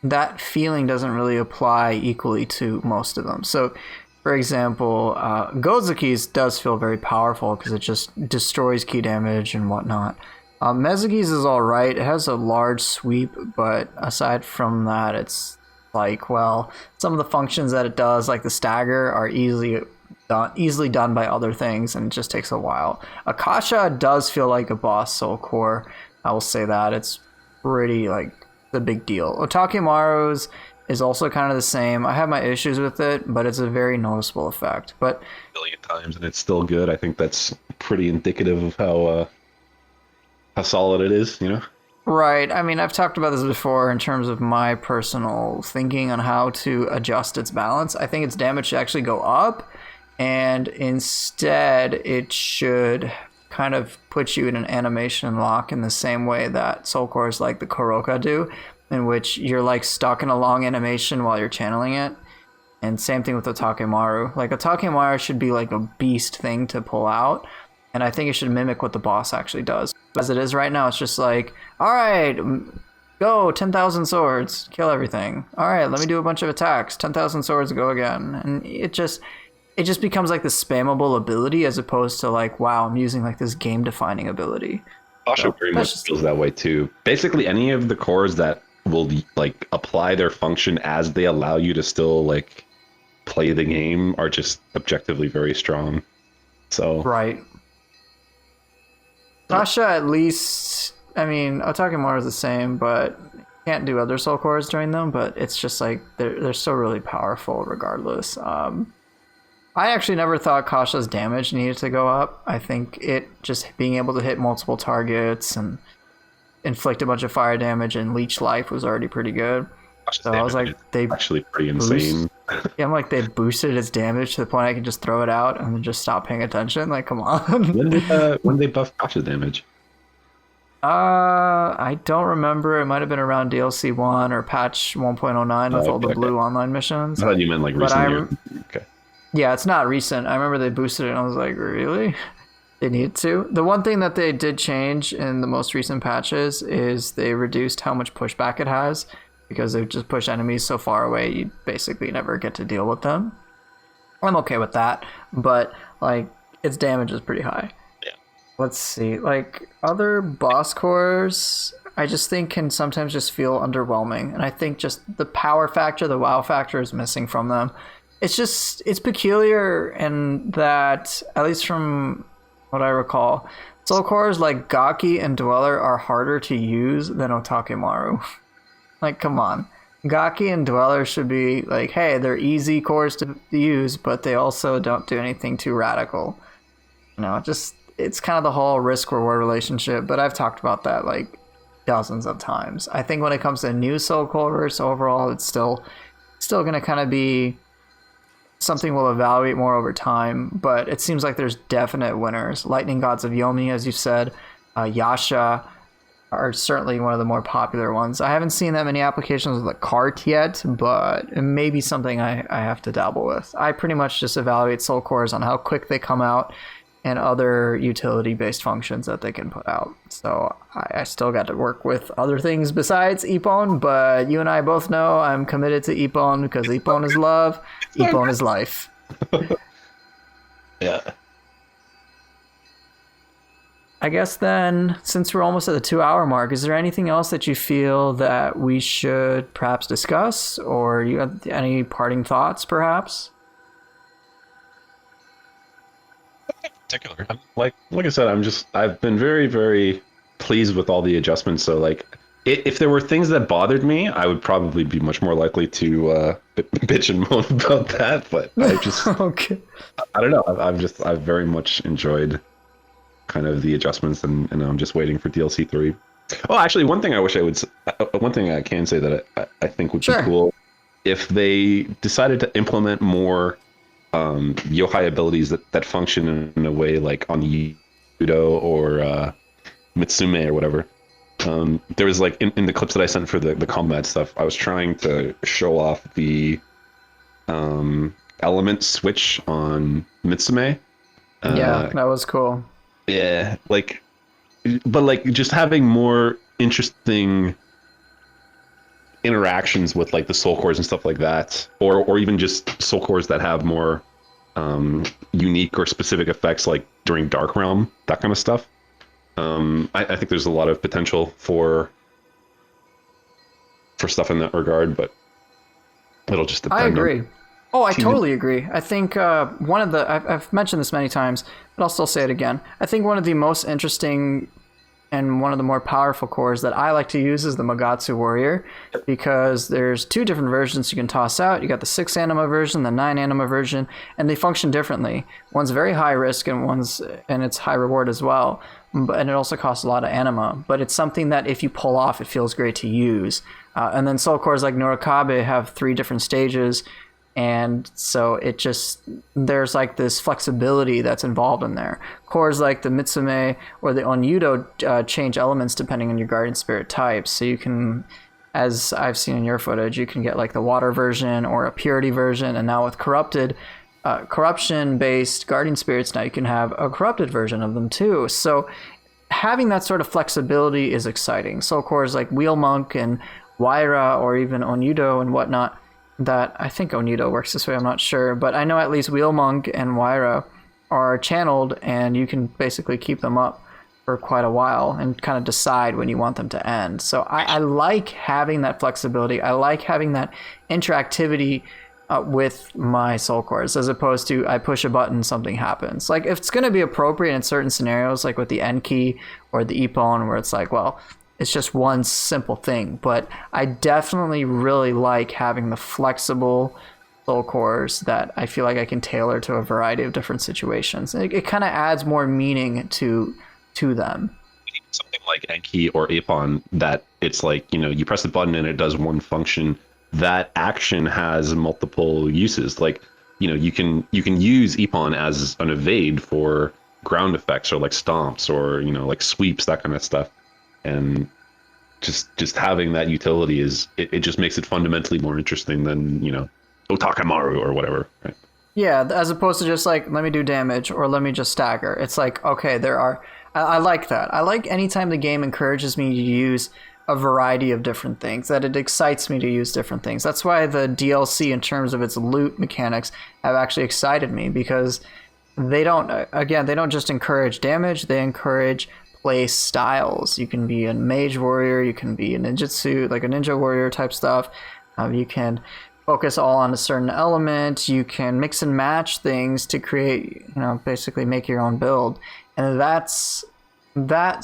that feeling doesn't really apply equally to most of them. So, for example, Gozuki's does feel very powerful because it just destroys key damage and whatnot. Mezugi's is alright. It has a large sweep, but aside from that, it's like, well, some of the functions that it does, like the stagger, are easily done by other things, and it just takes a while. Akasha does feel like a boss soul core. I will say that. It's pretty, like, the big deal. Otakemaru's is also kind of the same. I have my issues with it, but it's a very noticeable effect. But a billion times, and it's still good. I think that's pretty indicative of how solid it is, you know? Right. I mean, I've talked about this before in terms of my personal thinking on how to adjust its balance. I think its damage should actually go up, and instead it should kind of put you in an animation lock in the same way that soul cores like the Koroka do, in which you're like stuck in a long animation while you're channeling it. And same thing with Otakemaru. Like, Otakemaru should be like a beast thing to pull out, and I think it should mimic what the boss actually does. As it is right now, it's just like, all right, go 10,000 swords, kill everything. All right, let me do a bunch of attacks. 10,000 swords, go again. And it just becomes like the spammable ability as opposed to like, wow, I'm using like this game-defining ability. Asha very much feels that way too. Basically, any of the cores that will like apply their function as they allow you to still like play the game are just objectively very strong. So right. Asha, at least, I mean, Otakemaru is the same, but you can't do other soul cores during them, but it's just like, they're still really powerful regardless. I actually never thought Kasha's damage needed to go up. I think it just being able to hit multiple targets and inflict a bunch of fire damage and leech life was already pretty good. Kasha's So I was like, they actually pretty insane. Yeah, I'm like, they boosted its damage to the point I can just throw it out and then just stop paying attention. Like, come on. When did they buff Kasha's damage? I don't remember. It might have been around DLC 1 or patch 1.09 with all the blue online missions. I thought you meant like recent. Okay. Yeah, it's not recent. I remember they boosted it and I was like, really? They need to? The one thing that they did change in the most recent patches is they reduced how much pushback it has, because they just push enemies so far away you basically never get to deal with them. I'm okay with that, but like, its damage is pretty high. Yeah. Let's see, like, other boss cores I just think can sometimes just feel underwhelming, and I think just the power factor, the wow factor is missing from them. It's peculiar in that, at least from what I recall, soul cores like Gaki and Dweller are harder to use than Otakemaru. Like, come on. Gaki and Dweller should be like, hey, they're easy cores to use, but they also don't do anything too radical. You know, it's kind of the whole risk-reward relationship, but I've talked about that like dozens of times. I think when it comes to new soul cores overall, it's still going to kind of be something we'll evaluate more over time, but it seems like there's definite winners. Lightning Gods of Yomi, as you said, Yasha are certainly one of the more popular ones. I haven't seen that many applications with a cart yet, but it may be something I have to dabble with. I pretty much just evaluate soul cores on how quick they come out and other utility-based functions that they can put out. So I still got to work with other things besides Epon, but you and I both know I'm committed to Epon because Epon is love, Epon is life. Yeah. I guess then, since we're almost at the 2-hour mark, is there anything else that you feel that we should perhaps discuss, or you have any parting thoughts, perhaps? Particular. Like I said, I've been very, very pleased with all the adjustments. So like, if there were things that bothered me, I would probably be much more likely to bitch and moan about that. But I just, Okay. I don't know. I've very much enjoyed kind of the adjustments, and I'm just waiting for DLC 3. Oh, actually, one thing I can say that I think would be cool if they decided to implement more yohai abilities that function in a way like on Yudo or Mitsume or whatever. There was like in the clips that I sent for the combat stuff, I was trying to show off the element switch on Mitsume. Yeah, that was cool. Yeah, but just having more interesting interactions with like the soul cores and stuff like that, or even just soul cores that have more unique or specific effects, like during Dark Realm, that kind of stuff. I think there's a lot of potential for stuff in that regard, but it'll just depend. I agree. I totally agree. I think I've mentioned this many times, but I'll still say it again. I think one of the most interesting and one of the more powerful cores that I like to use is the Magatsu Warrior, because there's 2 different versions you can toss out. You got the 6 anima version, the 9 anima version, and they function differently. One's very high risk and it's high reward as well. And it also costs a lot of anima, but it's something that if you pull off, it feels great to use. And then soul cores like Norikabe have 3 different stages. And so there's like this flexibility that's involved in there. Cores like the Mitsume or the Onyudo change elements depending on your guardian spirit type. So you can, as I've seen in your footage, you can get like the water version or a purity version. And now with corruption-based guardian spirits, now you can have a corrupted version of them too. So having that sort of flexibility is exciting. Soul cores like Wheel Monk and Waira or even Onyudo and whatnot, that I think Onyudo works this way, I'm not sure, but I know at least Wheel Monk and Waira are channeled, and you can basically keep them up for quite a while and kind of decide when you want them to end. So I like having that flexibility. I like having that interactivity with my soul cores, as opposed to I push a button, something happens. Like if it's going to be appropriate in certain scenarios, like with the Enki or the Ippon, where it's like, well, it's just one simple thing. But I definitely really like having the flexible soul cores that I feel like I can tailor to a variety of different situations. It kind of adds more meaning to them. Something like Enki or Apon, that it's like, you press the button and it does one function. That action has multiple uses. Like, you can use Epon as an evade for ground effects or like stomps or, like sweeps, that kind of stuff. And just having that utility it just makes it fundamentally more interesting than, Otakamaru or whatever, right? Yeah, as opposed to just like, let me do damage or let me just stagger. It's like, okay, I like that. I like anytime the game encourages me to use a variety of different things, that it excites me to use different things. That's why the DLC, in terms of its loot mechanics, have actually excited me, because they don't just encourage damage, they encourage play styles. You can be a mage warrior, you can be a ninjutsu, like a ninja warrior type stuff. You can focus all on a certain element. You can mix and match things to create, basically make your own build. And that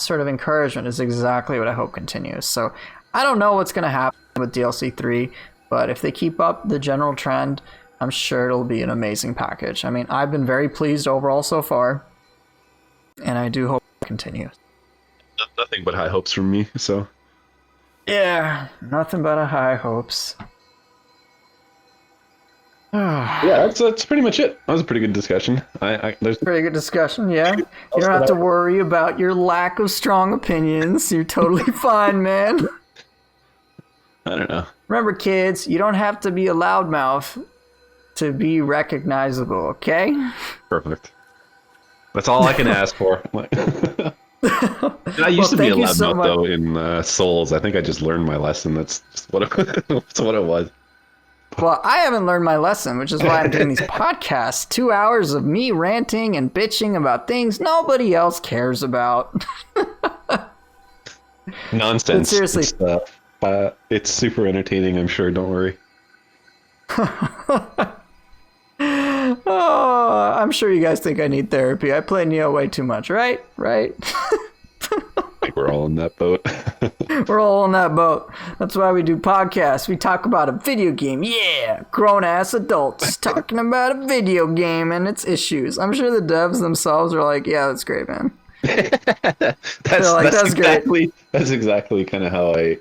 sort of encouragement is exactly what I hope continues. So I don't know what's going to happen with DLC 3, but if they keep up the general trend, I'm sure it'll be an amazing package. I mean, I've been very pleased overall so far, and I do hope it continues. Nothing but high hopes from me, so. Yeah, nothing but high hopes. Yeah, that's pretty much it. That was a pretty good discussion. There's pretty good discussion, yeah. You don't have to worry about your lack of strong opinions. You're totally fine, man. I don't know. Remember, kids, you don't have to be a loudmouth to be recognizable, okay? Perfect. That's all I can ask for. And I used to be a loudmouth though in Souls. I think I just learned my lesson. That's just what that's what it was. Well, I haven't learned my lesson, which is why I'm doing these podcasts. 2 hours of me ranting and bitching about things nobody else cares about. Nonsense. But seriously. It's super entertaining, I'm sure. Don't worry. Oh, I'm sure you guys think I need therapy. I play Nioh way too much, right? Right? I think we're all in that boat. We're all in that boat. That's why we do podcasts. We talk about a video game. Yeah, grown-ass adults talking about a video game and its issues. I'm sure the devs themselves are like, yeah, that's great, man. That's great. That's exactly kind of how I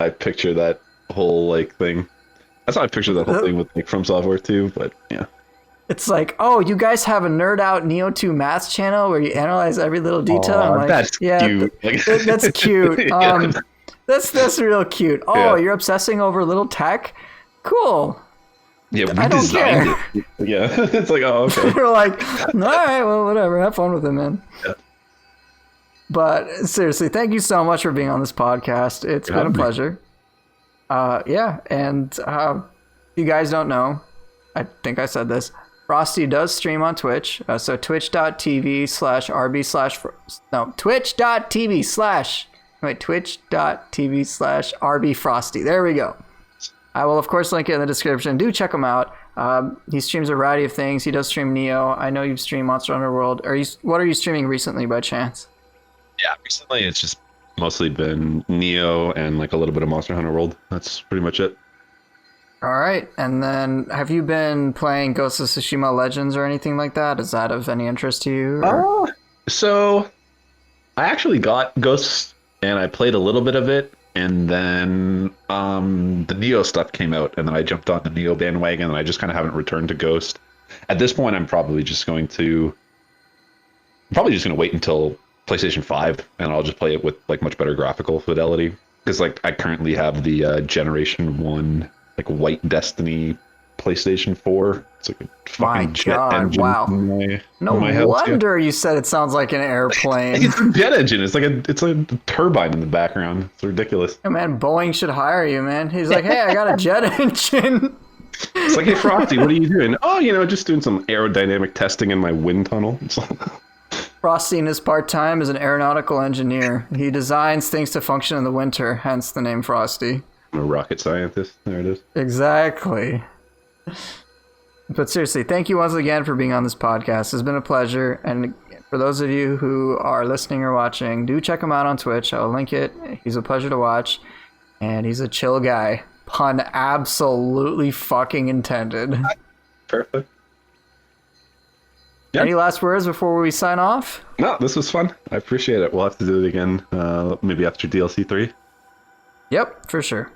picture that whole like thing. That's how I picture that whole thing with like From Software too, but yeah. It's like, oh, you guys have a Nerd Out Nioh 2 Maths channel where you analyze every little detail. I'm like, that's cute. That's cute. Yeah. That's real cute. Oh, yeah. You're obsessing over little tech? Cool. Yeah, we designed it. Yeah, it's like, oh, okay. We're like, all right, well, whatever. Have fun with it, man. Yeah. But seriously, thank you so much for being on this podcast. It's been a pleasure. Yeah, and you guys don't know, I think I said this, Frosty does stream on Twitch, so twitch.tv/rb/ no, twitch.tv/rbFrosty. There we go. I will, of course, link it in the description. Do check him out. He streams a variety of things. He does stream Nioh. I know you've streamed Monster Hunter World. What are you streaming recently by chance? Yeah, recently it's just mostly been Nioh and like a little bit of Monster Hunter World. That's pretty much it. All right, and then have you been playing Ghost of Tsushima Legends or anything like that? Is that of any interest to you? So I actually got Ghost and I played a little bit of it, and then the Nioh stuff came out, and then I jumped on the Nioh bandwagon, and I just kind of haven't returned to Ghost. At this point, I'm probably just going to wait until PlayStation 5, and I'll just play it with like much better graphical fidelity, because like I currently have the Generation 1 like White Destiny PlayStation 4. It's like a fucking jet engine. Wow. No wonder you said it sounds like an airplane. It's a jet engine. It's like a turbine in the background. It's ridiculous. Yeah, man, Boeing should hire you, man. He's like, hey, I got a jet engine. It's like, hey, Frosty, what are you doing? Oh, just doing some aerodynamic testing in my wind tunnel. Frosty in his part-time is an aeronautical engineer. He designs things to function in the winter, hence the name Frosty. I'm a rocket scientist. There it is. Exactly. But seriously, thank you once again for being on this podcast. It's been a pleasure. And for those of you who are listening or watching, do check him out on Twitch. I'll link it. He's a pleasure to watch. And he's a chill guy. Pun absolutely fucking intended. Perfect. Yep. Any last words before we sign off? No, this was fun. I appreciate it. We'll have to do it again, maybe after DLC 3. Yep, for sure.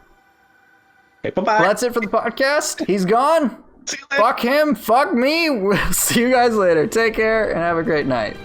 Hey, bye-bye. Well, that's it for the podcast. He's gone. See you later. Fuck him. Fuck me. We'll see you guys later. Take care and have a great night.